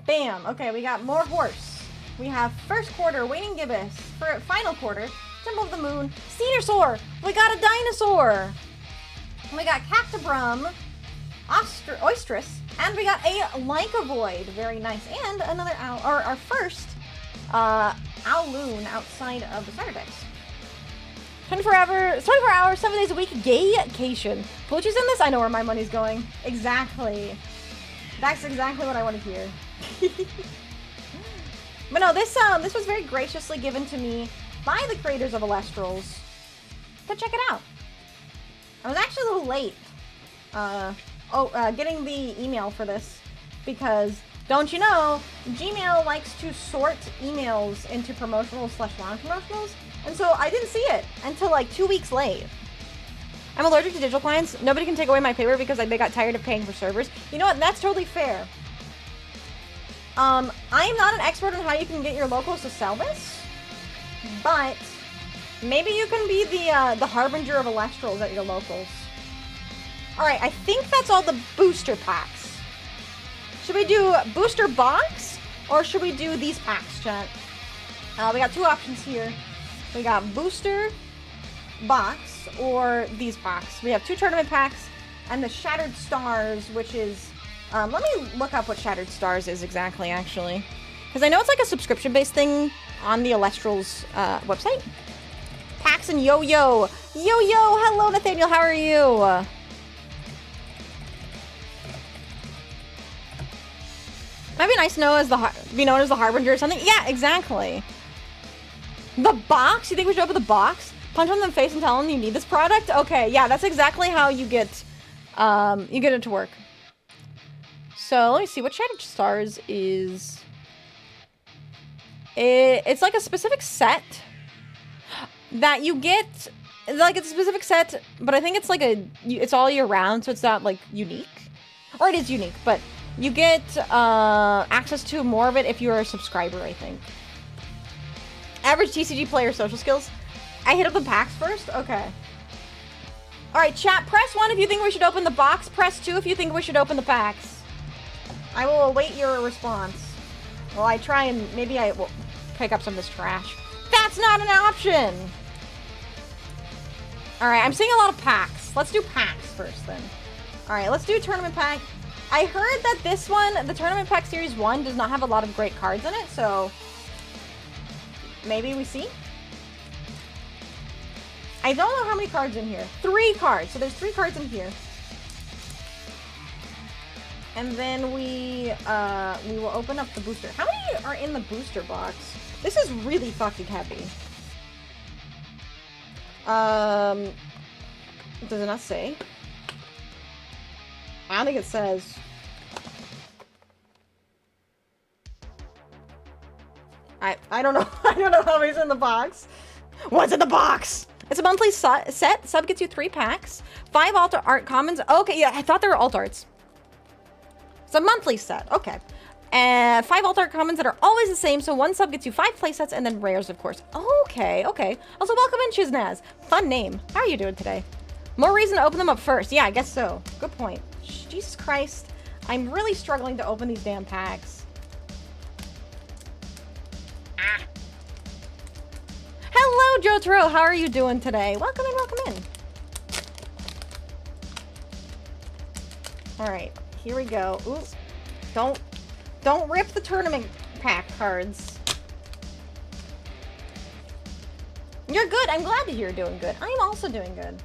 Bam. Okay, we got more horse. We have first quarter, waning gibbous. For final quarter, symbol of the moon, Cedarsaur. We got a dinosaur. We got Cactobrum, Oistrus, and we got a Lycavoid. Very nice. And another owl, or our first Owloon outside of the starter decks. 24 hours, 7 days a week, gaycation. Plushie's in this? I know where my money's going. Exactly. That's exactly what I want to hear. But no, this was very graciously given to me by the creators of Elestrals. Go check it out. I was actually a little late getting the email for this because, don't you know, Gmail likes to sort emails into promotionals / non-promotionals. And so I didn't see it until like 2 weeks late. I'm allergic to digital clients. Nobody can take away my paper because they got tired of paying for servers. You know what? That's totally fair. I am not an expert on how you can get your locals to sell this, but maybe you can be the harbinger of Elestrals at your locals. All right, I think that's all the booster packs. Should we do booster box or should we do these packs, chat? We got two options here. We got booster box or these packs. We have two tournament packs and the Shattered Stars, which is, let me look up what Shattered Stars is exactly, actually. Because I know it's like a subscription-based thing on the Elestrals website. Packs and Yo-Yo. Yo-Yo, hello Nathaniel, how are you? Might be nice to know be known as the Harbinger or something. Yeah, exactly. The box? You think we should open the box? Punch them in the face and tell them you need this product? Okay, yeah, that's exactly how you get it to work. So let me see what Shattered Stars is. It's like a specific set that you get. Like it's a specific set, but I think it's like it's all year round, so it's not like unique. Or it is unique, but You get access to more of it if you're a subscriber, I think. Average TCG player social skills. I hit up the packs first? Okay. Alright, chat, press 1 if you think we should open the box. Press 2 if you think we should open the packs. I will await your response. Well, I try and maybe I will pick up some of this trash. That's not an option! Alright, I'm seeing a lot of packs. Let's do packs first then. Alright, let's do tournament pack. I heard that this one, the tournament pack series 1, does not have a lot of great cards in it, so maybe we see? I don't know how many cards in here. 3 cards. So there's 3 cards in here. And then we will open up the booster. How many are in the booster box? This is really fucking heavy. Does it not say? I don't think it says. I don't know. I don't know how many's in the box. What's in the box? It's a monthly set. Sub gets you 3 packs. 5 alt art commons. Okay, yeah, I thought they were alt arts. It's a monthly set. Okay. And 5 alt art commons that are always the same. So 1 sub gets you 5 playsets and then rares, of course. Okay, okay. Also, welcome in, Chiznaz. Fun name. How are you doing today? More reason to open them up first. Yeah, I guess so. Good point. Jesus Christ. I'm really struggling to open these damn packs. Hello, Jotaro. How are you doing today? Welcome in, welcome in. All right, here we go. Ooh, don't rip the tournament pack cards. You're good. I'm glad to hear you're doing good. I'm also doing good.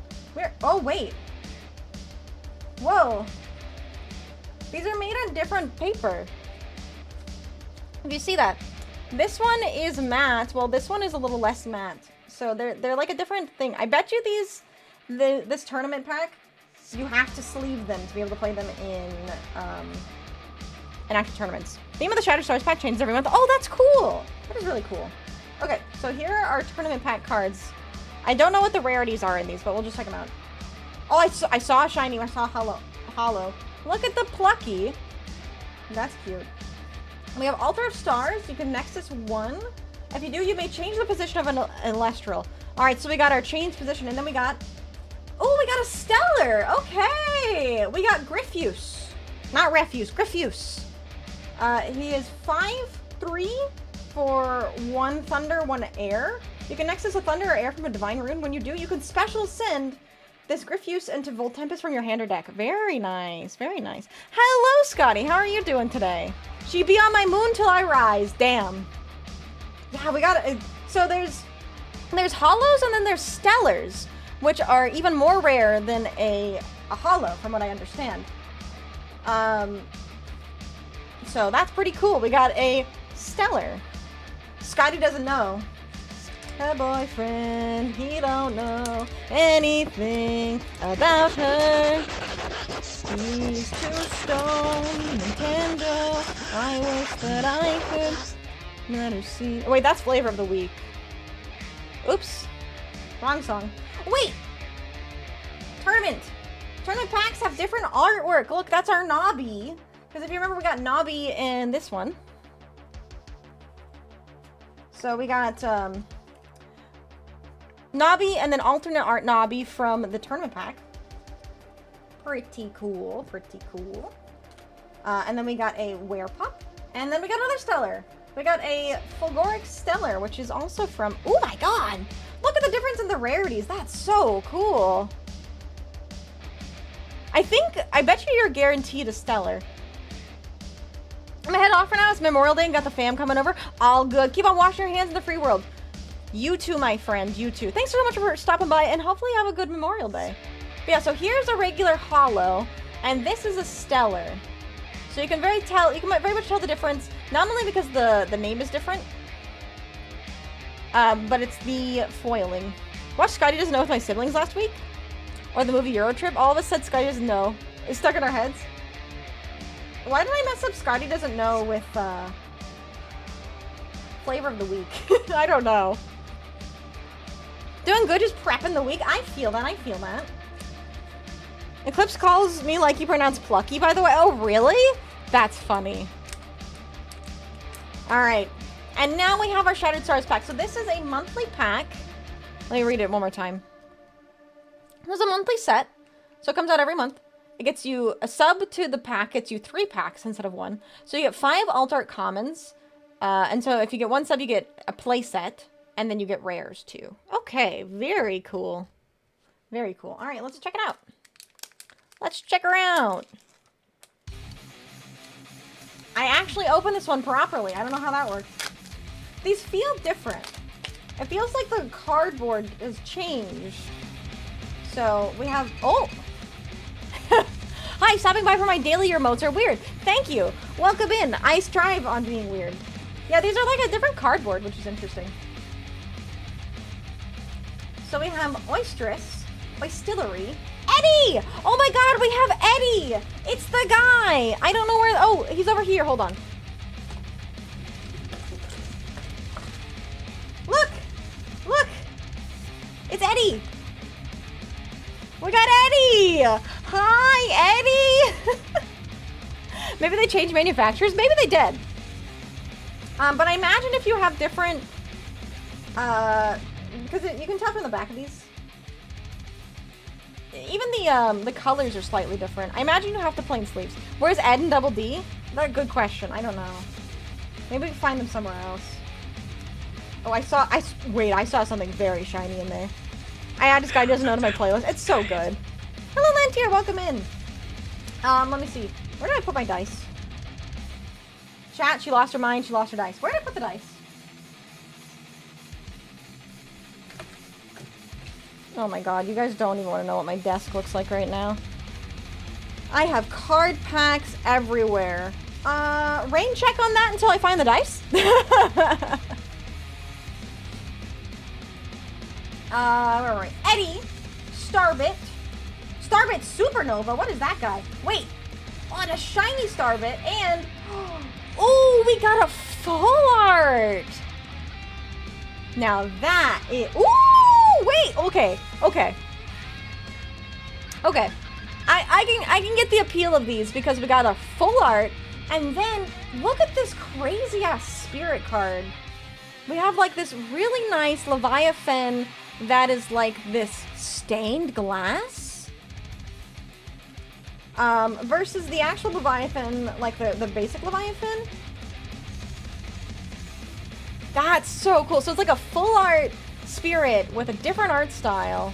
Oh, wait. Whoa. These are made on different paper. If you see that. This one is matte. Well, this one is a little less matte. So they're like a different thing. I bet you this tournament pack, you have to sleeve them to be able to play them in actual tournaments. Theme of the Shattered Stars pack changes every month. Oh, that's cool. That is really cool. Okay, so here are our tournament pack cards. I don't know what the rarities are in these, but we'll just check them out. Oh, I saw a shiny. I saw a hollow. Look at the Plucky. That's cute. We have Altar of Stars. You can Nexus 1. If you do, you may change the position of an Elestral. Alright, so we got our change position, and then we got... Oh, we got a Stellar! Okay! We got Griffuse. Not Refuse, Griffuse. He is 5/3 for 1 Thunder, 1 Air. You can Nexus a Thunder or Air from a Divine Rune. When you do, you can special send this Griffuse into Voltempest from your hand or deck. Very nice, very nice. Hello, Scotty. How are you doing today? She be on my moon till I rise. Damn. Yeah, we got it. So there's hollows and then there's stellars, which are even more rare than a hollow, from what I understand. So that's pretty cool. We got a stellar. Scotty doesn't know. Her boyfriend, he don't know anything about her. He's too stoned, Nintendo. I wish that I could let her see. Oh, wait, that's Flavor of the Week. Oops. Wrong song. Wait! Tournament! Tournament packs have different artwork. Look, that's our Nobby. Because if you remember, we got Nobby in this one. So we got, Nobby and then alternate art Nobby from the tournament pack. Pretty cool, pretty cool. And then we got a Werepop. And then we got another Stellar. We got a Fulgoric Stellar, which is also from... Oh my god! Look at the difference in the rarities. That's so cool. I bet you you're guaranteed a Stellar. I'm gonna head off for now. It's Memorial Day and got the fam coming over. All good. Keep on washing your hands in the free world. You too, my friend. You too. Thanks so much for stopping by, and hopefully you have a good Memorial Day. But yeah, so here's a regular hollow, and this is a stellar. So you can very much tell the difference, not only because the name is different, but it's the foiling. Watched Scotty Doesn't Know with my siblings last week, or the movie Euro Trip. All of us said Scotty Doesn't Know. It's stuck in our heads. Why did I mess up Scotty Doesn't Know with Flavor of the Week? I don't know. Doing good, just prepping the week. I feel that. I feel that. Eclipse calls me like you pronounce Plucky, by the way. Oh, really? That's funny. Alright. And now we have our Shattered Stars pack. So this is a monthly pack. Let me read it one more time. There's a monthly set. So it comes out every month. It gets you a sub to the pack. Gets you 3 packs instead of 1. So you get 5 alt art commons. And so if you get 1 sub, you get a play set. And then you get rares too. Okay. Very cool. Very cool. Alright, let's check it out. Let's check her out. I actually opened this one properly. I don't know how that works. These feel different. It feels like the cardboard has changed. So we have, oh! Hi, stopping by for my daily remotes are weird. Thank you. Welcome in. I strive on being weird. Yeah, these are like a different cardboard, which is interesting. So we have Oystress, Oystillery, Eddie! Oh my god, we have Eddie! It's the guy! I don't know where, oh, he's over here, hold on. Look! Look! It's Eddie! We got Eddie! Hi, Eddie! Maybe they changed manufacturers, maybe they did. But I imagine if you have different, because you can tell from the back of these. Even the colors are slightly different. I imagine you have to plain sleeves. Where's Ed and Double D? That's a good question. I don't know. Maybe we can find them somewhere else. Oh, I saw something very shiny in there. I add this guy doesn't know to my playlist. It's so good. Hello, Lantier. Welcome in. Let me see. Where did I put my dice? Chat, she lost her mind. She lost her dice. Where did I put the dice? Oh my god, you guys don't even want to know what my desk looks like right now. I have card packs everywhere. Rain check on that until I find the dice. Where are we? Eddie, Starbit, Starbit Supernova. What is that guy? Wait, on a shiny Starbit, and oh, we got a full art. Now that is wait, okay. I can get the appeal of these because we got a full art, and then look at this crazy ass spirit card. We have like this really nice Leviathan that is like this stained glass. Versus the actual Leviathan, like the basic Leviathan. That's so cool. So it's like a full art spirit with a different art style.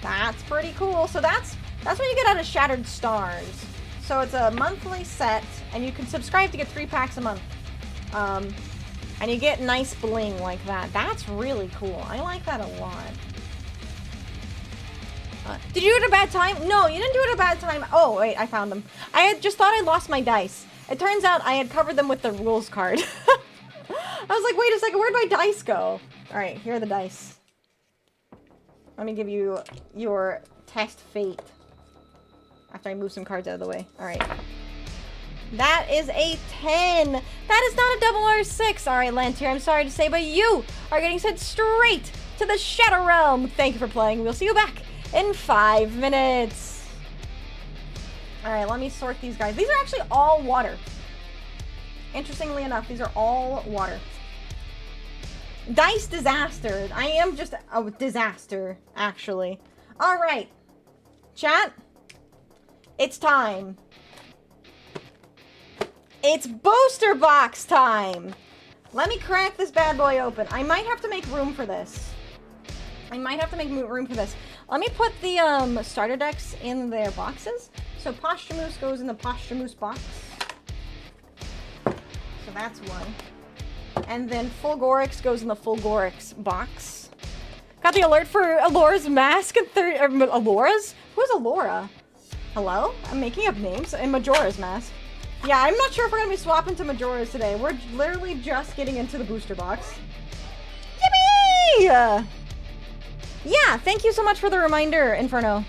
That's pretty cool. So that's what you get out of Shattered Stars. So it's a monthly set, and you can subscribe to get 3 packs a month. And you get nice bling like that. That's really cool. I like that a lot. Did you do it at a bad time? No, you didn't do it at a bad time. Oh, wait, I found them. I had just thought I lost my dice. It turns out I had covered them with the rules card. I was like, wait a second, where'd my dice go? Alright, here are the dice. Let me give you your test fate. After I move some cards out of the way. Alright. That is a 10. That is not a double R6. Alright, Lantier, I'm sorry to say, but you are getting sent straight to the Shadow Realm. Thank you for playing. We'll see you back in 5 minutes. Alright, let me sort these guys. These are actually all water. Interestingly enough, these are all water. Dice disaster. I am just a disaster, actually. Alright. Chat. It's time. It's booster box time. Let me crack this bad boy open. I might have to make room for this. Let me put the starter decks in their boxes. So Posthumous goes in the Posthumous box. So that's one. And then Fulgorix goes in the Fulgorix box. Got the alert for Alora's mask and Alora's? Who's Alora? Hello? I'm making up names. And Majora's mask. Yeah, I'm not sure if we're gonna be swapping to Majora's today. We're literally just getting into the booster box. Yippee! Yeah, thank you so much for the reminder, Inferno.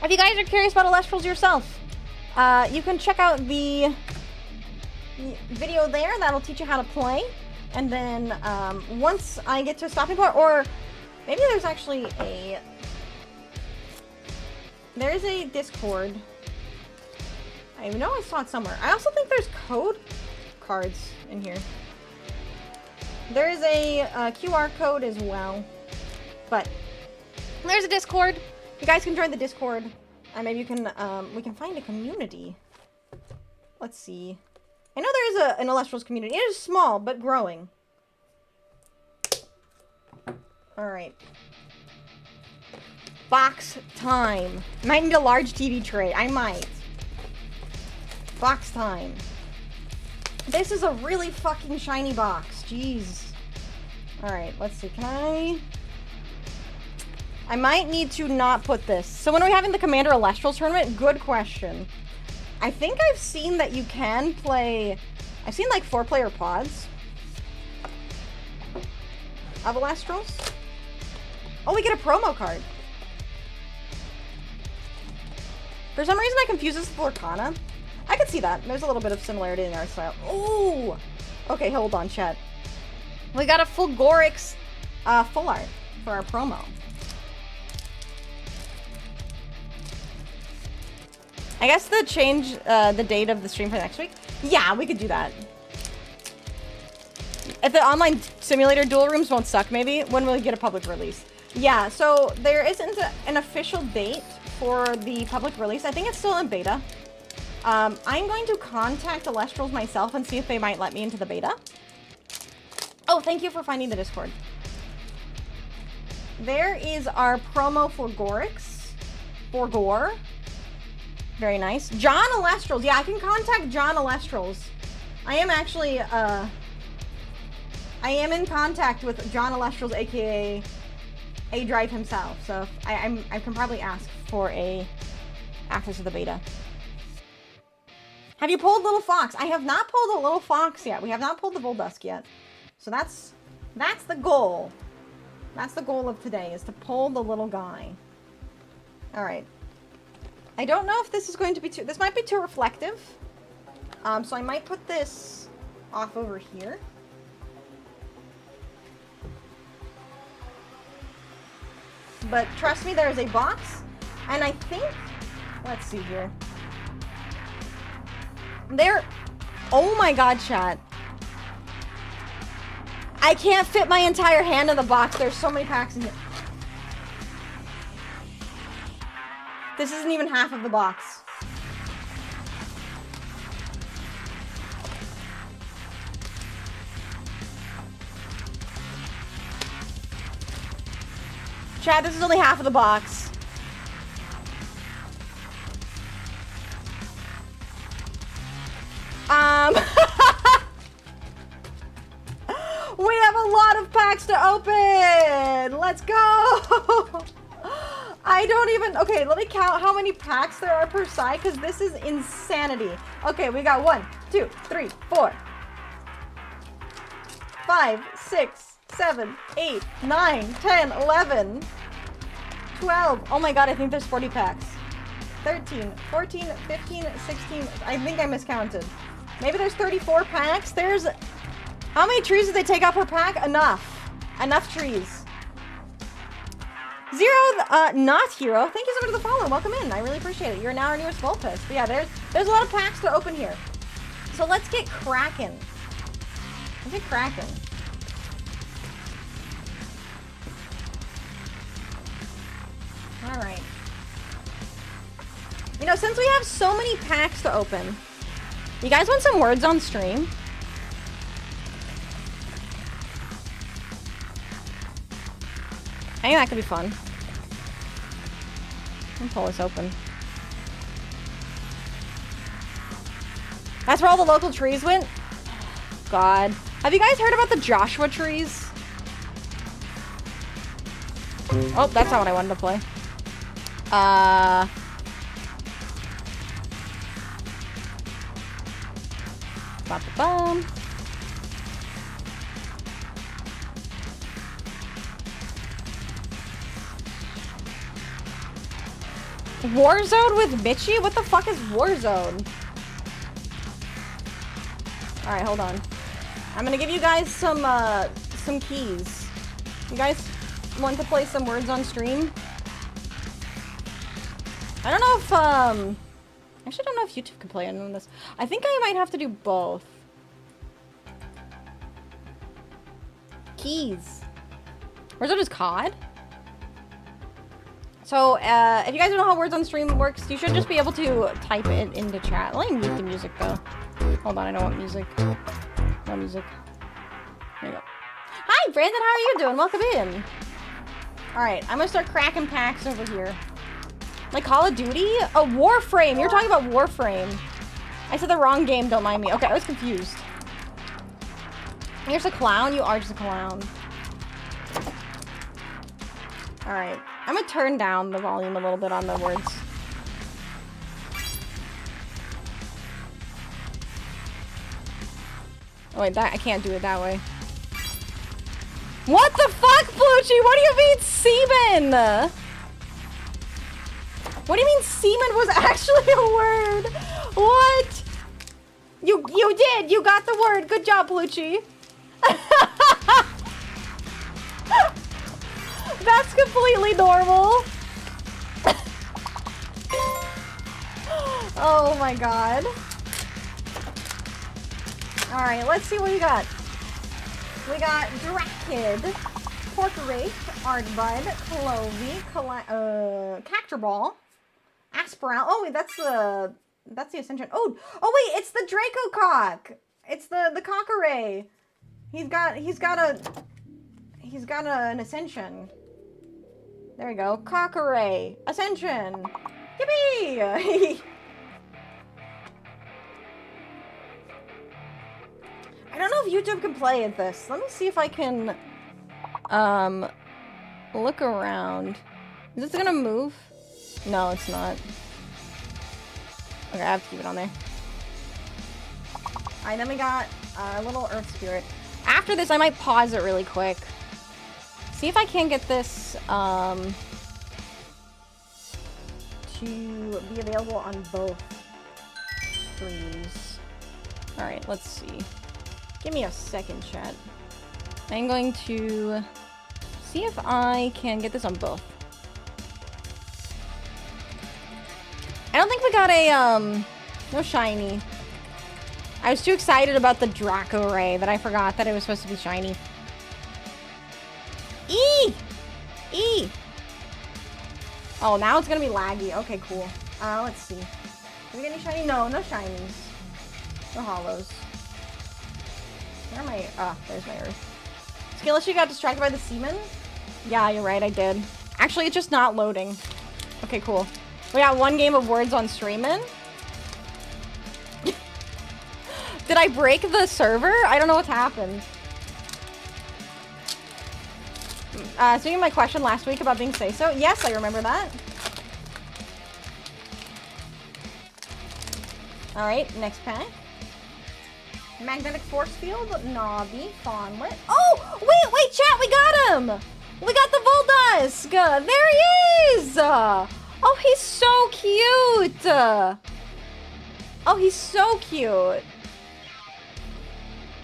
If you guys are curious about Elestrals yourself, you can check out the video there. That'll teach you how to play. And then once I get to a stopping point, or maybe there's actually there is a Discord I know I saw it somewhere. I also think there's code cards in here. There is a QR code as well. But there's a Discord. You guys can join the Discord. And maybe you can, we can find a community. Let's see. I know there is an Elestrals community. It is small, but growing. Alright. Box time. Might need a large TV tray. I might. Box time. This is a really fucking shiny box. Jeez. Alright, let's see. Can I might need to not put this. So when are we having the Commander Elestrals tournament? Good question. I think I've seen that you can play... I've seen like 4-player pods of Elestrals. Oh, we get a promo card. For some reason I confuse this with Lorcana. I could see that. There's a little bit of similarity in our style. Ooh! Okay, hold on, chat. We got a Fulgorix full art for our promo. I guess the change the date of the stream for next week. Yeah, we could do that. If the online simulator duel rooms won't suck, maybe, when will we get a public release? Yeah, so there isn't an official date for the public release. I think it's still in beta. I'm going to contact Elestrals myself and see if they might let me into the beta. Oh, thank you for finding the Discord. There is our promo for Gorix. For Gore. Very nice. John Elestrals. Yeah, I can contact John Elestrals. I am actually, I am in contact with John Elestrals, aka A-Drive himself. So I can probably ask for access to the beta. Have you pulled Little Fox? I have not pulled a Little Fox yet. We have not pulled the Voldusk yet. So that's the goal. That's the goal of today, is to pull the little guy. Alright. I don't know if this is going to be too... This might be too reflective. So I might put this off over here. But trust me, there is a box. And I think... Let's see here. There... Oh my god, chat. I can't fit my entire hand in the box. There's so many packs in here. This isn't even half of the box. Chad, this is only half of the box. We have a lot of packs to open! Let's go! I don't even... Okay, let me count how many packs there are per side, because this is insanity. Okay, we got 1, 2, 3, 4, 5, 6, 7, 8, 9, 10, 11, 12. Oh my god, I think there's 40 packs. 13, 14, 15, 16. I think I miscounted. Maybe there's 34 packs. There's... How many trees did they take out per pack? Enough. Enough trees. Zero, not Hero. Thank you so much for the follow. Welcome in. I really appreciate it. You're now our newest Vulpus. But yeah, there's a lot of packs to open here. So let's get cracking. Let's get cracking. Alright. You know, since we have so many packs to open, you guys want some words on stream? I think that could be fun. Let me pull this open. That's where all the local trees went? God. Have you guys heard about the Joshua trees? Oh, that's not what I wanted to play. Ba-ba-bum. Warzone with Mitchie? What the fuck is Warzone? Alright, hold on. I'm gonna give you guys some keys. You guys want to play some words on stream? I don't know if, I actually don't know if YouTube can play on this. I think I might have to do both. Keys. Words on his COD? So, if you guys don't know how words on stream works, you should just be able to type it into chat. Let me mute the music, though. Hold on, I don't want music. No music. There you go. Hi, Brandon, how are you doing? Welcome in. Alright, I'm gonna start cracking packs over here. Like Call of Duty? Oh, Warframe! You're talking about Warframe. I said the wrong game, don't mind me. Okay, I was confused. You're just a clown? You are just a clown. Alright. I'm gonna turn down the volume a little bit on the words. Oh wait, I can't do it that way. What the fuck, Bluchy? What do you mean semen? What do you mean semen was actually a word? What? You did! You got the word! Good job, Bluchy! That's completely normal. Oh my god. Alright, let's see what we got. We got Drakid, Porkerape, Ardbud, Clovey, Cacturball, Aspiral. Oh wait, that's the Ascension. Oh wait, it's the Dracocock. It's the Cockaray. He's got an Ascension. There we go. Cockaray. Ascension. Yippee! I don't know if YouTube can play at this. Let me see if I can, look around. Is this gonna move? No, it's not. Okay, I have to keep it on there. Alright, then we got a little Earth Spirit. After this, I might pause it really quick. See if I can get this, to be available on both screens. Alright, let's see. Give me a second, chat. I'm going to see if I can get this on both. I don't think we got a, no shiny. I was too excited about the Draco Ray that I forgot that it was supposed to be shiny. E! Oh, now it's gonna be laggy. Okay, cool. Let's see. Did we get any shiny? No, no shinies. No hollows. Where am I? Ah, there's my Earth. Skillish, you got distracted by the semen? Yeah, you're right, I did. Actually, it's just not loading. Okay, cool. We got one game of words on streaming. Did I break the server? I don't know what's happened. Speaking of my question last week about being say-so, yes, I remember that. Alright, next pack. Magnetic Force Field, Nobby, Fawnlet. Oh! Wait, chat, we got him! We got the Voldusk! There he is! Oh, he's so cute! Oh, he's so cute.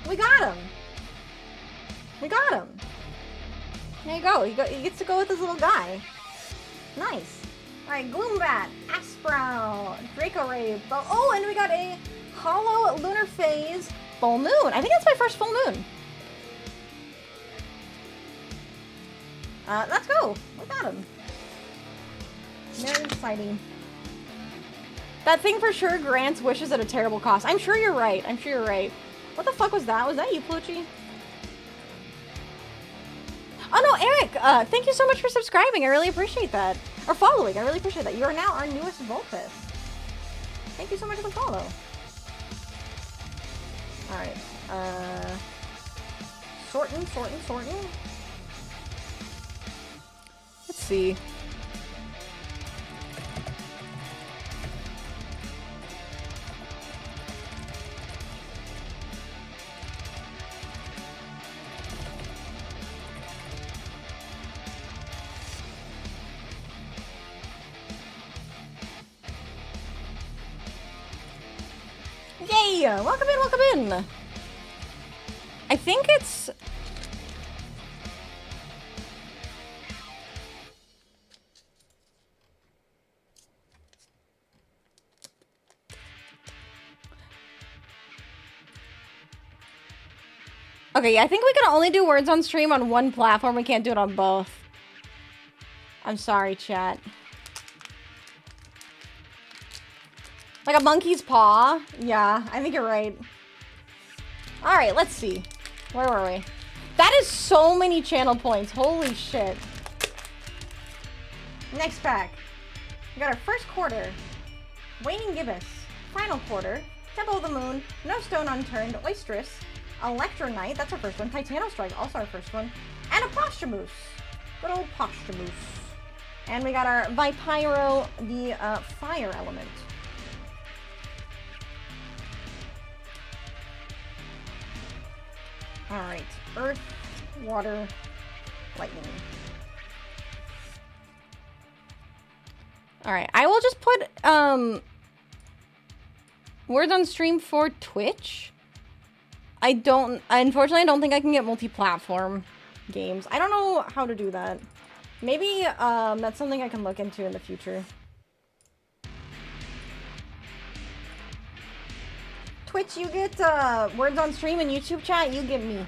We got him. We got him. There you go. He gets to go with this little guy. Nice. Alright, Gloombat, Aspral, Draco Ray. Oh, and we got a Hollow Lunar Phase Full Moon. I think that's my first full moon. Let's go. We got him. Very exciting. That thing for sure grants wishes at a terrible cost. I'm sure you're right. I'm sure you're right. What the fuck was that? Was that you, Pluchy? Oh no, Eric! Thank you so much for subscribing. I really appreciate that. Or following. I really appreciate that. You are now our newest Vulpus. Thank you so much for the follow. Alright. Sorting. Let's see. Yay! Welcome in! I think it's... Okay, I think we can only do words on stream on one platform. We can't do it on both. I'm sorry, chat. Like a monkey's paw? Yeah, I think you're right. Alright, let's see. Where were we? That is so many channel points. Holy shit. Next pack. We got our first quarter. Waning Gibbous. Final quarter. Temple of the Moon. No Stone Unturned. Oysteress. Electronite. That's our first one. Titano Strike. Also our first one. And a Posthumous. Good old Posthumous. And we got our Vipyro, the fire element. Alright. Earth, water, lightning. Alright, I will just put words on stream for Twitch. Unfortunately, I don't think I can get multi-platform games. I don't know how to do that. Maybe that's something I can look into in the future. Twitch, you get words on stream, and YouTube chat, you get me.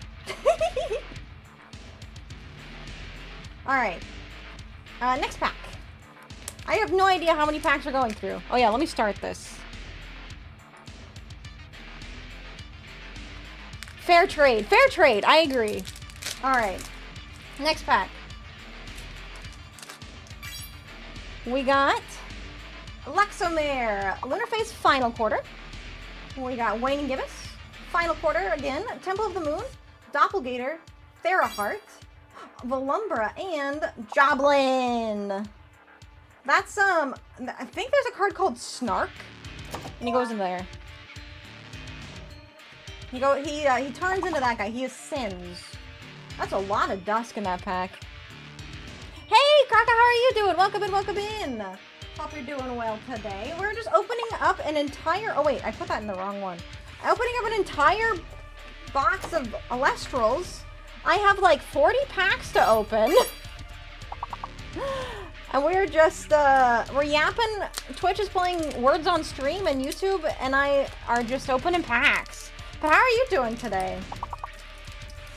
Alright. Next pack. I have no idea how many packs are going through. Oh yeah, let me start this. Fair trade. Fair trade. I agree. Alright. Next pack. We got Luxomare. Lunar Phase Final Quarter. We got Waning Gibbous. Final Quarter again. Temple of the Moon. Doppelgator. Theraheart. Volumbra. And Joblin. That's, I think there's a card called Snark. And he goes in there. He turns into that guy. He ascends. That's a lot of dusk in that pack. Hey, Kraka, how are you doing? Welcome in, welcome in. Hope you're doing well today. We're just opening up an entire... Oh, wait, I put that in the wrong one. Opening up an entire box of Elestrals. I have like 40 packs to open. And we're just, we're yapping. Twitch is playing words on stream, and YouTube and I are just opening packs. But how are you doing today?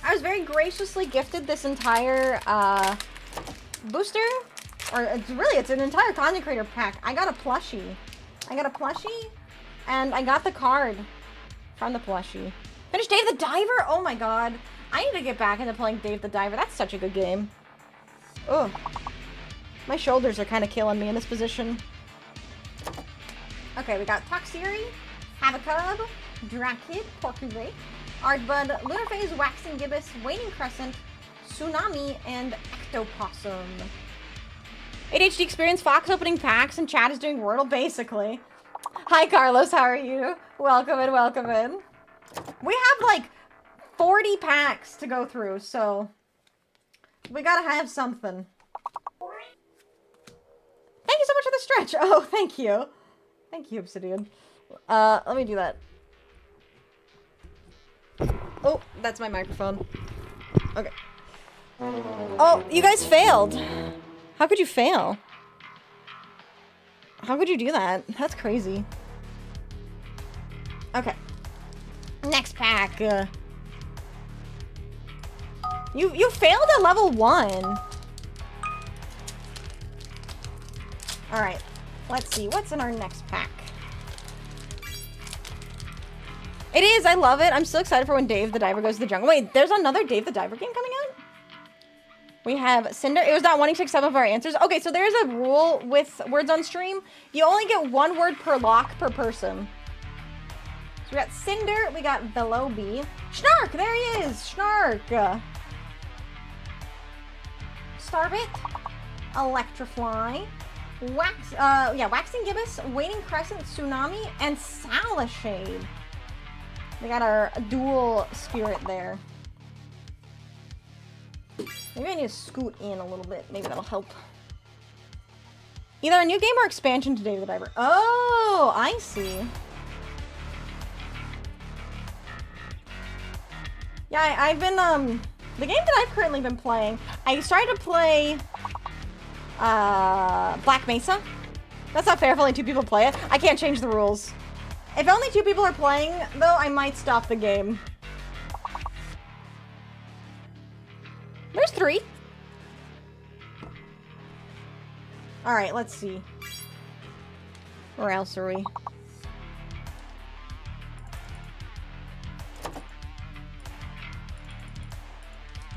I was very graciously gifted this entire, booster. Or, it's an entire Content Creator pack. I got a plushie. And I got the card from the plushie. Finished Dave the Diver? Oh my god. I need to get back into playing Dave the Diver. That's such a good game. Ugh. My shoulders are kind of killing me in this position. Okay, we got Toxiri, Havacub, Drakid, Porcupine, Ardbud, Lunar Phase, Waxing Gibbous, Waning Crescent, Tsunami, and Ectopossum. ADHD Experience, Fox opening packs, and chat is doing Wordle, basically. Hi, Carlos, how are you? Welcome in, welcome in. We have, like, 40 packs to go through, so we gotta have something. Thank you so much for the stretch. Oh, thank you. Thank you, Obsidian. Let me do that. Oh, that's my microphone. Okay. Oh, you guys failed. How could you fail? How could you do that? That's crazy. Okay. Next pack. You failed at level 1. Alright, let's see. What's in our next pack? It is! I love it! I'm so excited for when Dave the Diver goes to the jungle. Wait, there's another Dave the Diver game coming out? We have Cinder. It was not wanting to accept some of our answers. Okay, so there's a rule with words on stream. You only get 1 word per lock per person. So we got Cinder, we got Velobi. Snark! There he is! Snark! Starbit. Electrifly. Waxing Gibbous, Waning Crescent, Tsunami, and Salashade. We got our dual spirit there. Maybe I need to scoot in a little bit. Maybe that'll help. Either a new game or expansion to Dave the Diver. Oh, I see. Yeah, I've been, the game that I've currently been playing, I started to play Black Mesa. That's not fair if only 2 people play it. I can't change the rules. If only 2 people are playing, though, I might stop the game. 3. Alright, let's see. Where else are we?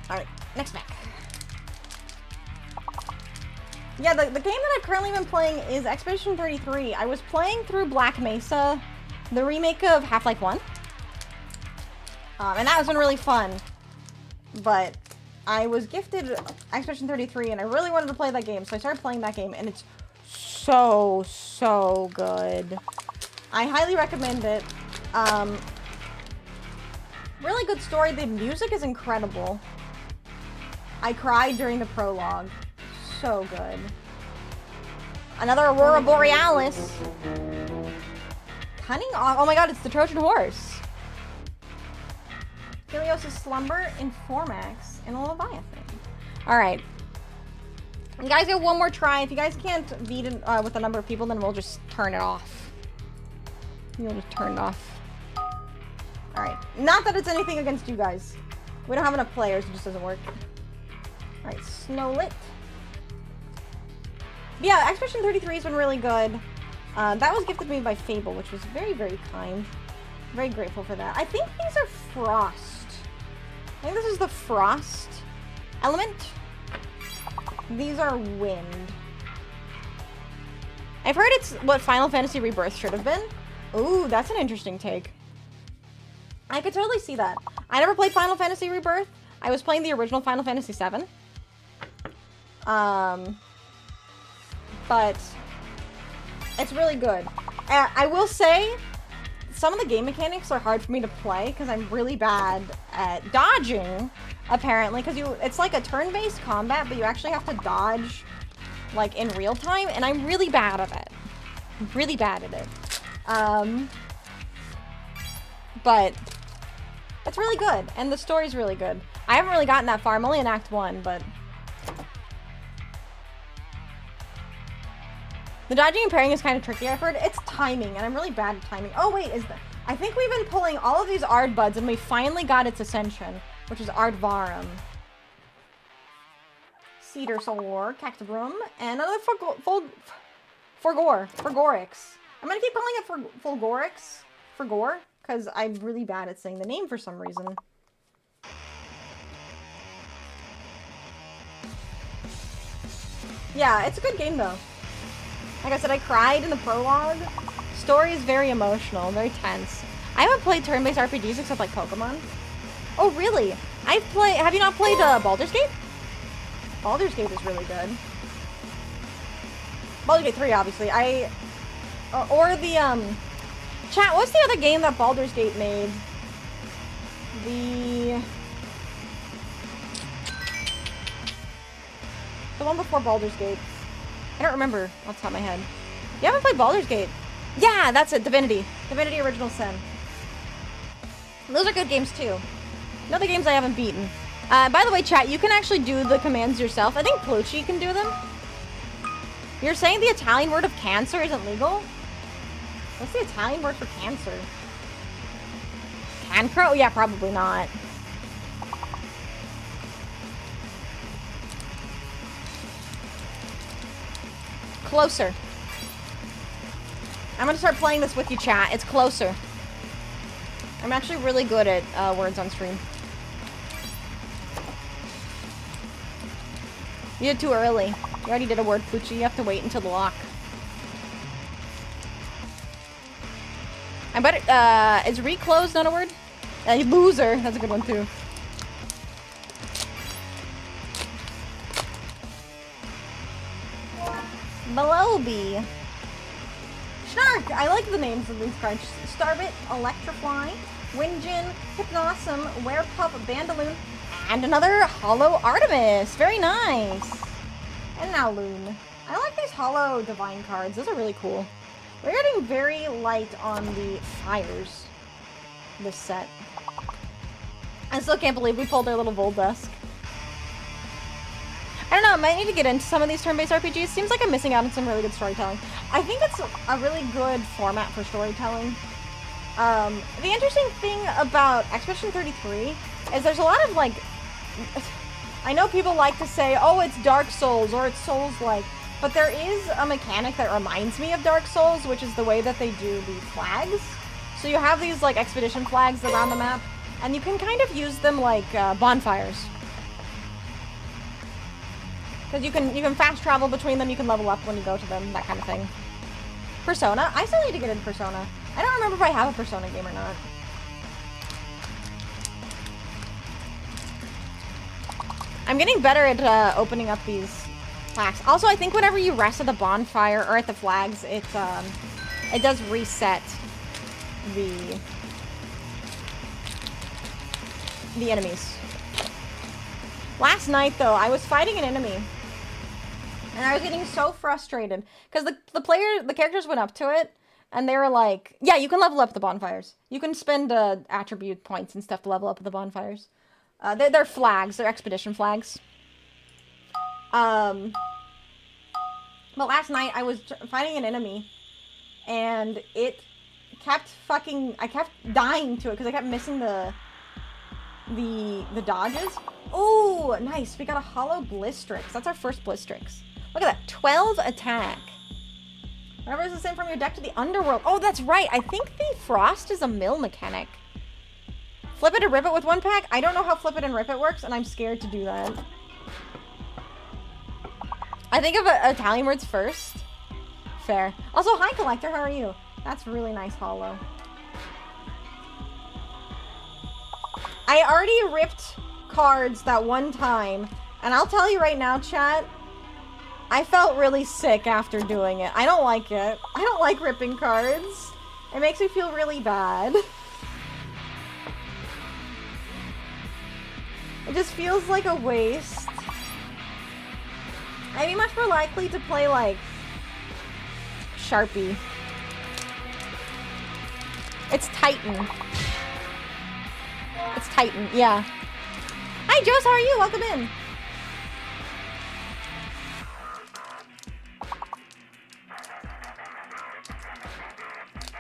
Alright, next pack. Yeah, the game that I've currently been playing is Expedition 33. I was playing through Black Mesa, the remake of Half-Life 1. And that was been really fun. But I was gifted Expedition 33 and I really wanted to play that game, so I started playing that game and it's so good. I highly recommend it. Really good story. The music is incredible. I cried during the prologue. So good. Another Aurora Borealis. Cunning? Oh my god, it's the Trojan horse. Helios' Slumber in Formax and a Leviathan. Alright. You guys get one more try. If you guys can't beat it with a number of people, then we'll just turn it off. We'll just turn it off. Alright. Not that it's anything against you guys. We don't have enough players. It just doesn't work. Alright, Snowlit. Yeah, Expedition 33 has been really good. That was gifted to me by Fable, which was very kind. Very grateful for that. I think these are Frost. I think this is the Frost element. These are Wind. I've heard it's what Final Fantasy Rebirth should have been. Ooh, that's an interesting take. I could totally see that. I never played Final Fantasy Rebirth. I was playing the original Final Fantasy VII. But it's really good. I will say, some of the game mechanics are hard for me to play because I'm really bad at dodging, apparently. Because it's like a turn-based combat, but you actually have to dodge, like, in real time. And I'm really bad at it. I'm really bad at it. But it's really good. And the story's really good. I haven't really gotten that far. I'm only in Act 1, but... The dodging and parrying is kind of tricky. I've heard it's timing, and I'm really bad at timing. Oh, wait, I think we've been pulling all of these Ard buds, and we finally got its ascension, which is Ardvarum. Cedar Solar, Cactabrum, and another Forgorix. I'm gonna keep calling it Forgor, because I'm really bad at saying the name for some reason. Yeah, it's a good game, though. Like I said, I cried in the prologue. Story is very emotional, very tense. I haven't played turn-based RPGs except like Pokemon. Oh, really? Have you not played Baldur's Gate? Baldur's Gate is really good. Baldur's Gate 3, obviously. Or the, chat, what's the other game that Baldur's Gate made? The one before Baldur's Gate. I don't remember off the top of my head. You haven't played Baldur's Gate? Yeah, that's it. Divinity. Divinity Original Sin. Those are good games, too. Another games I haven't beaten. By the way, chat, you can actually do the commands yourself. I think Plucci can do them. You're saying the Italian word of cancer isn't legal? What's the Italian word for cancer? Cancro? Yeah, probably not. Closer. I'm gonna start playing this with you, chat. It's Closer. I'm actually really good at words on stream. You did too early. You already did a word, Pucci. You have to wait until the lock. I bet is reclose not a word? Loser. That's a good one, too. Below-bee. Snark! I like the names of these cards. Starbit, Electrifly, Windjin, Hypnosum, Werepup, Bandaloon, and another Hollow Artemis. Very nice. And now Loon. I like these Hollow Divine cards. Those are really cool. We're getting very light on the fires this set. I still can't believe we pulled our little Voldusk. I don't know, I might need to get into some of these turn-based RPGs. Seems like I'm missing out on some really good storytelling. I think it's a really good format for storytelling. The interesting thing about Expedition 33 is there's a lot of, like... I know people like to say, oh, it's Dark Souls or it's Souls-like, but there is a mechanic that reminds me of Dark Souls, which is the way that they do the flags. So you have these like expedition flags around the map, and you can kind of use them like bonfires. Because you can fast travel between them, you can level up when you go to them, that kind of thing. Persona? I still need to get into Persona. I don't remember if I have a Persona game or not. I'm getting better at opening up these packs. Also, I think whenever you rest at the bonfire or at the flags, it does reset the enemies. Last night, though, I was fighting an enemy, and I was getting so frustrated because the characters went up to it, and they were like, "Yeah, you can level up the bonfires. You can spend attribute points and stuff to level up the bonfires." They're flags. They're expedition flags. But last night I was fighting an enemy, and it kept I kept dying to it because I kept missing the dodges. Oh, nice. We got a hollow Blistrix. That's our first Blistrix. Look at that. 12 attack. Whenever it's the same from your deck to the underworld. Oh, that's right. I think the Frost is a mill mechanic. Flip it and rip it with one pack? I don't know how flip it and rip it works, and I'm scared to do that. I think of Italian words first. Fair. Also, hi, Collector. How are you? That's really nice hollow. I already ripped cards that one time, and I'll tell you right now, chat, I felt really sick after doing it. I don't like it. I don't like ripping cards. It makes me feel really bad. It just feels like a waste. I'd be much more likely to play, like, Sharpie. It's Titan. It's Titan, yeah. Hi, Joes, how are you? Welcome in.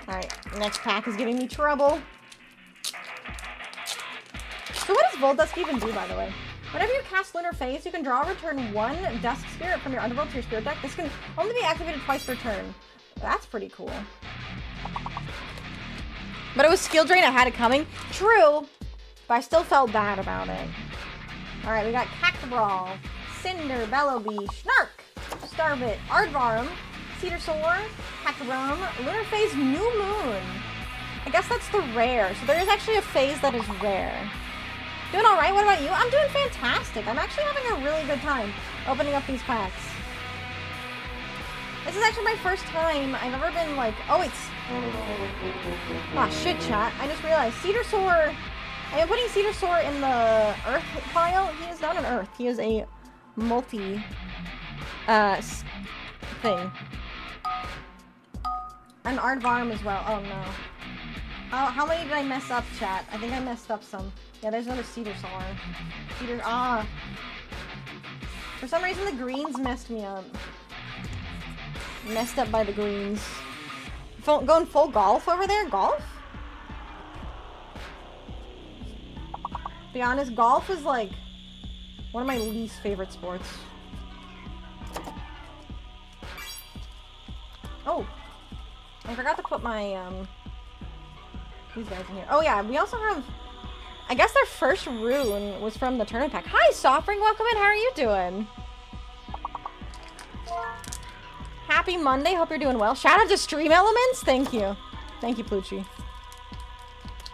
Alright, next pack is giving me trouble. So what does Voldusk even do, by the way? Whenever you cast Lunar Phase, you can draw or return one Dusk Spirit from your Underworld to your Spirit deck. This can only be activated twice per turn. That's pretty cool. But it was skill drain, I had it coming. True, but I still felt bad about it. Alright, we got Cactobrawl, Cinder, Bellowbee, Snark, Starvit, Aardvarm, Cedar Soar, Cactorum, Lunar Phase, New Moon. I guess that's the rare. So there is actually a phase that is rare. Doing alright, what about you? I'm doing fantastic. I'm actually having a really good time opening up these packs. This is actually my first time I've ever been like, oh, it's... Ah, shit, chat. I just realized. Cedar Soar... I am putting Cedar Soar in the Earth pile. He is not an Earth. He is a multi... thing. An Aardvarm as well. Oh, no. How many did I mess up, chat? I think I messed up some. Yeah, there's another Cedar Soar. Cedar... Ah. For some reason, the greens messed me up. Messed up by the greens. Going full golf over there? Golf? To be honest, golf is like one of my least favorite sports. Oh, I forgot to put my these guys in here. Oh yeah, we also have, I guess their first rune was from the tournament pack. Hi Softring, welcome in. How are you doing? Happy Monday, hope you're doing well. Shout out to Stream Elements, thank you. Thank you, Plucci.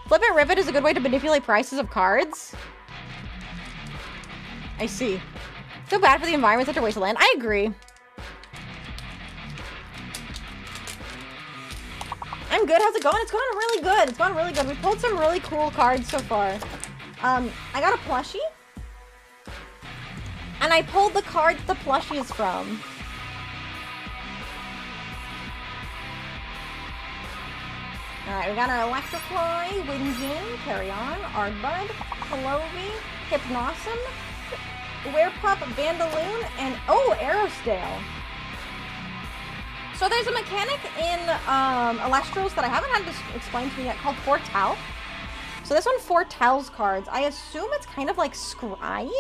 Flip it, rip it is a good way to manipulate prices of cards. I see. So bad for the environment, such a waste of land. I agree. I'm good, how's it going? It's going really good. It's going really good. We pulled some really cool cards so far. I got a plushie. And I pulled the card that the plushie is from. Alright, we got our Electrifly, Windjin, Carry On, Ardbud, Palovi, Hypnosum, Werepup, Vandaloon, and oh, Aerosdale. So there's a mechanic in Elestrals that I haven't had to explain to me yet called Foretell. So this one foretells cards. I assume it's kind of like scrying?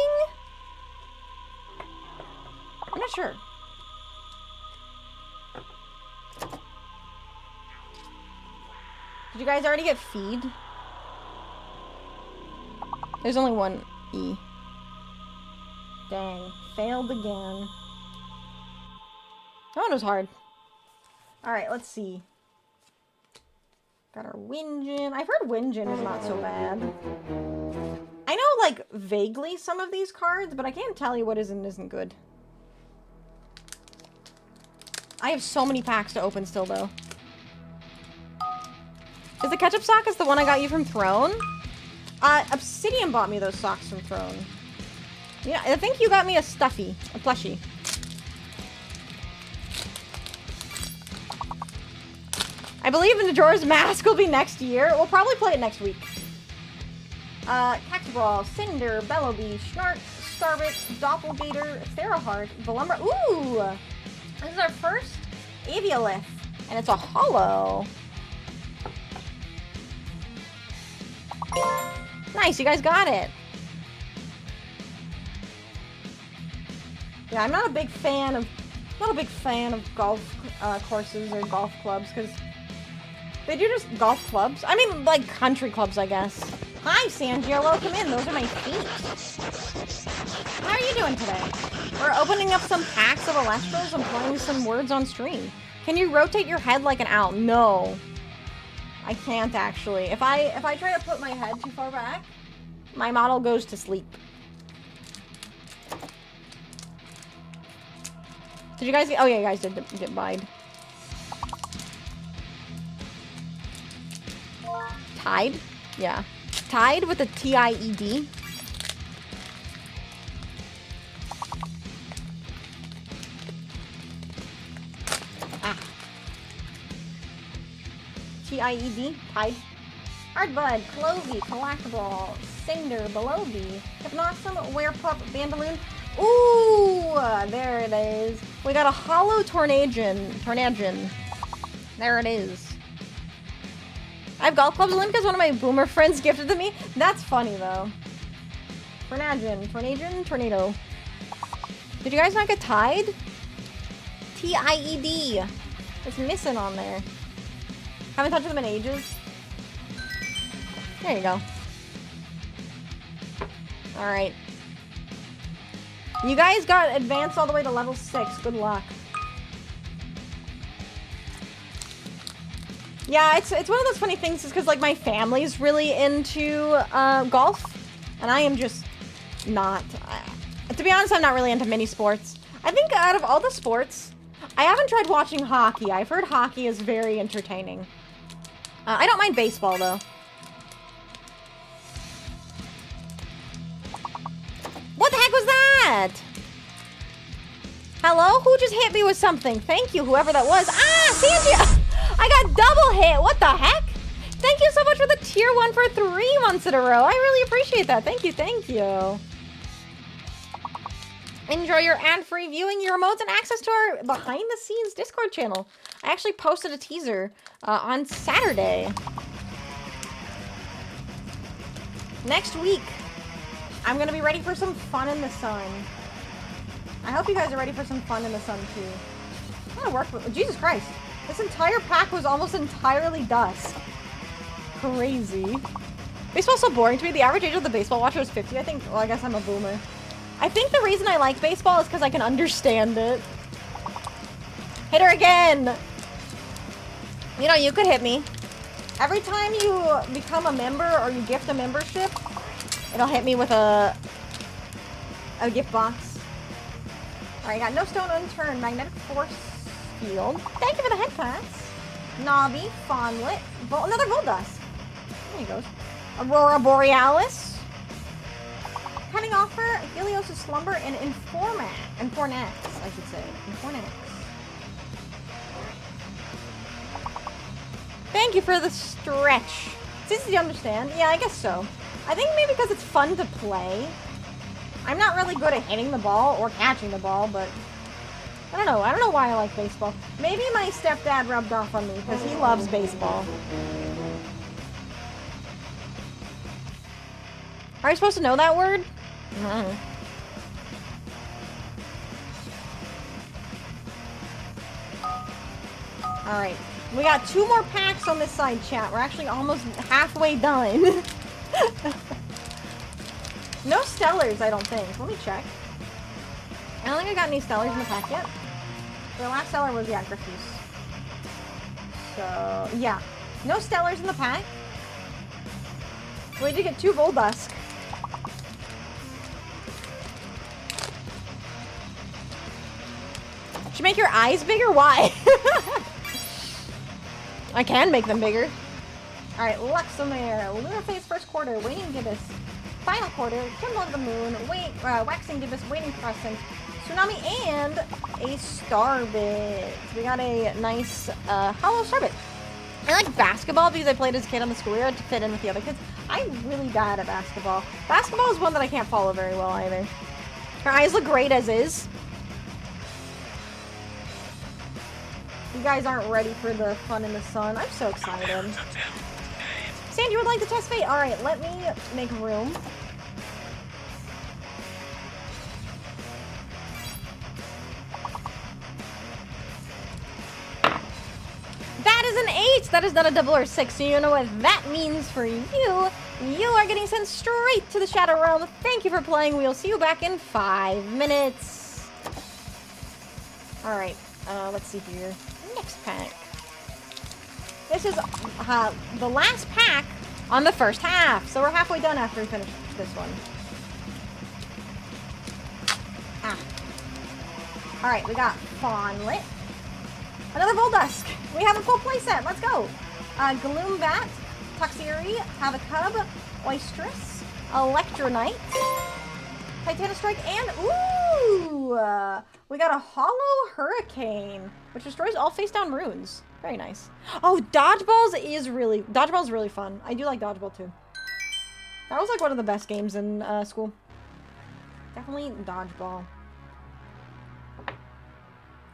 not sure. Did you guys already get feed? There's only one E. Dang. Failed again. That one was hard. Alright, let's see. Got our Winjin. I've heard Winjin is not so bad. I know, like, vaguely some of these cards, but I can't tell you what is and isn't good. I have so many packs to open still, though. Is the ketchup sock is the one I got you from Throne? Obsidian bought me those socks from Throne. Yeah, I think you got me a stuffy, a plushie. I believe in the Majora's Mask will be next year. We'll probably play it next week. Cactus Brawl, Cinder, Bellowbee, Snark, Starbit, Doppelgator, Theraheart, Volumra. Ooh! This is our first Aviolith, and it's a holo. Nice, you guys got it. Yeah, I'm not a big fan of golf courses or golf clubs because they do just golf clubs. I mean, like country clubs, I guess. Hi, Sangielo, come in. Those are my feet. How are you doing today? We're opening up some packs of Elestrals and playing some words on stream. Can you rotate your head like an owl? No. I can't actually. If I try to put my head too far back, my model goes to sleep. Did you guys get, oh yeah, you guys did get bide. Tide? Yeah. Tide with a T-I-E-D. Ah. T-I-E-D? Tide. Hardbud, Clovey, Collectible, Cinder, Belowbee, Hypnoxum, Werepup, Bandaloon. Ooh! There it is. We got a hollow Tornadgen. There it is. I have golf clubs because one of my boomer friends gifted to me. That's funny, though. Tornadgen, Tornado. Did you guys not get Tide? T-I-E-D. It's missing on there. Haven't touched them in ages. There you go. Alright. You guys got advanced all the way to level 6. Good luck. Yeah, it's one of those funny things is because, like, my family's really into golf, and I am just not. To be honest, I'm not really into mini sports. I think out of all the sports, I haven't tried watching hockey. I've heard hockey is very entertaining. I don't mind baseball, though. What the heck was that? Hello? Who just hit me with something? Thank you, whoever that was. Ah, Sanjay! I got double hit. What the heck? Thank you so much for the tier 1 for 3 months in a row. I really appreciate that. Thank you, thank you. Enjoy your ad-free viewing, your remotes, and access to our behind-the-scenes Discord channel. I actually posted a teaser on Saturday. Next week, I'm going to be ready for some fun in the sun. I hope you guys are ready for some fun in the sun, too. I'm going to work with... Jesus Christ. This entire pack was almost entirely dust. Crazy. Baseball's so boring to me. The average age of the baseball watcher is 50. I think... Well, I guess I'm a boomer. I think the reason I like baseball is because I can understand it. Hit her again! You know, you could hit me. Every time you become a member or you gift a membership, it'll hit me with a gift box. Alright, got No Stone Unturned, Magnetic Force Field. Thank you for the head pats. Nobby, Fawnlet, another Voldusk. There he goes. Aurora Borealis. Cunning Offer, Helios' Slumber, and Informax, I should say. Informax. Thank you for the stretch. It's easy to understand. Yeah, I guess so. I think maybe because it's fun to play. I'm not really good at hitting the ball or catching the ball, but I don't know. I don't know why I like baseball. Maybe my stepdad rubbed off on me because he loves baseball. Are you supposed to know that word? Alright. We got 2 more packs on this side, chat. We're actually almost halfway done. No stellars, I don't think. Let me check. I don't think I got any stellars in the pack yet. The last stellar was, yeah, Griffiths. So, yeah. No stellars in the pack. We did get 2 Voldusk. Should you make your eyes bigger? Why? I can make them bigger. Alright, Luxomare, Lunar Phase First Quarter, Waning Gibbous, Final Quarter, Kindle of the Moon, Waxing Gibbous, Waning Crescent, Tsunami, and a Starbit. We got a nice hollow Starbit. I like basketball because I played as a kid on the school year to fit in with the other kids. I'm really bad at basketball. Basketball is one that I can't follow very well either. Her eyes look great as is. You guys aren't ready for the fun in the sun. I'm so excited. Sandy would like to test fate. Alright, let me make room. That is an 8! That is not a double or 6, so you know what that means for you. You are getting sent straight to the Shadow Realm. Thank you for playing. We'll see you back in 5 minutes. Alright, let's see here. Next pack. This is the last pack on the first half, so we're halfway done after we finish this one. Alright, we got Fawnlet. Another Voldusk. We have a full playset. Let's go. Gloombat, Toxiri, Havacub, Oistress, Electronite, Titanostrike, and ooh! We got a Hollow Hurricane, which destroys all face-down runes. Very nice. Oh, Dodgeball's is really fun. I do like Dodgeball too. That was like one of the best games in school. Definitely Dodgeball.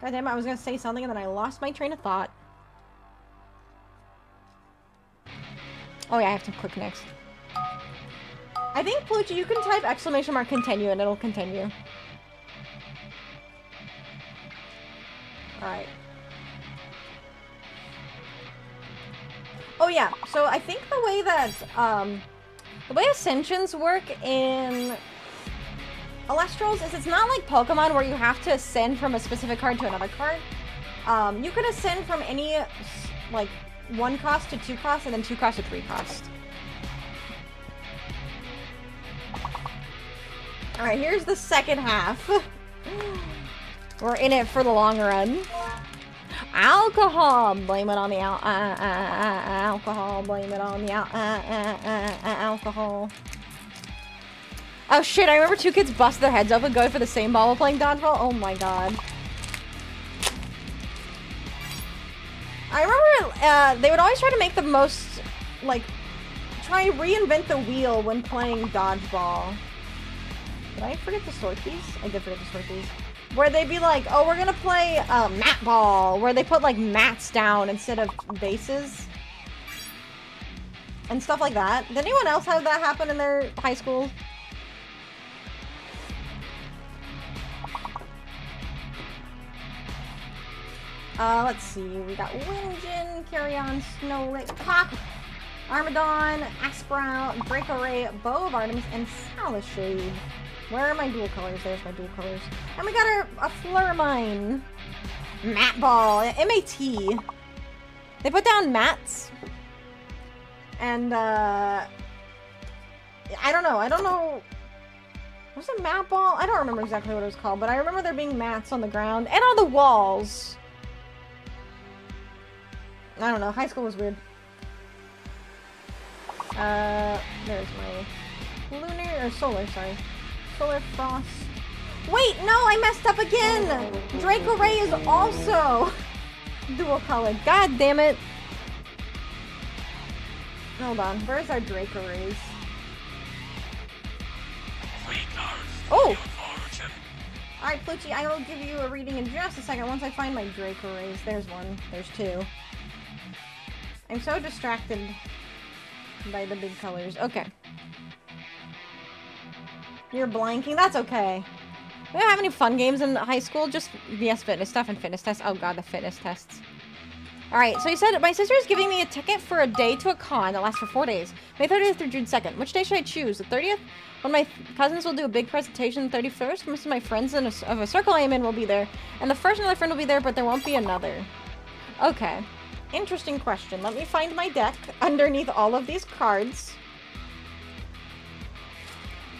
God damn it, I was gonna say something and then I lost my train of thought. Oh yeah, I have to click next. I think, Plucci, you can type ! continue and it'll continue. Alright. Oh yeah, so I think the way that, the way Ascensions work in Elestrals is it's not like Pokemon where you have to ascend from a specific card to another card. You can ascend from any, like, 1 cost to 2 cost and then 2 cost to 3 cost. Alright, here's the second half. We're in it for the long run. Alcohol! Blame it on the alcohol. Blame it on the alcohol. Oh shit, I remember 2 kids bust their heads open going for the same ball while playing dodgeball. Oh my god. I remember they would always try to make the most, like, try and reinvent the wheel when playing dodgeball. Did I forget to sort these? I did forget to sort these. Where they'd be like, oh, we're gonna play mat ball, where they put like mats down instead of bases. And stuff like that. Did anyone else have that happen in their high school? Let's see. We got Winjin, Carrion, Snowlick, Cock, Armadon, Asprout, Draco Ray, Bow of Artemis, and Salashade. Where are my dual colors? There's my dual colors. And we got a Flurmine. Mat Ball. M-A-T. They put down mats. And, I don't know. Was it Mat Ball? I don't remember exactly what it was called, but I remember there being mats on the ground and on the walls. I don't know. High school was weird. There's my lunar, or solar, sorry. Solar Frost. Wait, no, I messed up again! Draco Ray is also dual colored. God damn it. Hold on, where's our Draco Rays? Oh! Alright, Plucci, I will give you a reading in just a second once I find my Draco Rays. There's one. There's 2. I'm so distracted by the big colors. Okay. You're blanking? That's okay. We don't have any fun games in high school, just VS Fitness stuff and fitness tests. Oh god, the fitness tests. Alright, so he said, my sister is giving me a ticket for a day to a con that lasts for 4 days. May 30th through June 2nd. Which day should I choose? The 30th? When my cousins will do a big presentation the 31st. Most of my friends of a circle I am in will be there. And the first another friend will be there, but there won't be another. Okay. Interesting question. Let me find my deck underneath all of these cards.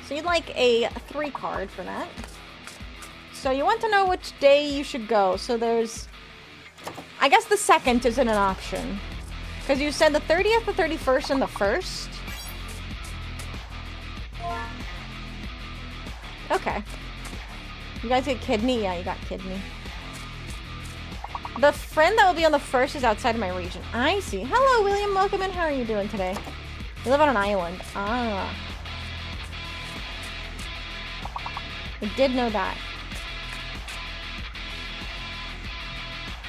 So you'd like a 3 card for that. So you want to know which day you should go. So there's... I guess the 2nd isn't an option. Because you said the 30th, the 31st, and the 1st. Okay. You guys get kidney? Yeah, you got kidney. The friend that will be on the 1st is outside of my region. I see. Hello, William. Welcome in. How are you doing today? You live on an island. Ah. I did know that.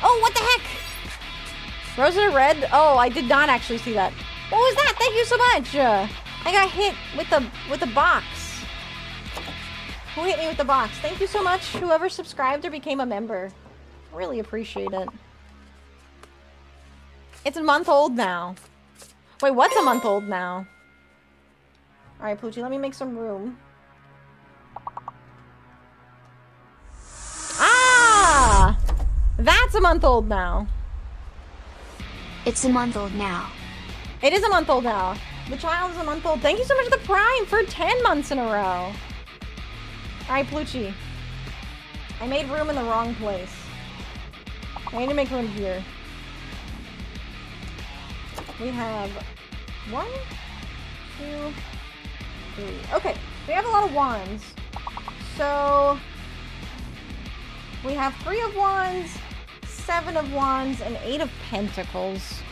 Oh, what the heck? Roses are red? Oh, I did not actually see that. What was that? Thank you so much. I got hit with the box. Who hit me with the box? Thank you so much, whoever subscribed or became a member. Really appreciate it. It's a month old now. Wait, what's a month old now? Alright, Poochie, let me make some room. Ah! That's a month old now. It's a month old now. It is a month old now. The child is a month old. Thank you so much for the Prime for 10 months in a row. Alright, Plucci. I made room in the wrong place. I need to make room here. We have 1, 2, 3. Okay, we have a lot of wands. So we have 3 of wands, 7 of wands, and 8 of pentacles.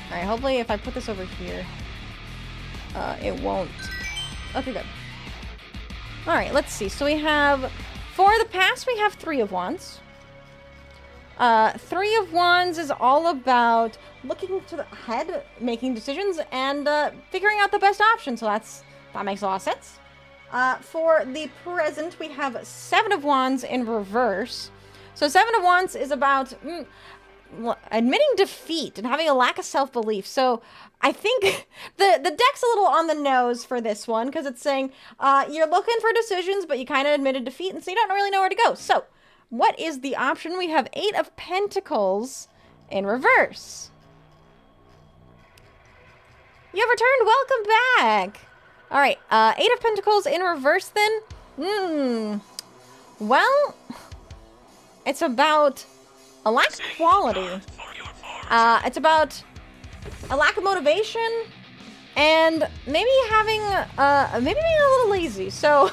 Alright, hopefully if I put this over here, it won't. Okay, good. Alright, let's see. So we have, for the past, we have 3 of wands. 3 of wands is all about looking to the head, making decisions, and figuring out the best option. So that makes a lot of sense. For the present, we have 7 of wands in reverse. So 7 of wands is about admitting defeat and having a lack of self-belief. So I think the deck's a little on the nose for this one, because it's saying you're looking for decisions, but you kind of admitted defeat, and so you don't really know where to go. So what is the option? We have 8 of pentacles in reverse. You have returned. Welcome back. All right, 8 of pentacles in reverse then. Well, it's about a lack of quality. It's about a lack of motivation, and maybe having, maybe being a little lazy. So,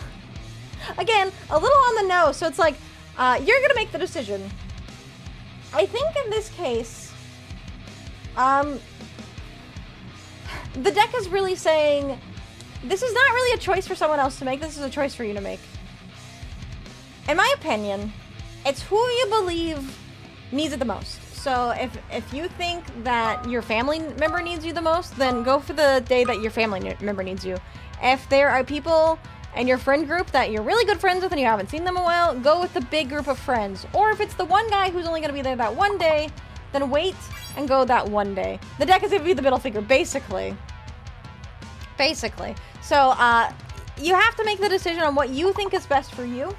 again, a little on the nose. So it's like, you're gonna make the decision. I think in this case, the deck is really saying, this is not really a choice for someone else to make, this is a choice for you to make. In my opinion, it's who you believe needs it the most. So if you think that your family member needs you the most, then go for the day that your family member needs you. If there are people in your friend group that you're really good friends with and you haven't seen them in a while, go with the big group of friends. Or if it's the one guy who's only going to be there that one day, then wait and go that one day. The deck is going to be the middle figure, basically. Basically. So, you have to make the decision on what you think is best for you.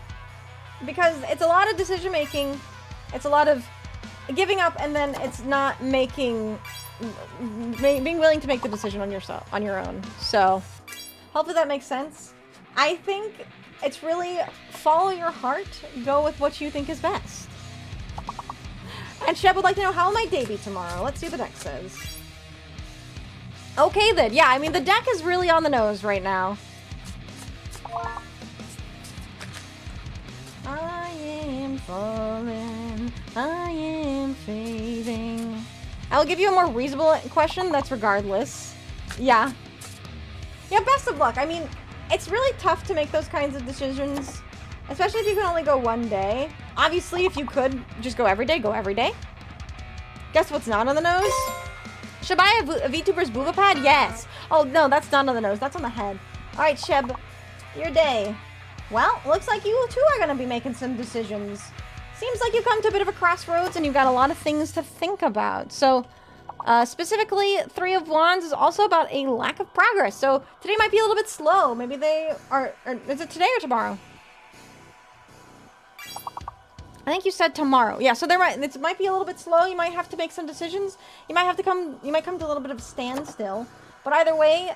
Because it's a lot of decision making. It's a lot of giving up, and then it's not being willing to make the decision on your own. So, hopefully that makes sense. I think it's really follow your heart, go with what you think is best. And Shep would like to know, how will my day be tomorrow? Let's see what the deck says. Okay then, yeah, I mean the deck is really on the nose right now. I am falling, I am fading. I will give you a more reasonable question, that's regardless. Yeah. Yeah, best of luck. I mean, it's really tough to make those kinds of decisions, especially if you can only go one day. Obviously, if you could just go every day, go every day. Guess what's not on the nose? Should I buy a VTuber's booba pad? Yes. Oh, no, that's not on the nose. That's on the head. All right, Sheb, your day. Well, looks like you two are going to be making some decisions. seems like you've come to a bit of a crossroads and you've got a lot of things to think about. So, specifically, Three of Wands is also about a lack of progress. So, today might be a little bit slow. Maybe they are is it today or tomorrow? I think you said tomorrow. Yeah, so it might be a little bit slow. You might have to make some decisions. You might come to a little bit of a standstill. But either way,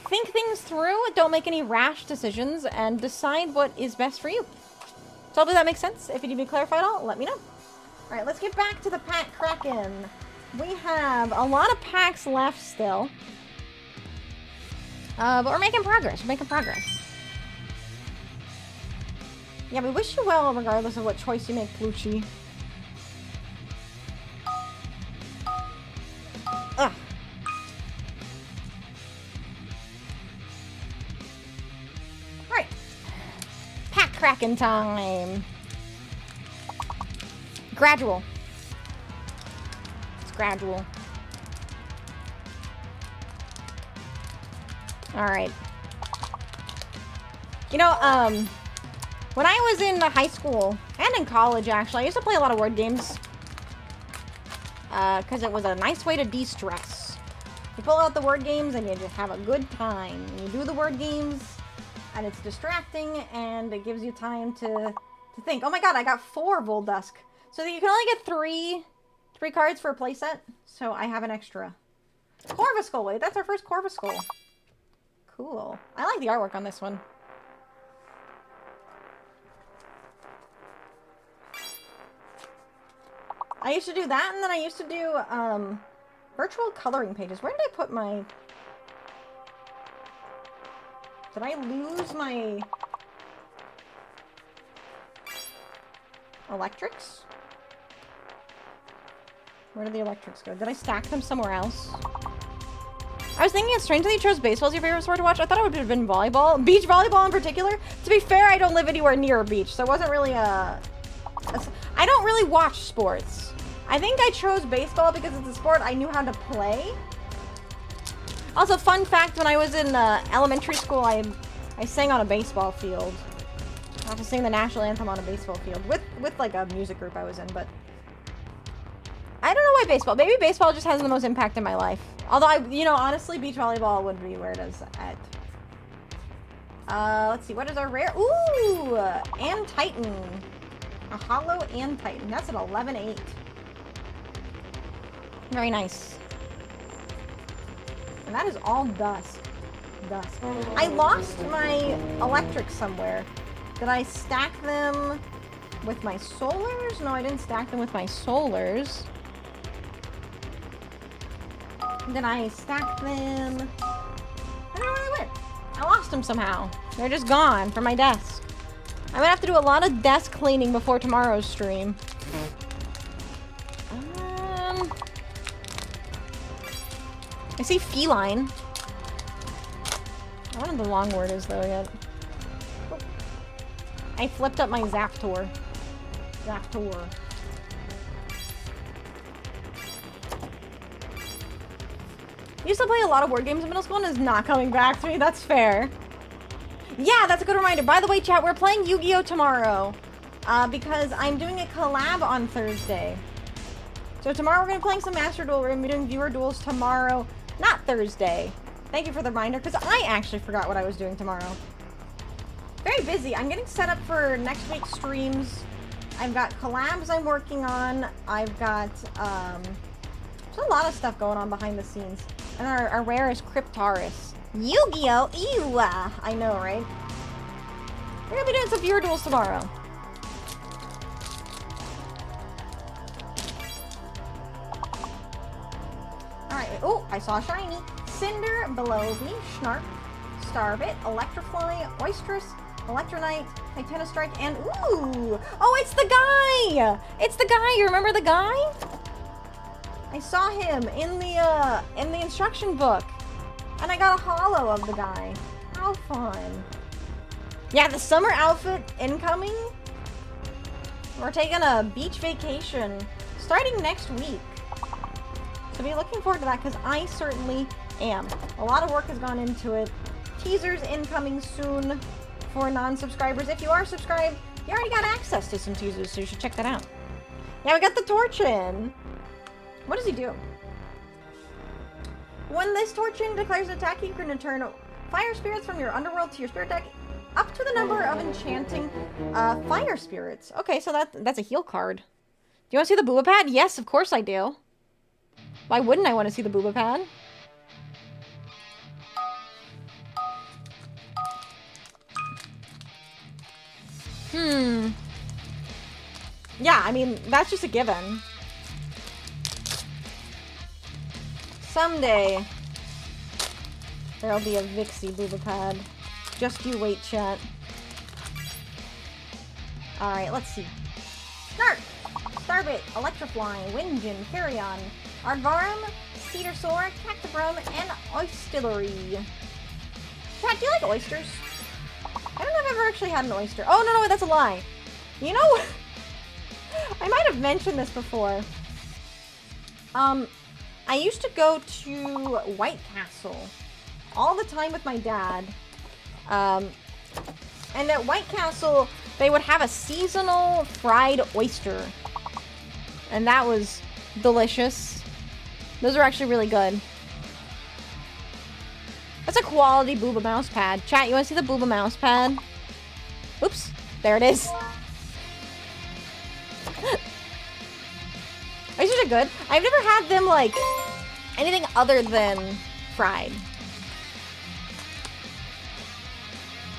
think things through. Don't make any rash decisions and decide what is best for you. So hopefully that makes sense. If you need me to clarify at all, let me know. All right, let's get back to the pack Kraken. We have a lot of packs left still. But we're making progress. We're making progress. Yeah, we wish you well regardless of what choice you make, Plucci. Ugh. Alright. Pack Kraken time. Gradual. It's gradual. Alright. You know, when I was in high school, and in college actually, I used to play a lot of word games. Because it was a nice way to de-stress. You pull out the word games and you just have a good time. You do the word games, and it's distracting, and it gives you time to think. Oh my god, I got 4 Voldusk. So you can only get 3 cards for a playset, so I have an extra. Corvuscull, wait, that's our first Corvuscull. Cool. I like the artwork on this one. I used to do that, and then I used to do, virtual coloring pages. Where did I put my... Did I lose my... electrics? Where did the electrics go? Did I stack them somewhere else? I was thinking it's strange that you chose baseball as your favorite sport to watch. I thought it would have been volleyball. Beach volleyball in particular. To be fair, I don't live anywhere near a beach, so it wasn't really I don't really watch sports. I think I chose baseball because it's a sport I knew how to play. Also, fun fact, when I was in elementary school, I sang on a baseball field. I have to sing the national anthem on a baseball field with like a music group I was in, but I don't know why baseball. Maybe baseball just has the most impact in my life. Although, you know, honestly, beach volleyball would be where it is at. Let's see, what is our rare? Ooh, and Titan. A hollow and Titan. That's an 11-8. Very nice. And that is all dust. Dust. I lost my electrics somewhere. Did I stack them with my solars? No, I didn't stack them with my solars. Then I stacked them. I don't know where they went. I lost them somehow. They're just gone from my desk. I'm gonna have to do a lot of desk cleaning before tomorrow's stream. I see feline. I don't know what the long word is though yet. I flipped up my Zaptor. Zaptor. I used to play a lot of word games in middle school and it's not coming back to me. That's fair. Yeah, that's a good reminder. By the way, chat, we're playing Yu-Gi-Oh! Tomorrow. Because I'm doing a collab on Thursday. So tomorrow we're going to be playing some Master Duel. We're going to be doing viewer duels tomorrow. Not Thursday. Thank you for the reminder, because I actually forgot what I was doing tomorrow. Very busy. I'm getting set up for next week's streams. I've got collabs I'm working on. I've got, there's a lot of stuff going on behind the scenes. And our rare is Cryptaris. Yu-Gi-Oh! Ew! I know, right? We're gonna be doing some viewer duels tomorrow. Alright, oh, I saw a shiny. Cinder, Belovi, Snark, Starbit, Electrofly, Oistress, Electronite, Titanostrike, and ooh! Oh, it's the guy! It's the guy! You remember the guy? I saw him in the instruction book. And I got a holo of the guy. How fun. Yeah, the summer outfit incoming. We're taking a beach vacation starting next week. So be looking forward to that because I certainly am. A lot of work has gone into it. Teasers incoming soon for non-subscribers. If you are subscribed, You already got access to some teasers, so you should check that out. Yeah, we got the torch in. What does he do? When this torch in declares an attack, you can return fire spirits from your underworld to your spirit deck up to the number of enchanting fire spirits. Okay, so that's a heal card. Do you want to see the booba pad? Yes, of course I do. Why wouldn't I want to see the booba pad? Yeah, I mean, that's just a given. Someday, there'll be a Vixie booba pad. Just you wait, chat. Alright, let's see. Snark! Starbit, Electrofly, Windjin, Carrion, Ardvarum, Cedarsaur, Cactobrum, and Oystillery. Chat, do you like oysters? I don't know if I've ever actually had an oyster. Oh, no, that's a lie. You know, I might have mentioned this before. I used to go to White Castle all the time with my dad. And at White Castle, they would have a seasonal fried oyster. And that was delicious. Those are actually really good. That's a quality booba mouse pad. Chat, you want to see the booba mouse pad? Oops. There it is. Oysters are good. I've never had them, like, anything other than fried.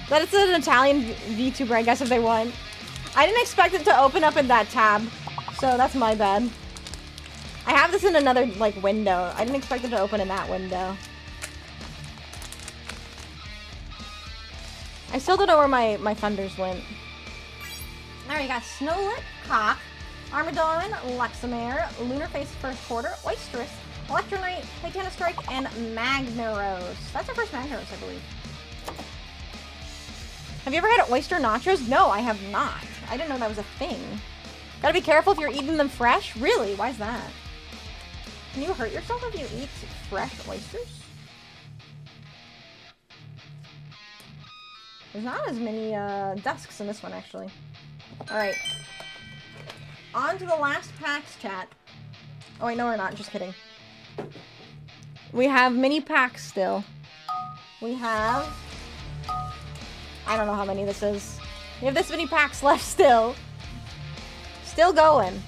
But it's an Italian VTuber, I guess, if they want. I didn't expect it to open up in that tab, so that's my bad. I have this in another, like, window. I didn't expect it to open in that window. I still don't know where my thunders went. Alright, you got Snowlit, Cock, Armadon, Luxamare, Lunarface First Quarter, Oysterous, Electronite, Titanic Strike, and Magnaros. That's our first Magnaros, I believe. Have you ever had oyster nachos? No, I have not. I didn't know that was a thing. Gotta be careful if you're eating them fresh? Really? Why is that? Can you hurt yourself if you eat fresh oysters? There's not as many dusks in this one, actually. Alright. On to the last packs, chat. Oh, wait, no, we're not. Just kidding. We have mini packs still. We have... I don't know how many this is. We have this many packs left still. Still going.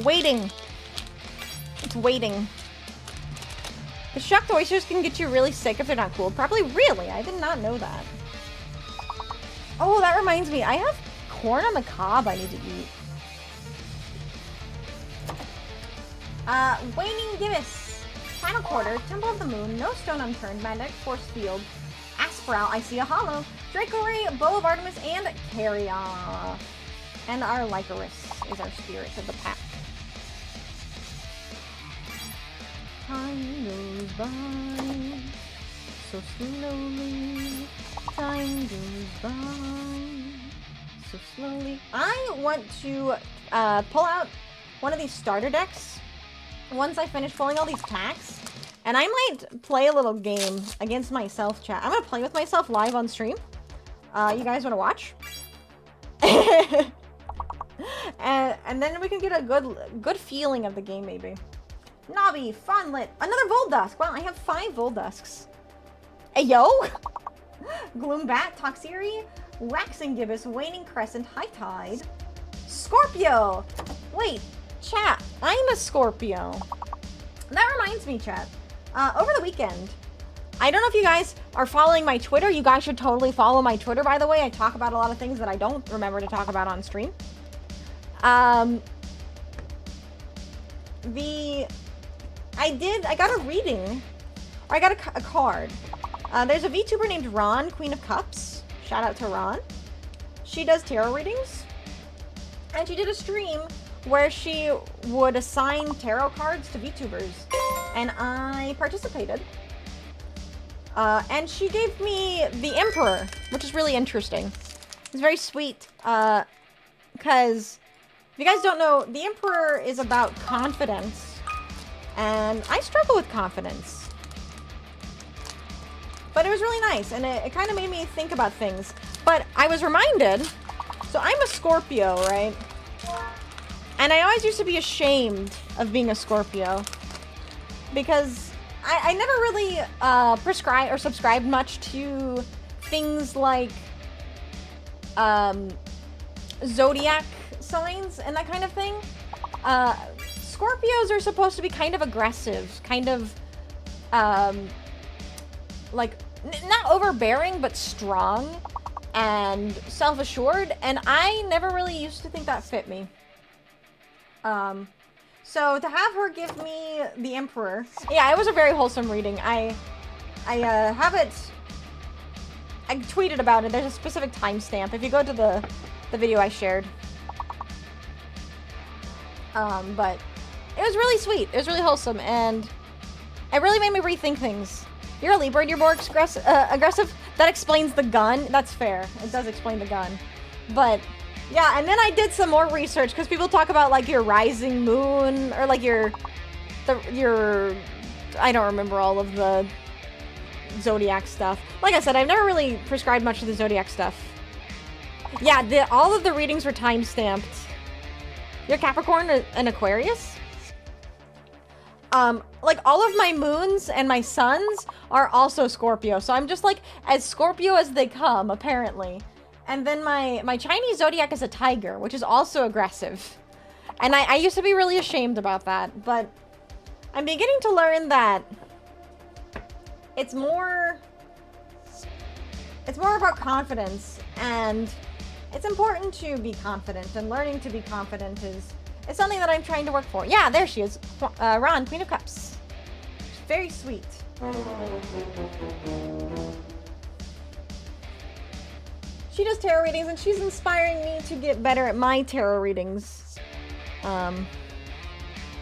Waiting. It's waiting. The shucked oysters can get you really sick if they're not cooled properly. Really? I did not know that. Oh, that reminds me. I have corn on the cob I need to eat. Waning Gibbous. Final Quarter. Temple of the Moon. No Stone Unturned. Magnetic Force Field. Aspral. I See a Hollow. Draco Ray. Bow of Artemis. And Carrion. And our Lycoris is our spirit of the pack. Time goes by so slowly. Time goes by so slowly. I want to pull out one of these starter decks once I finish pulling all these packs, and I might play a little game against myself, chat. I'm gonna play with myself live on stream. You guys want to watch? and then we can get a good feeling of the game, maybe. Nobby, Fonlit, another Voldusk. Wow, I have 5 Voldusks. Ayo! Gloombat, Toxiri, Waxing Gibbous, Waning Crescent, High Tide, Scorpio! Wait, chat, I'm a Scorpio. That reminds me, chat. Over the weekend, I don't know if you guys are following my Twitter. You guys should totally follow my Twitter, by the way. I talk about a lot of things that I don't remember to talk about on stream. I got a reading, or I got a card. There's a VTuber named Ron, Queen of Cups. Shout out to Ron. She does tarot readings. And she did a stream where she would assign tarot cards to VTubers. And I participated. And she gave me the Emperor, which is really interesting. It's very sweet. Because, if you guys don't know, the Emperor is about confidence. And I struggle with confidence. But it was really nice, and it kind of made me think about things. But I was reminded, so I'm a Scorpio, right? And I always used to be ashamed of being a Scorpio because I never really prescribed or subscribed much to things like zodiac signs and that kind of thing. Scorpios are supposed to be kind of aggressive, kind of like not overbearing but strong and self-assured, and I never really used to think that fit me. So to have her give me the Emperor, yeah, it was a very wholesome reading. I have it, I tweeted about it. There's a specific timestamp if you go to the video I shared. But it was really sweet. It was really wholesome, and it really made me rethink things. You're a Libra, you're more aggressive. That explains the gun. That's fair. It does explain the gun. But yeah, and then I did some more research because people talk about like your rising moon or like your I don't remember all of the zodiac stuff. Like I said, I've never really prescribed much of the zodiac stuff. Yeah, all of the readings were time-stamped. You're Capricorn and Aquarius? Like all of my moons and my suns are also Scorpio. So I'm just like as Scorpio as they come, apparently. And then my Chinese zodiac is a tiger, which is also aggressive. And I used to be really ashamed about that, but I'm beginning to learn that it's more about confidence, and it's important to be confident, and learning to be confident is something that I'm trying to work for. Yeah, there she is. Ron, Queen of Cups. She's very sweet. She does tarot readings, and she's inspiring me to get better at my tarot readings.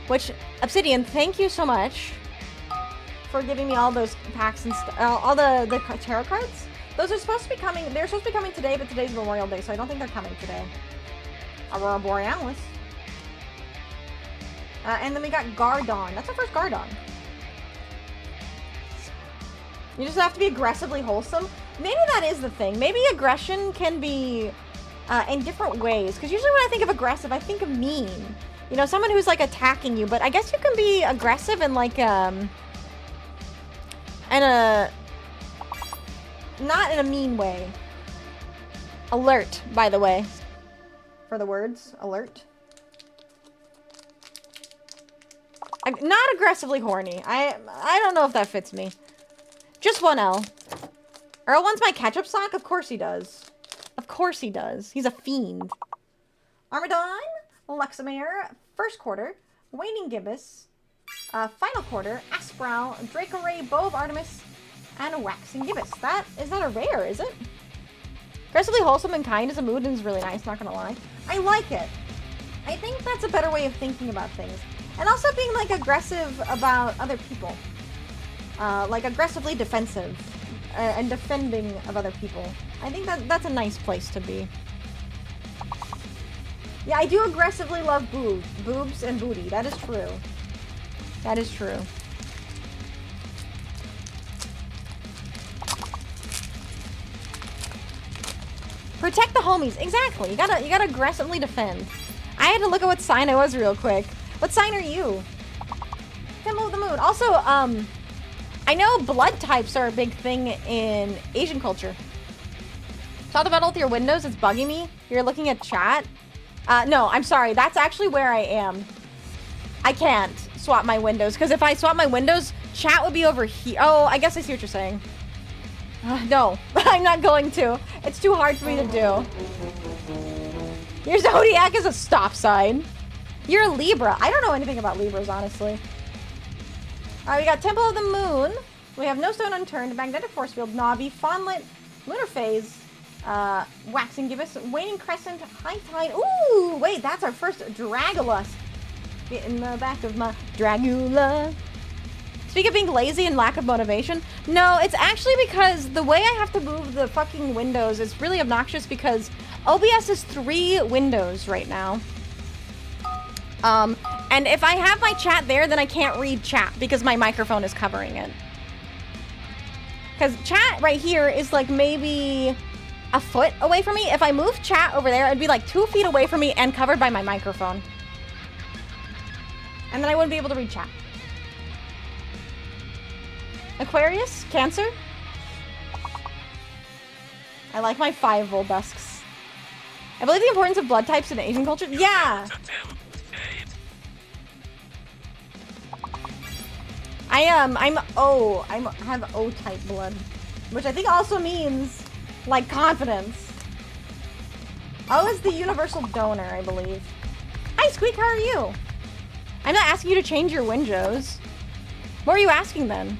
Which, Obsidian, thank you so much for giving me all those packs and all the tarot cards. Those are supposed to be coming. They're supposed to be coming today, but today's Memorial Day, so I don't think they're coming today. Aurora Borealis. And then we got Gardon. That's our first Gardon. You just have to be aggressively wholesome. Maybe that is the thing. Maybe aggression can be in different ways. Because usually when I think of aggressive, I think of mean. You know, someone who's like attacking you. But I guess you can be aggressive in like not in a mean way. Alert, by the way. For the words, alert. Not aggressively horny. I don't know if that fits me. Just one L. Earl wants my ketchup sock? Of course he does. Of course he does. He's a fiend. Armadon, Luxamere, first quarter, Waning Gibbous, final quarter, Aspral, Dracoray, Bow of Artemis, and a Waxing Gibbous. Is that a rare, is it? Aggressively wholesome and kind as a mood and is really nice, not gonna lie. I like it. I think that's a better way of thinking about things. And also being like aggressive about other people. Like aggressively defensive. And defending of other people. I think that's a nice place to be. Yeah, I do aggressively love boobs and booty. That is true. That is true. Protect the homies. Exactly. You gotta aggressively defend. I had to look at what sign I was real quick. What sign are you? Temple of the Moon. Also, I know blood types are a big thing in Asian culture. Saw the battle with your windows. It's bugging me. You're looking at chat. No, I'm sorry. That's actually where I am. I can't swap my windows, because if I swap my windows, chat would be over here. Oh, I guess I see what you're saying. No, I'm not going to. It's too hard for me to do. Your zodiac is a stop sign. You're a Libra. I don't know anything about Libras, honestly. Alright, we got Temple of the Moon. We have No Stone Unturned, Magnetic Force Field, Navi, Fawnlet, Lunar Phase, Waxing Gibbous, Waning Crescent, High Tide. Ooh, wait, that's our first Dragulus. Get in the back of my Dragula. Speak of being lazy and lack of motivation. No, it's actually because the way I have to move the fucking windows is really obnoxious because OBS is 3 windows right now. And if I have my chat there, then I can't read chat because my microphone is covering it. Because chat right here is like maybe a foot away from me. If I move chat over there, it'd be like 2 feet away from me and covered by my microphone. And then I wouldn't be able to read chat. Aquarius? Cancer? I like my 5 Volbusks. I believe the importance of blood types in Asian culture. Yeah! I have O-type blood. Which I think also means, like, confidence. O is the universal donor, I believe. Hi, Squeak, how are you? I'm not asking you to change your windows. What are you asking then?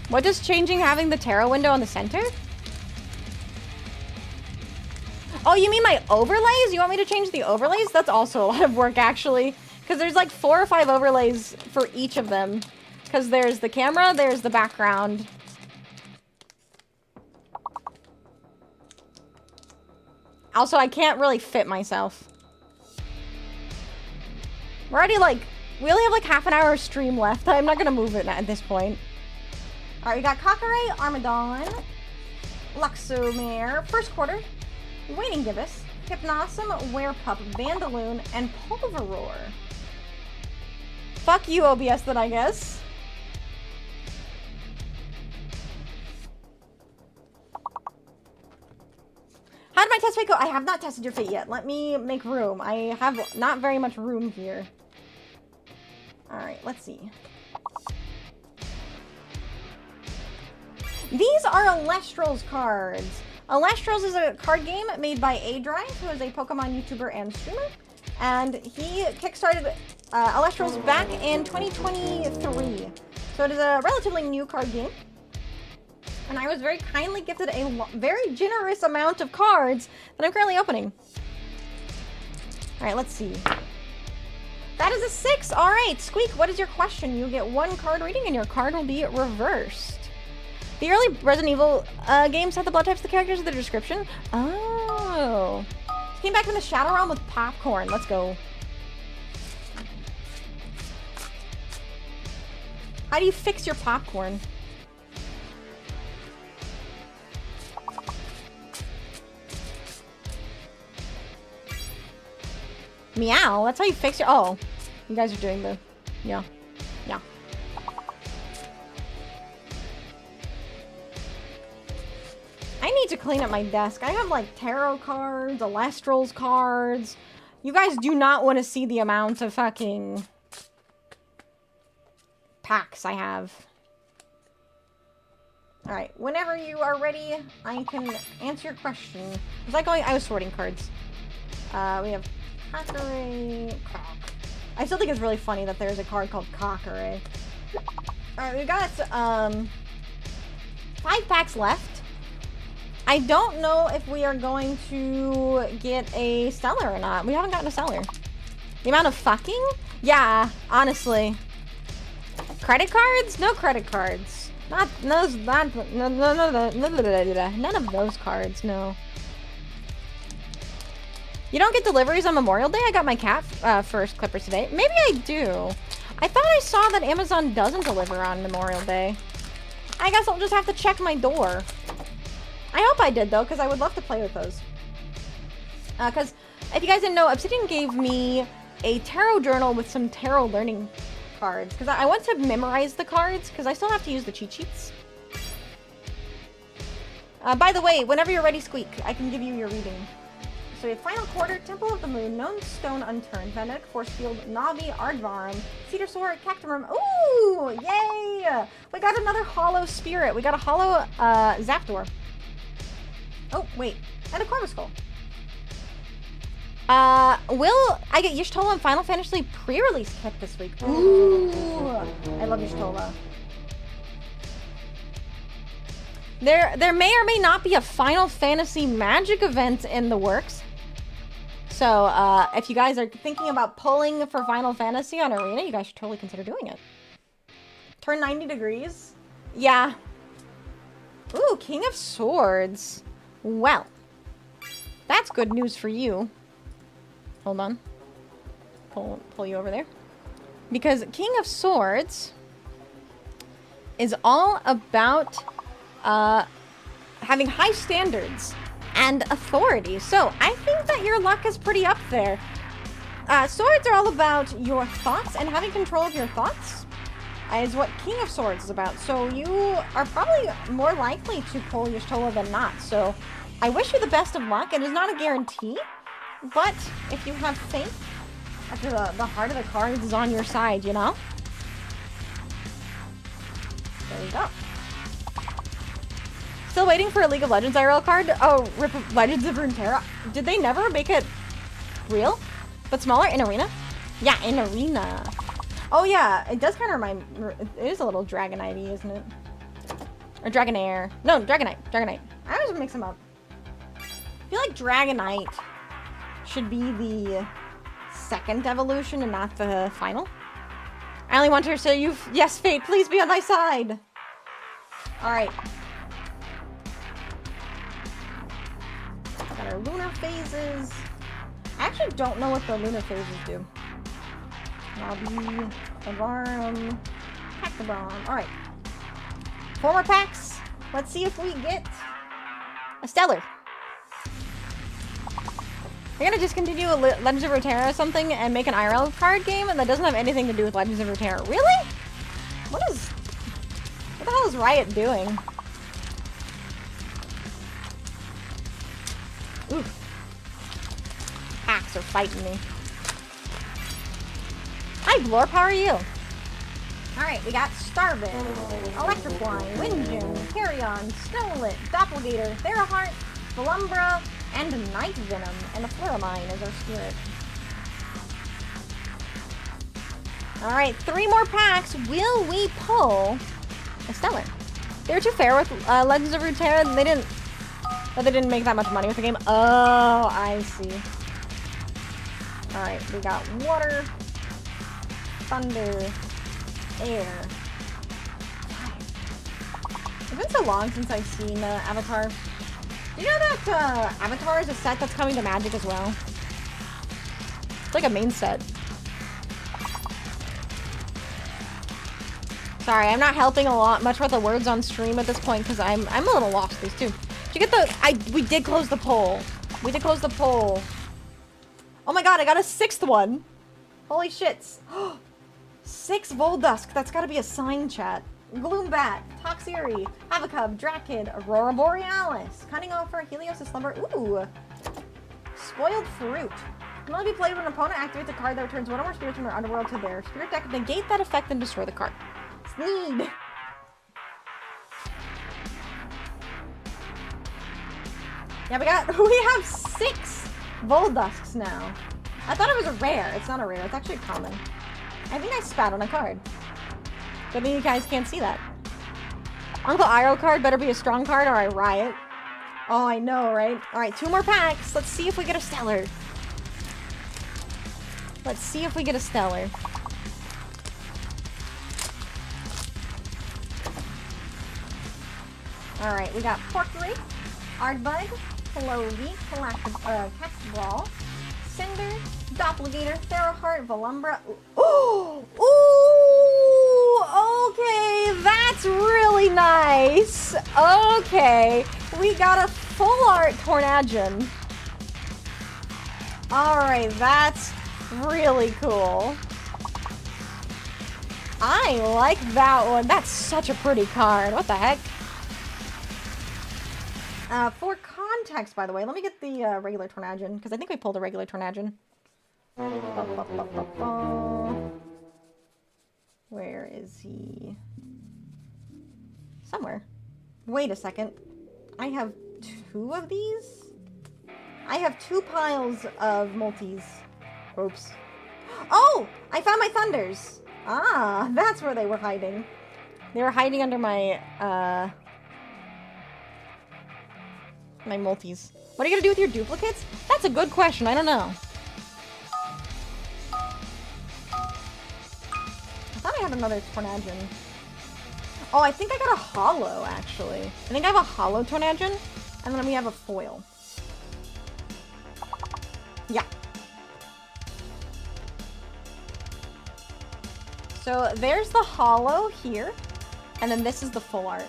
What does changing having the tarot window on the center? Oh, you mean my overlays? You want me to change the overlays? That's also a lot of work, actually. Because there's like 4 or 5 overlays for each of them. Because there's the camera, there's the background. Also, I can't really fit myself. We're already like... We only have like half an hour of stream left. I'm not going to move it at this point. Alright, we got Kokore, Armadon, Luxomere, First Quarter, Waning Gibbous, Hypnosum, Werepup, Vandaloon, and Pulveror. Fuck you, OBS, then, I guess. How did my test fit go? I have not tested your fit yet. Let me make room. I have not very much room here. Alright, let's see. These are Elestrals cards. Elestrals is a card game made by A-Drive, who is a Pokemon YouTuber and streamer. And he kickstarted Elestrals back in 2023. So it is a relatively new card game. And I was very kindly gifted a very generous amount of cards that I'm currently opening. Alright, let's see. That is a 6! Alright, Squeak, what is your question? You get 1 card reading and your card will be reversed. The early Resident Evil games had the blood types of the characters in the description. Oh. Came back from the Shadow Realm with popcorn. Let's go. How do you fix your popcorn? Meow? That's how you fix your... Oh. You guys are doing the... Yeah. Yeah. I need to clean up my desk. I have like tarot cards, Elestrals cards. You guys do not want to see the amount of fucking packs I have. Alright, whenever you are ready, I can answer your question. Was I going? I was sorting cards. We have Kokore. I still think it's really funny that there's a card called Kokore. Alright, we got 5 packs left. I don't know if we are going to get a seller or not. We haven't gotten a seller. The amount of fucking? Yeah, honestly. Credit cards? No credit cards. None of those cards, no. You don't get deliveries on Memorial Day? I got my cat first clippers today. Maybe I do. I thought I saw that Amazon doesn't deliver on Memorial Day. I guess I'll just have to check my door. I hope I did, though, because I would love to play with those. Because, if you guys didn't know, Obsidian gave me a tarot journal with some tarot learning cards. Because I want to memorize the cards, because I still have to use the cheat sheets. By the way, whenever you're ready, Squeak, I can give you your reading. So we have Final Quarter, Temple of the Moon, Known Stone Unturned, Magnetic Force Field, Navi, Ardvarum, Cedar Sword, Cacturum. Ooh! Yay! We got another Hollow Spirit. We got a Hollow Zapdos. Oh, wait. And a Corvus Skull. Will I get Y'shtola and Final Fantasy pre-release kit this week? Ooh! I love Y'shtola. There may or may not be a Final Fantasy Magic event in the works. So, if you guys are thinking about pulling for Final Fantasy on Arena, you guys should totally consider doing it. Turn 90 degrees? Yeah. Ooh, King of Swords. Well, that's good news for you. Hold on. Pull you over there. Because King of Swords is all about having high standards and authority. So I think that your luck is pretty up there. Swords are all about your thoughts, and having control of your thoughts is what King of Swords is about. So you are probably more likely to pull your Y'shtola than not. So I wish you the best of luck. It is not a guarantee, but if you have faith, after the heart of the cards is on your side, you know? There you go. Still waiting for a League of Legends IRL card? Oh, Rip Legends of Runeterra. Did they never make it real? But smaller in Arena? Yeah, in Arena. Oh yeah, it does kind of remind... It is a little Dragonite-y, isn't it? Or Dragonair. No, Dragonite. Dragonite. I always mix them up. I feel like Dragonite should be the second evolution and not the final. I only want her to say you... Yes, Fate, please be on my side! Alright. Got our lunar phases. I actually don't know what the lunar phases do. Lobby, Avarum, Cactobron. Alright. 4 more packs. Let's see if we get a Stellar. They're gonna discontinue Legends of Runeterra or something and make an IRL card game, and that doesn't have anything to do with Legends of Runeterra. Really? What the hell is Riot doing? Ooh. Hacks are fighting me. Hi, Blorp, how are you? Alright, we got Starvin, Electrifly, Windjin, Carrion, Snowlit, Doppelgator, Theraheart, Pelumbra, and Night Venom, and a Floramine as our spirit. Alright, 3 more packs. Will we pull a Stellar? They were too fair with Legends of Runeterra. They didn't make that much money with the game. Oh, I see. Alright, we got Water, Thunder, Air, Fire. It's been so long since I've seen Avatar. Do you know that Avatar is a set that's coming to Magic as well? It's like a main set. Sorry, I'm not helping much with the words on stream at this point because I'm a little lost these two. Did you get the... We did close the poll. We did close the poll. Oh my god, I got a 6th one. Holy shits. 6 Voldusk. That's gotta be a sign, chat. Gloombat, Toxiri, Havacub, Drakid, Aurora Borealis, Cunning Offer, Helios of Slumber. Ooh. Spoiled Fruit. Can only be played when an opponent activates a card that returns one or more spirits from their underworld to their spirit deck. Negate that effect and destroy the card. Sneed. Yeah, we have 6 Voldusks now. I thought it was a rare. It's not a rare. It's actually common. I think I spat on a card. But then you guys can't see that. Uncle Iroh card better be a strong card or I riot. Oh, I know, right? Alright, 2 more packs. Let's see if we get a Stellar. Let's see if we get a Stellar. Alright, we got Porkery, Ardbug, Palovi, Cactoball, Cinder, Doppelgator, Theraheart, Volumbra. Oh! Ooh! Okay, that's really nice. Okay, we got a full art Tornadron. Alright, that's really cool. I like that one. That's such a pretty card. What the heck? For context, by the way, let me get the regular Tornadron, because I think we pulled a regular Tornadron. Where is he? Somewhere. Wait a second. I have 2 of these? I have 2 piles of multis. Oops. Oh! I found my Thunders! Ah, that's where they were hiding. They were hiding under my, my multis. What are you gonna do with your duplicates? That's a good question. I don't know. I thought I had another Tornadron. Oh, I think I got a holo, actually. I think I have a holo Tornadron, and then we have a foil. Yeah. So there's the holo here, and then this is the full art.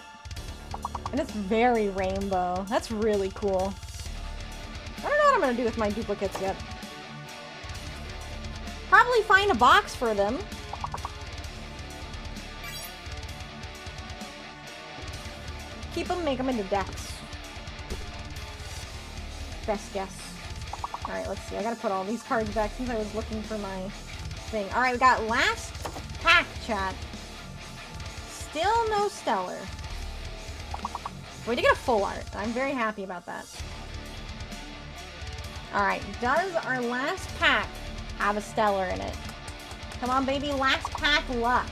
And it's very rainbow. That's really cool. I don't know what I'm gonna do with my duplicates yet. Probably find a box for them. Keep them, make them into decks. Best guess. Alright, let's see. I gotta put all these cards back since I was looking for my thing. Alright, we got last pack, chat. Still no stellar. We did get a full art. I'm very happy about that. Alright, does our last pack have a stellar in it? Come on, baby. Last pack luck.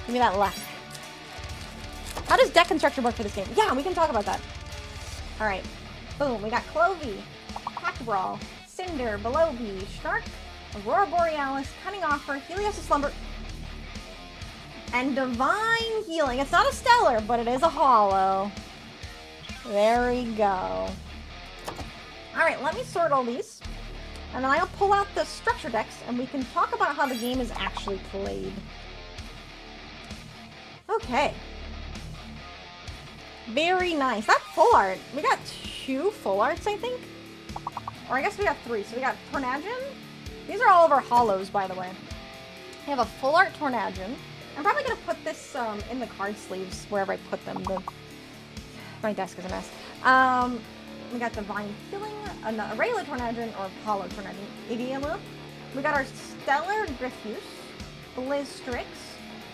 Give me that luck. How does deck construction work for this game? Yeah, we can talk about that. Alright. Boom. We got Clovey, Pack Brawl, Cinder, Below Bee, Shark, Aurora Borealis, Cunning Offer, Helios of Slumber, and Divine Healing. It's not a stellar, but it is a holo. There we go. Alright, let me sort all these. And then I'll pull out the structure decks, and we can talk about how the game is actually played. Okay. Very nice. That full art. We got 2 full arts, I think. Or I guess we got 3. So we got Tornadron. These are all of our holos, by the way. We have a full art Tornadron. I'm probably going to put this in the card sleeves, wherever I put them. My desk is a mess. We got Divine Healing, a regular Tornadron, or Holo Tornadron, Ideala. We got our Stellar Grifuse, Blizzstrix,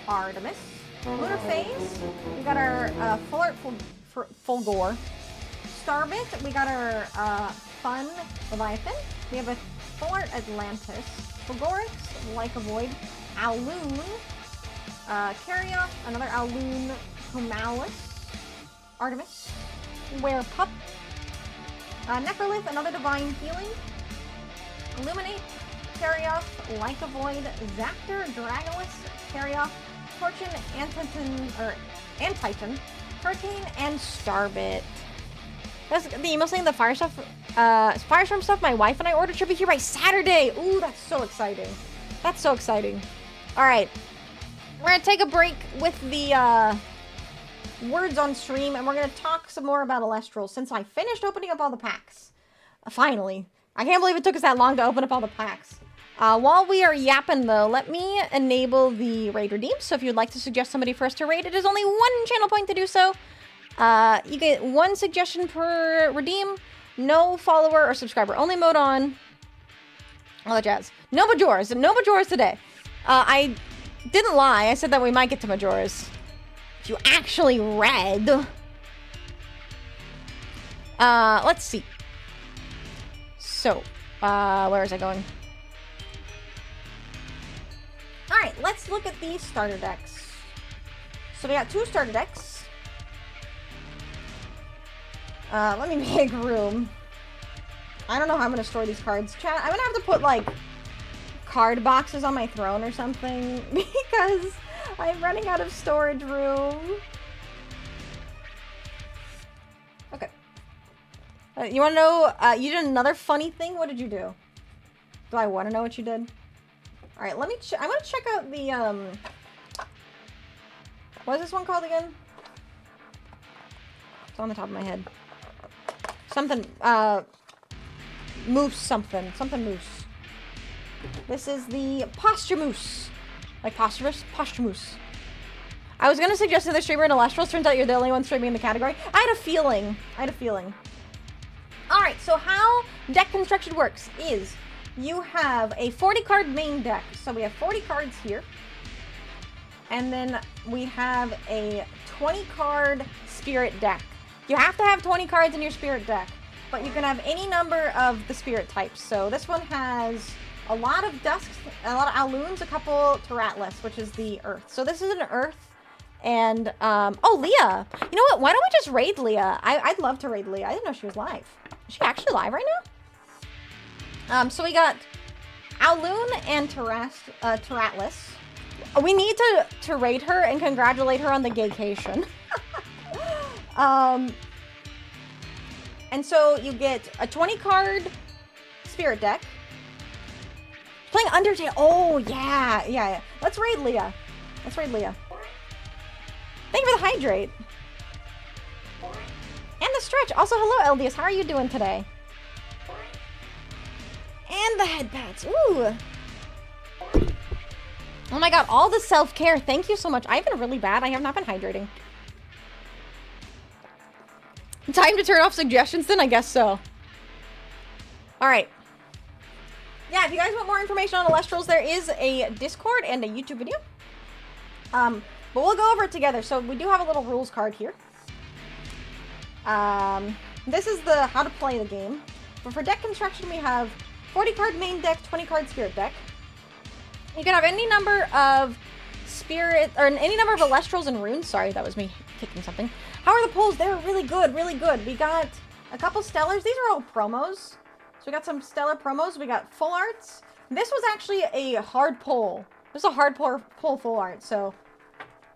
Artemis, Lunar Phase. We got our full art Fulgore, Starbit. We got our Fun Leviathan. We have a full art Atlantis, Fulgorix, Like a Void, Aloon, Carryoff, another Aloon, Humalis, Artemis, Werepup, Necrolith, another Divine Healing, Illuminate, Carryoff, Like a Void, Zaptor, Dragonless, Carryoff, Fortune, Antitan, Hurricane, and Starbit. That's the email saying the Firestorm stuff my wife and I ordered should be here by Saturday. Ooh, that's so exciting. That's so exciting. Alright. We're going to take a break with the words on stream, and we're going to talk some more about Elestrals since I finished opening up all the packs. Finally. I can't believe it took us that long to open up all the packs. While we are yapping, though, let me enable the raid redeem. So if you'd like to suggest somebody for us to raid, it is only 1 channel point to do so. You get 1 suggestion per redeem. No follower or subscriber only mode on. All that jazz. No Majoras. No Majoras today. I didn't lie. I said that we might get to Majoras. If you actually read. Let's see. So, where is I going? Alright, let's look at these starter decks. So we got 2 starter decks. Let me make room. I don't know how I'm going to store these cards. Chat, I'm going to have to put, like, card boxes on my throne or something because I'm running out of storage room. Okay. You want to know, you did another funny thing? What did you do? Do I want to know what you did? Alright, let me I want to check out the, what is this one called again? It's on the top of my head. Something, moose something. Something moose. This is the Posthumous. Like posthumous? Posthumous. I was gonna suggest another streamer in Elestrals. Turns out you're the only one streaming in the category. I had a feeling. Alright, so how deck construction works is you have a 40 card main deck. So we have 40 cards here. And then we have a 20 card spirit deck. You have to have 20 cards in your spirit deck, but you can have any number of the spirit types. So this one has a lot of Dusks, a lot of Aloons, a couple Taratless, which is the Earth. So this is an Earth. And, oh, Leah. You know what? Why don't we just raid Leah? I'd love to raid Leah. I didn't know she was live. Is she actually live right now? So we got Aloon and Taratless. We need to raid her and congratulate her on the gaycation. And so you get a 20 card spirit deck, Playing Undertale. Oh, yeah. Let's raid Leah. Thank you for the hydrate. And the stretch. Also, hello, LDS. How are you doing today? And the head pads. Ooh. Oh my god, all the self-care. Thank you so much. I've been really bad. I have not been hydrating. Time to turn off suggestions then? I guess so. Alright. Yeah, if you guys want more information on Elestrals, there is a Discord and a YouTube video. But we'll go over it together. So we do have a little rules card here. This is the how to play the game. But for deck construction, we have 40 card main deck, 20 card spirit deck. You can have any number of spirit, or any number of Elestrals and runes. Sorry, that was me kicking something. How are the pulls? They're really good, really good. We got a couple stellars. These are all promos. So we got some stellar promos. We got full arts. This was actually a hard pull. This is a hard pull full art. So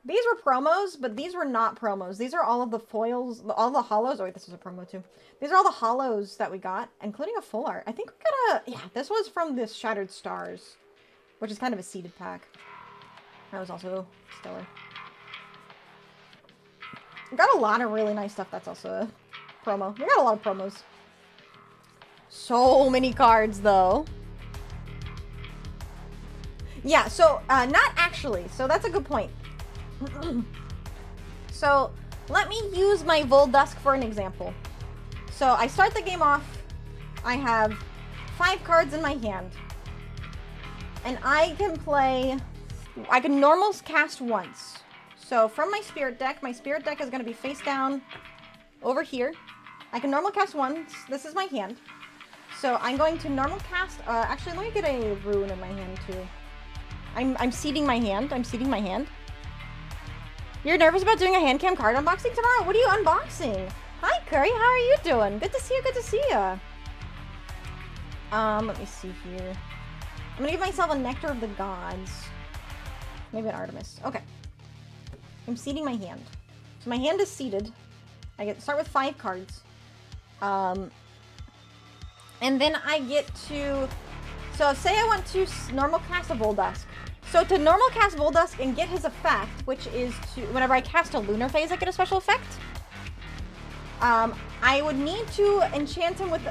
these were promos, but these were not promos. These are all of the foils, all the hollows. Oh wait, this was a promo too. These are all the hollows that we got, including a full art. I think we got a, yeah, this was from this Shattered Stars, which is kind of a seeded pack. That was also stellar. We got a lot of really nice stuff. That's also a promo. We got a lot of promos. So many cards, though. Yeah, so, not actually. So that's a good point. So, let me use my Voldusk for an example. So, I start the game off. I have 5 cards in my hand. And I can normal cast once. So, from my spirit deck is going to be face down over here. I can normal cast once. This is my hand. So, I'm going to normal cast, actually, let me get a rune in my hand, too. I'm seeding my hand. You're nervous about doing a hand cam card unboxing tomorrow? What are you unboxing? Hi, Curry. How are you doing? Good to see you. Let me see here. I'm gonna give myself a Nectar of the Gods. Maybe an Artemis. Okay. I'm seeding my hand. So my hand is seeded. I get to start with 5 cards. And then I get to... So say I want to normal cast a Voldusk. So to normal cast Voldusk and get his effect, which is to... Whenever I cast a Lunar Phase, I get a special effect. I would need to enchant him with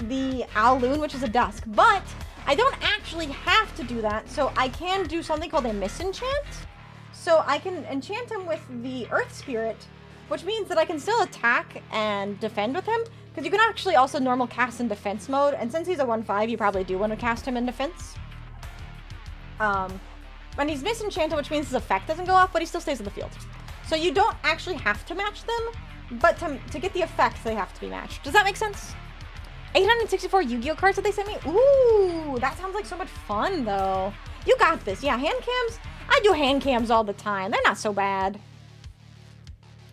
the Owloon, which is a Dusk. But I don't actually have to do that. So I can do something called a Misenchant. So I can enchant him with the Earth Spirit, which means that I can still attack and defend with him. Because you can actually also normal cast in defense mode. And since he's a 1/5, you probably do want to cast him in defense. And he's misenchanted, which means his effect doesn't go off, but he still stays in the field. So you don't actually have to match them, but to get the effects, they have to be matched. Does that make sense? 864 Yu-Gi-Oh cards that they sent me? Ooh, that sounds like so much fun, though. You got this. Yeah, hand cams. I do hand cams all the time. They're not so bad.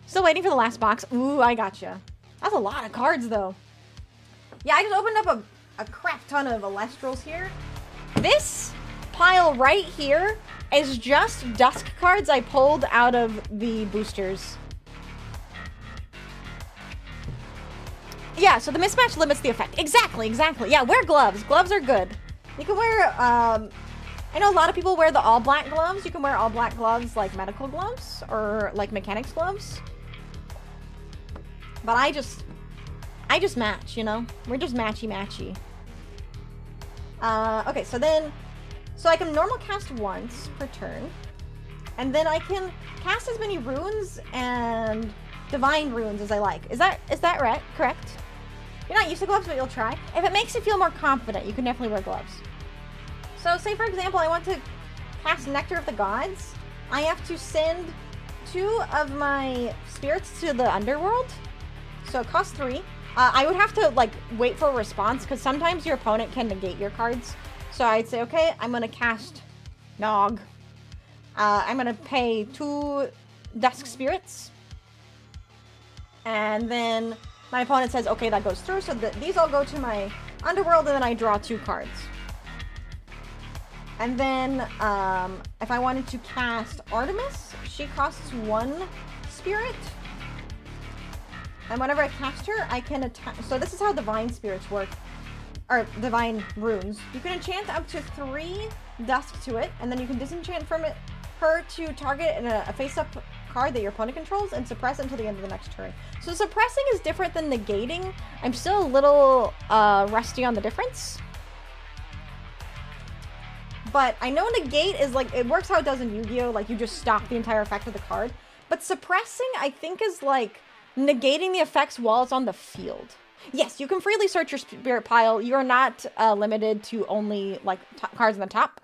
Still waiting for the last box. Ooh, I gotcha. That's a lot of cards, though. Yeah, I just opened up a crap ton of Elestrals here. This pile right here is just Dusk cards I pulled out of the boosters. Yeah, so the mismatch limits the effect. Exactly. Yeah, wear gloves. Gloves are good. You can wear, I know a lot of people wear the all black gloves. You can wear all black gloves like medical gloves or like mechanics gloves. But I just match, you know? We're just matchy-matchy. Okay, so I can normal cast once per turn. And then I can cast as many runes and divine runes as I like. Is that right? Correct? You're not used to gloves, but you'll try. If it makes you feel more confident, you can definitely wear gloves. So say, for example, I want to cast Nectar of the Gods. I have to send 2 of my spirits to the underworld. So it costs 3. I would have to, like, wait for a response, because sometimes your opponent can negate your cards. So I'd say, okay, I'm going to cast Nog. I'm going to pay 2 Dusk Spirits. And then my opponent says, okay, that goes through. So these all go to my underworld, and then I draw 2 cards. And then, if I wanted to cast Artemis, she costs 1 spirit. And whenever I cast her, I can attack. So this is how Divine Spirits work. or divine runes. You can enchant up to 3 dusk to it, and then you can disenchant from it her to target a face-up card that your opponent controls and suppress it until the end of the next turn. So suppressing is different than negating. I'm still a little rusty on the difference. But I know negate is like, it works how it does in Yu-Gi-Oh! Like you just stop the entire effect of the card. But suppressing, I think, is like negating the effects while it's on the field. Yes, you can freely search your spirit pile. You're not limited to only like cards on the top.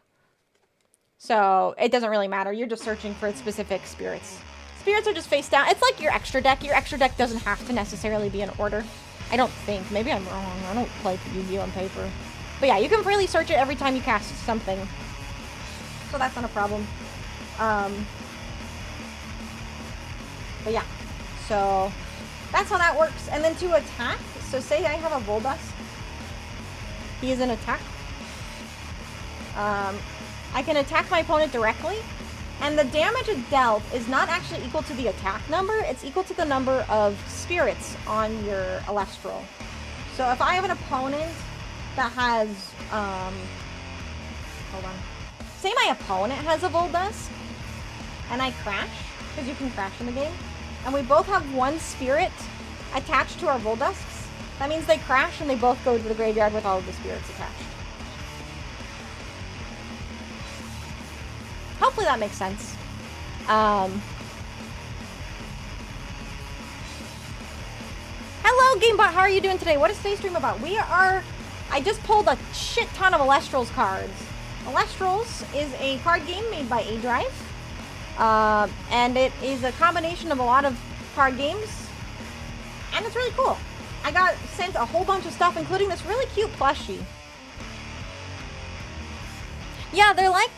So it doesn't really matter. You're just searching for specific spirits. Spirits are just face down. It's like your extra deck. Your extra deck doesn't have to necessarily be in order. I don't think. Maybe I'm wrong. I don't play Yu-Gi-Oh! On paper. But yeah, you can freely search it every time you cast something. So that's not a problem. But yeah. So that's how that works. And then to attack. So say I have a Voldusk. He is an attack. I can attack my opponent directly. And the damage it dealt is not actually equal to the attack number. It's equal to the number of spirits on your Elestral. So if I have an opponent that has, hold on. Say my opponent has a Voldusk, and I crash, because you can crash in the game, and we both have 1 spirit attached to our Voldusks. That means they crash and they both go to the graveyard with all of the spirits attached. Hopefully that makes sense. Hello, GameBot. How are you doing today? What is today's stream about? I just pulled a shit ton of Elestrals cards. Elestrals is a card game made by A-Drive. And it is a combination of a lot of card games. And it's really cool. I got sent a whole bunch of stuff, including this really cute plushie. Yeah, they're like,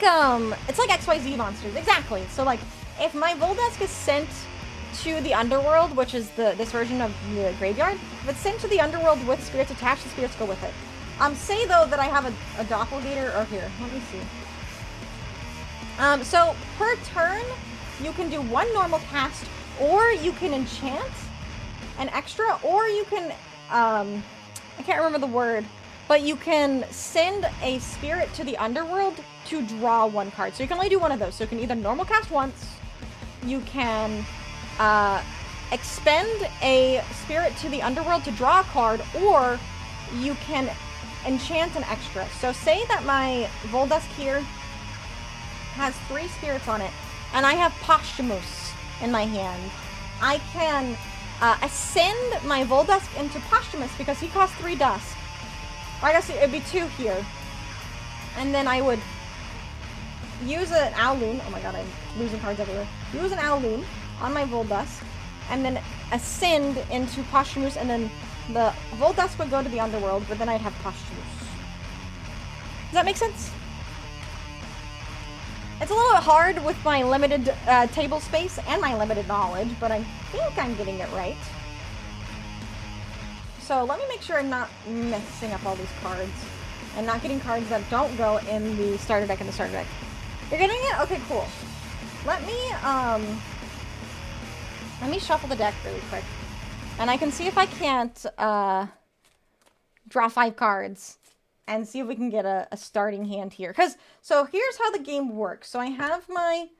it's like XYZ monsters. Exactly. So, like, if my Voldusk is sent to the underworld, which is this version of the graveyard, if it's sent to the underworld with spirits attached, the spirits go with it. Say, though, that I have a doppelganger, or here, let me see. So, per turn, you can do 1 normal cast, or you can enchant an extra, or you can, I can't remember the word, but you can send a spirit to the underworld to draw 1 card. So you can only do 1 of those. So you can either normal cast once, you can expend a spirit to the underworld to draw a card, or you can enchant an extra. So say that my Voldusk here has 3 spirits on it, and I have Posthumous in my hand. I can ascend my Voldusk into Posthumous because he costs 3 dust. Or I guess it'd be 2 here. And then I would use an Owloon. Oh my god, I'm losing cards everywhere. Use an Owloon on my Voldusk, and then ascend into Posthumous, and then the Voldusk would go to the underworld, but then I'd have Posthumous. Does that make sense? It's a little bit hard with my limited table space and my limited knowledge, but I think I'm getting it right. So let me make sure I'm not messing up all these cards and not getting cards that don't go in the starter deck and the starter deck. You're getting it? Okay, cool. Let me shuffle the deck really quick. And I can see if I can't draw 5 cards and see if we can get a starting hand here. So here's how the game works. So I have my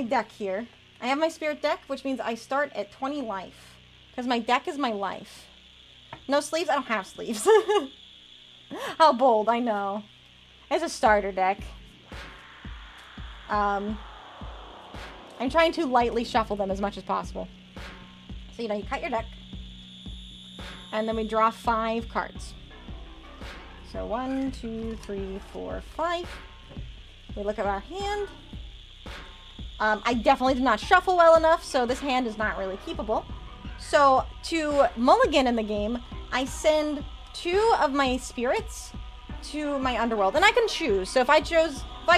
deck here. I have my spirit deck, which means I start at 20 life. Because my deck is my life. No sleeves? I don't have sleeves. How bold, I know. It's a starter deck. I'm trying to lightly shuffle them as much as possible. So, you cut your deck. And then we draw 5 cards. So 1, 2, 3, 4, 5. We look at our hand. I definitely did not shuffle well enough, so this hand is not really keepable. So to mulligan in the game, I send 2 of my spirits to my underworld. And I can choose. So if I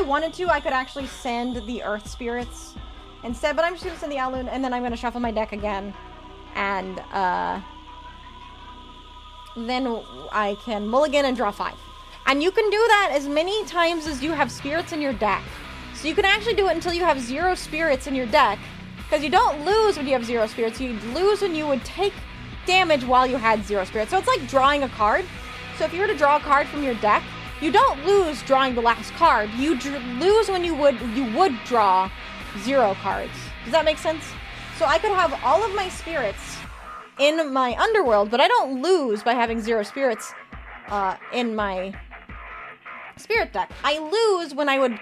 wanted to, I could actually send the earth spirits instead. But I'm just going to send the Owloon, and then I'm going to shuffle my deck again. And then I can mulligan and draw 5. And you can do that as many times as you have spirits in your deck. So you can actually do it until you have 0 spirits in your deck. Because you don't lose when you have 0 spirits. You lose when you would take damage while you had 0 spirits. So it's like drawing a card. So if you were to draw a card from your deck, you don't lose drawing the last card. You lose when you would draw 0 cards. Does that make sense? So I could have all of my spirits in my underworld, but I don't lose by having 0 spirits in my spirit deck. I lose when I would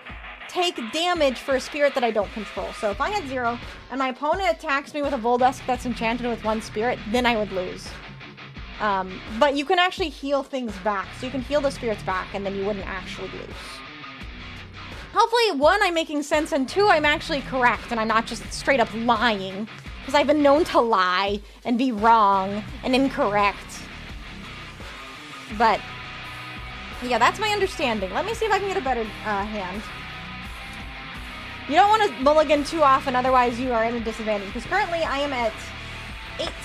take damage for a spirit that I don't control. So if I had 0 and my opponent attacks me with a Voldusk that's enchanted with 1 spirit, then I would lose. But you can actually heal things back. So you can heal the spirits back and then you wouldn't actually lose. Hopefully, 1, I'm making sense, and 2, I'm actually correct and I'm not just straight up lying. Because I've been known to lie and be wrong and incorrect. But, yeah, that's my understanding. Let me see if I can get a better hand. You don't want to mulligan too often, otherwise you are at a disadvantage. Because currently I am at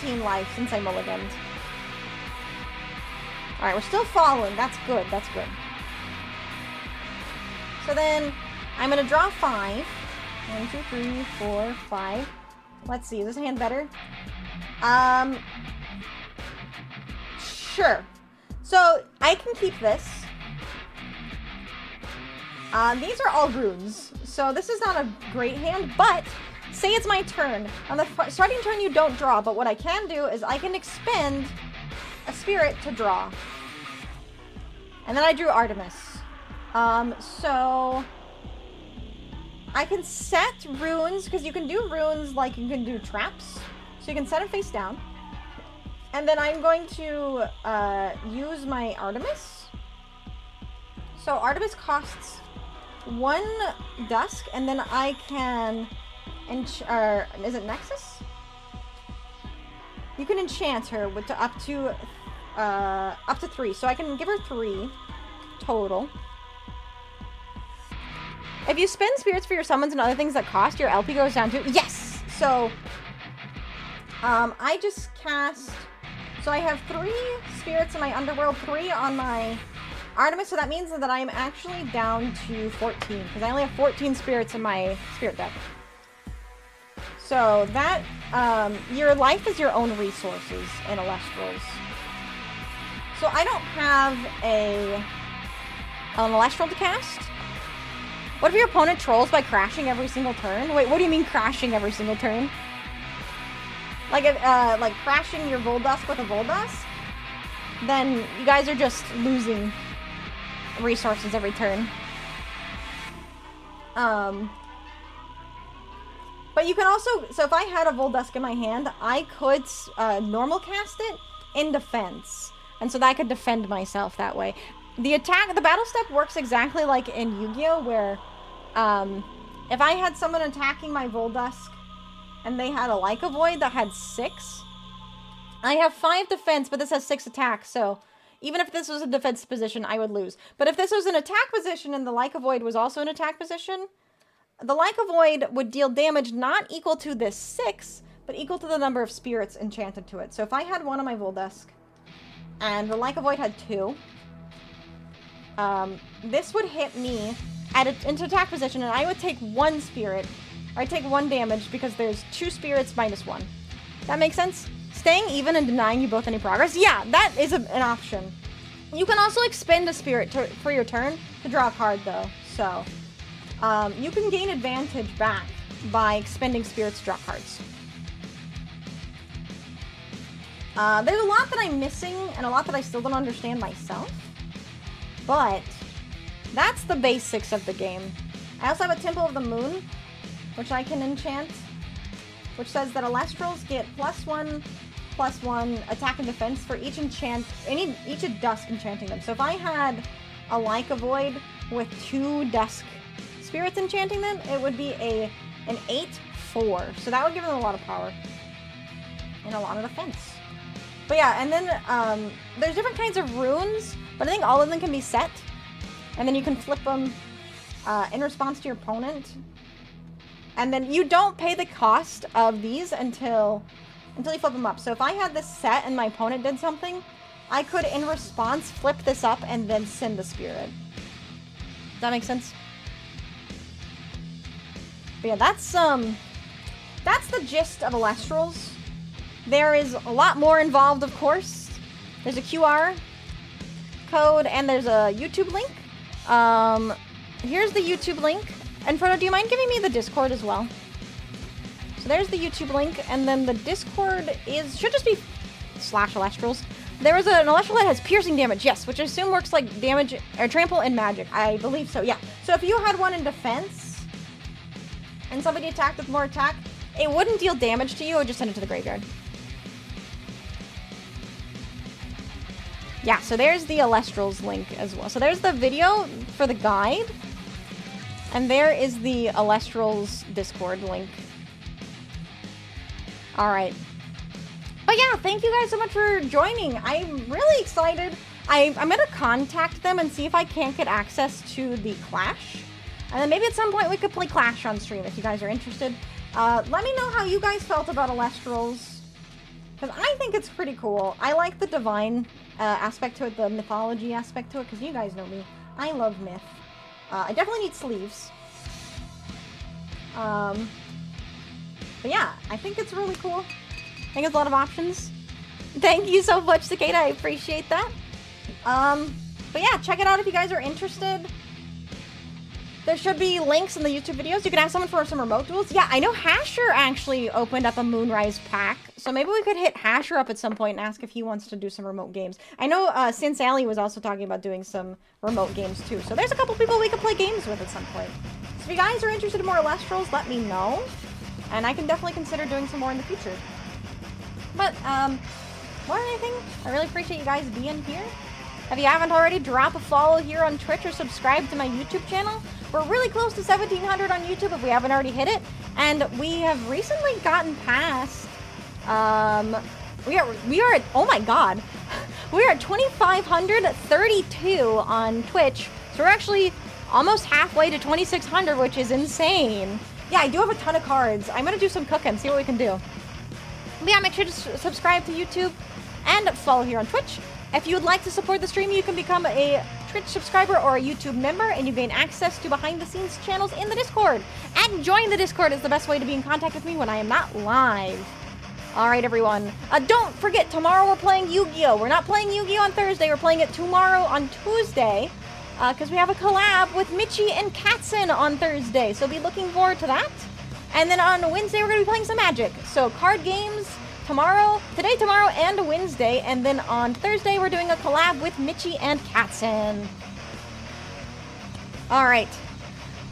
18 life since I mulliganed. Alright, we're still following. That's good. That's good. So then, I'm going to draw 5. 1, 2, 3, 4, 5. Let's see, is this hand better? Sure. So, I can keep this. These are all runes. So, this is not a great hand, but say it's my turn. On the starting turn, you don't draw, but what I can do is I can expend a spirit to draw. And then I drew Artemis. So I can set runes, because you can do runes like you can do traps. So you can set it face down. And then I'm going to use my Artemis. So Artemis costs 1 dusk, and then I can is it Nexus? You can enchant her with up to 3. So I can give her 3 total. If you spend spirits for your summons and other things that cost, your LP goes down too. Yes! So, I just cast... So I have 3 spirits in my underworld, 3 on my Artemis, so that means that I'm actually down to 14, because I only have 14 spirits in my spirit deck. So that, your life is your own resources in Elestrals. So I don't have an Elestral to cast. What if your opponent trolls by crashing every single turn? Wait, what do you mean crashing every single turn? Like, like crashing your Voldusk with a Voldusk? Then you guys are just losing resources every turn. But you can also, so if I had a Voldusk in my hand, I could normal cast it in defense. And so that I could defend myself that way. The battle step works exactly like in Yu-Gi-Oh! Where if I had someone attacking my Voldusk and they had a Leica Void that had 6, I have 5 defense, but this has 6 attacks, so even if this was a defense position, I would lose. But if this was an attack position and the Leica Void was also an attack position, the Leica Void would deal damage not equal to this 6, but equal to the number of spirits enchanted to it. So if I had 1 on my Voldusk, and the Leica Void had 2, this would hit me into attack position, and I would take 1 spirit, or I'd take 1 damage because there's 2 spirits minus 1. That makes sense? Staying even and denying you both any progress? Yeah, that is an option. You can also expend a spirit for your turn to draw a card, though. So, you can gain advantage back by expending spirits to draw cards. There's a lot that I'm missing, and a lot that I still don't understand myself. But that's the basics of the game. I also have a Temple of the Moon, which I can enchant, which says that Elestrals get +1/+1 attack and defense for each each dusk enchanting them. So if I had a Leica Void with 2 dusk spirits enchanting them, it would be an 8/4. So that would give them a lot of power and a lot of defense. But yeah, and then there's different kinds of runes, but I think all of them can be set. And then you can flip them in response to your opponent. And then you don't pay the cost of these until you flip them up. So if I had this set and my opponent did something, I could, in response, flip this up and then send the spirit. Does that make sense? But yeah, that's the gist of Elestrals. There is a lot more involved, of course. There's a QR. code, and there's a YouTube link. Here's the YouTube link. And Frodo, do you mind giving me the Discord as well? So there's the YouTube link, and then the Discord should just be /Elestrals. There is an Elestral that has piercing damage, yes, which I assume works like damage or trample and magic. I believe so, yeah. So if you had one in defense and somebody attacked with more attack, it wouldn't deal damage to you, it would just send it to the graveyard. Yeah, so there's the Elestrals link as well. So there's the video for the guide, and there is the Elestrals Discord link. All right. But yeah, thank you guys so much for joining. I'm really excited. I'm going to contact them and see if I can't get access to the Clash. And then maybe at some point we could play Clash on stream if you guys are interested. Let me know how you guys felt about Elestrals, because I think it's pretty cool. I like the divine aspect to it, the mythology aspect to it, because you guys know me. I love myth. I definitely need sleeves. But yeah, I think it's really cool. I think it's a lot of options. Thank you so much, Cicada. I appreciate that. But yeah, check it out if you guys are interested. There should be links in the YouTube videos. You can ask someone for some remote duels. Yeah, I know Hasher actually opened up a Moonrise pack. So maybe we could hit Hasher up at some point and ask if he wants to do some remote games. I know Sin Sally was also talking about doing some remote games too. So there's a couple people we could play games with at some point. So if you guys are interested in more Elestrals, let me know. And I can definitely consider doing some more in the future. But, more than anything, I really appreciate you guys being here. If you haven't already, drop a follow here on Twitch or subscribe to my YouTube channel. We're really close to 1,700 on YouTube if we haven't already hit it. And we have recently gotten past, we are at, oh my god, we are at 2,532 on Twitch. So we're actually almost halfway to 2,600, which is insane. Yeah, I do have a ton of cards. I'm going to do some cooking, see what we can do. But yeah, make sure to subscribe to YouTube and follow here on Twitch. If you would like to support the stream, you can become a Twitch subscriber or a YouTube member, and you gain access to behind-the-scenes channels in the Discord. And join the Discord is the best way to be in contact with me when I am not live. Alright, everyone. Don't forget, tomorrow we're playing Yu-Gi-Oh! We're not playing Yu-Gi-Oh! On Thursday, we're playing it tomorrow on Tuesday, because we have a collab with Michi and Katzen on Thursday, so be looking forward to that. And then on Wednesday, we're going to be playing some Magic. So card games today, tomorrow, and Wednesday. And then on Thursday, we're doing a collab with Michi and Katzen. All right.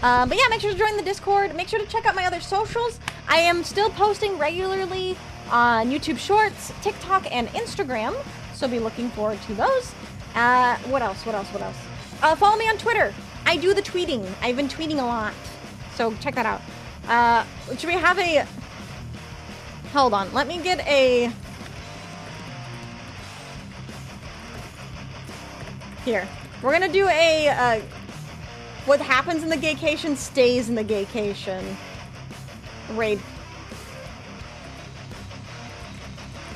But yeah, make sure to join the Discord. Make sure to check out my other socials. I am still posting regularly on YouTube Shorts, TikTok, and Instagram. So be looking forward to those. What else? Follow me on Twitter. I do the tweeting. I've been tweeting a lot. So check that out. Should we have a... Hold on, let me get a... Here. We're gonna do a, what happens in the gaycation stays in the gaycation raid.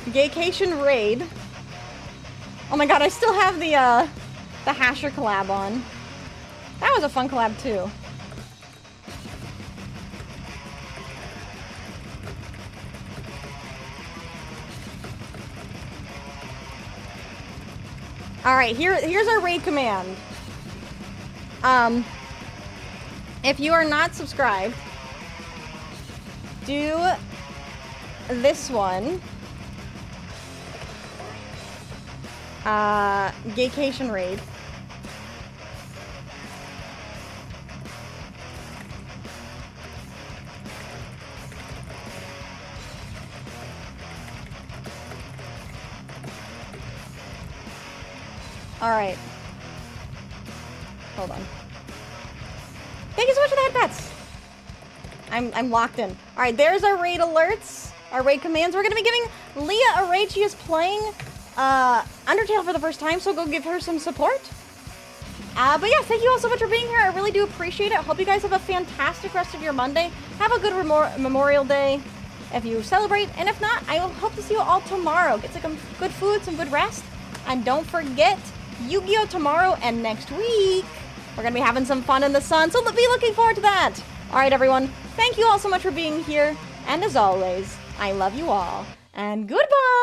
Gaycation raid. Oh my god, I still have the Hasher collab on. That was a fun collab too. Alright, here's our raid command. If you are not subscribed, do this one. Gaycation raid. Alright. Hold on. Thank you so much for the headbats. I'm locked in. Alright, there's our raid alerts. Our raid commands. We're gonna be giving Leah a raid. She is playing Undertale for the first time, so go give her some support. But yeah, thank you all so much for being here. I really do appreciate it. Hope you guys have a fantastic rest of your Monday. Have a good Memorial Day if you celebrate. And if not, I will hope to see you all tomorrow. Get some good food, some good rest. And don't forget, Yu-Gi-Oh! Tomorrow and next week. We're going to be having some fun in the sun, so be looking forward to that. All right, everyone. Thank you all so much for being here. And as always, I love you all. And goodbye!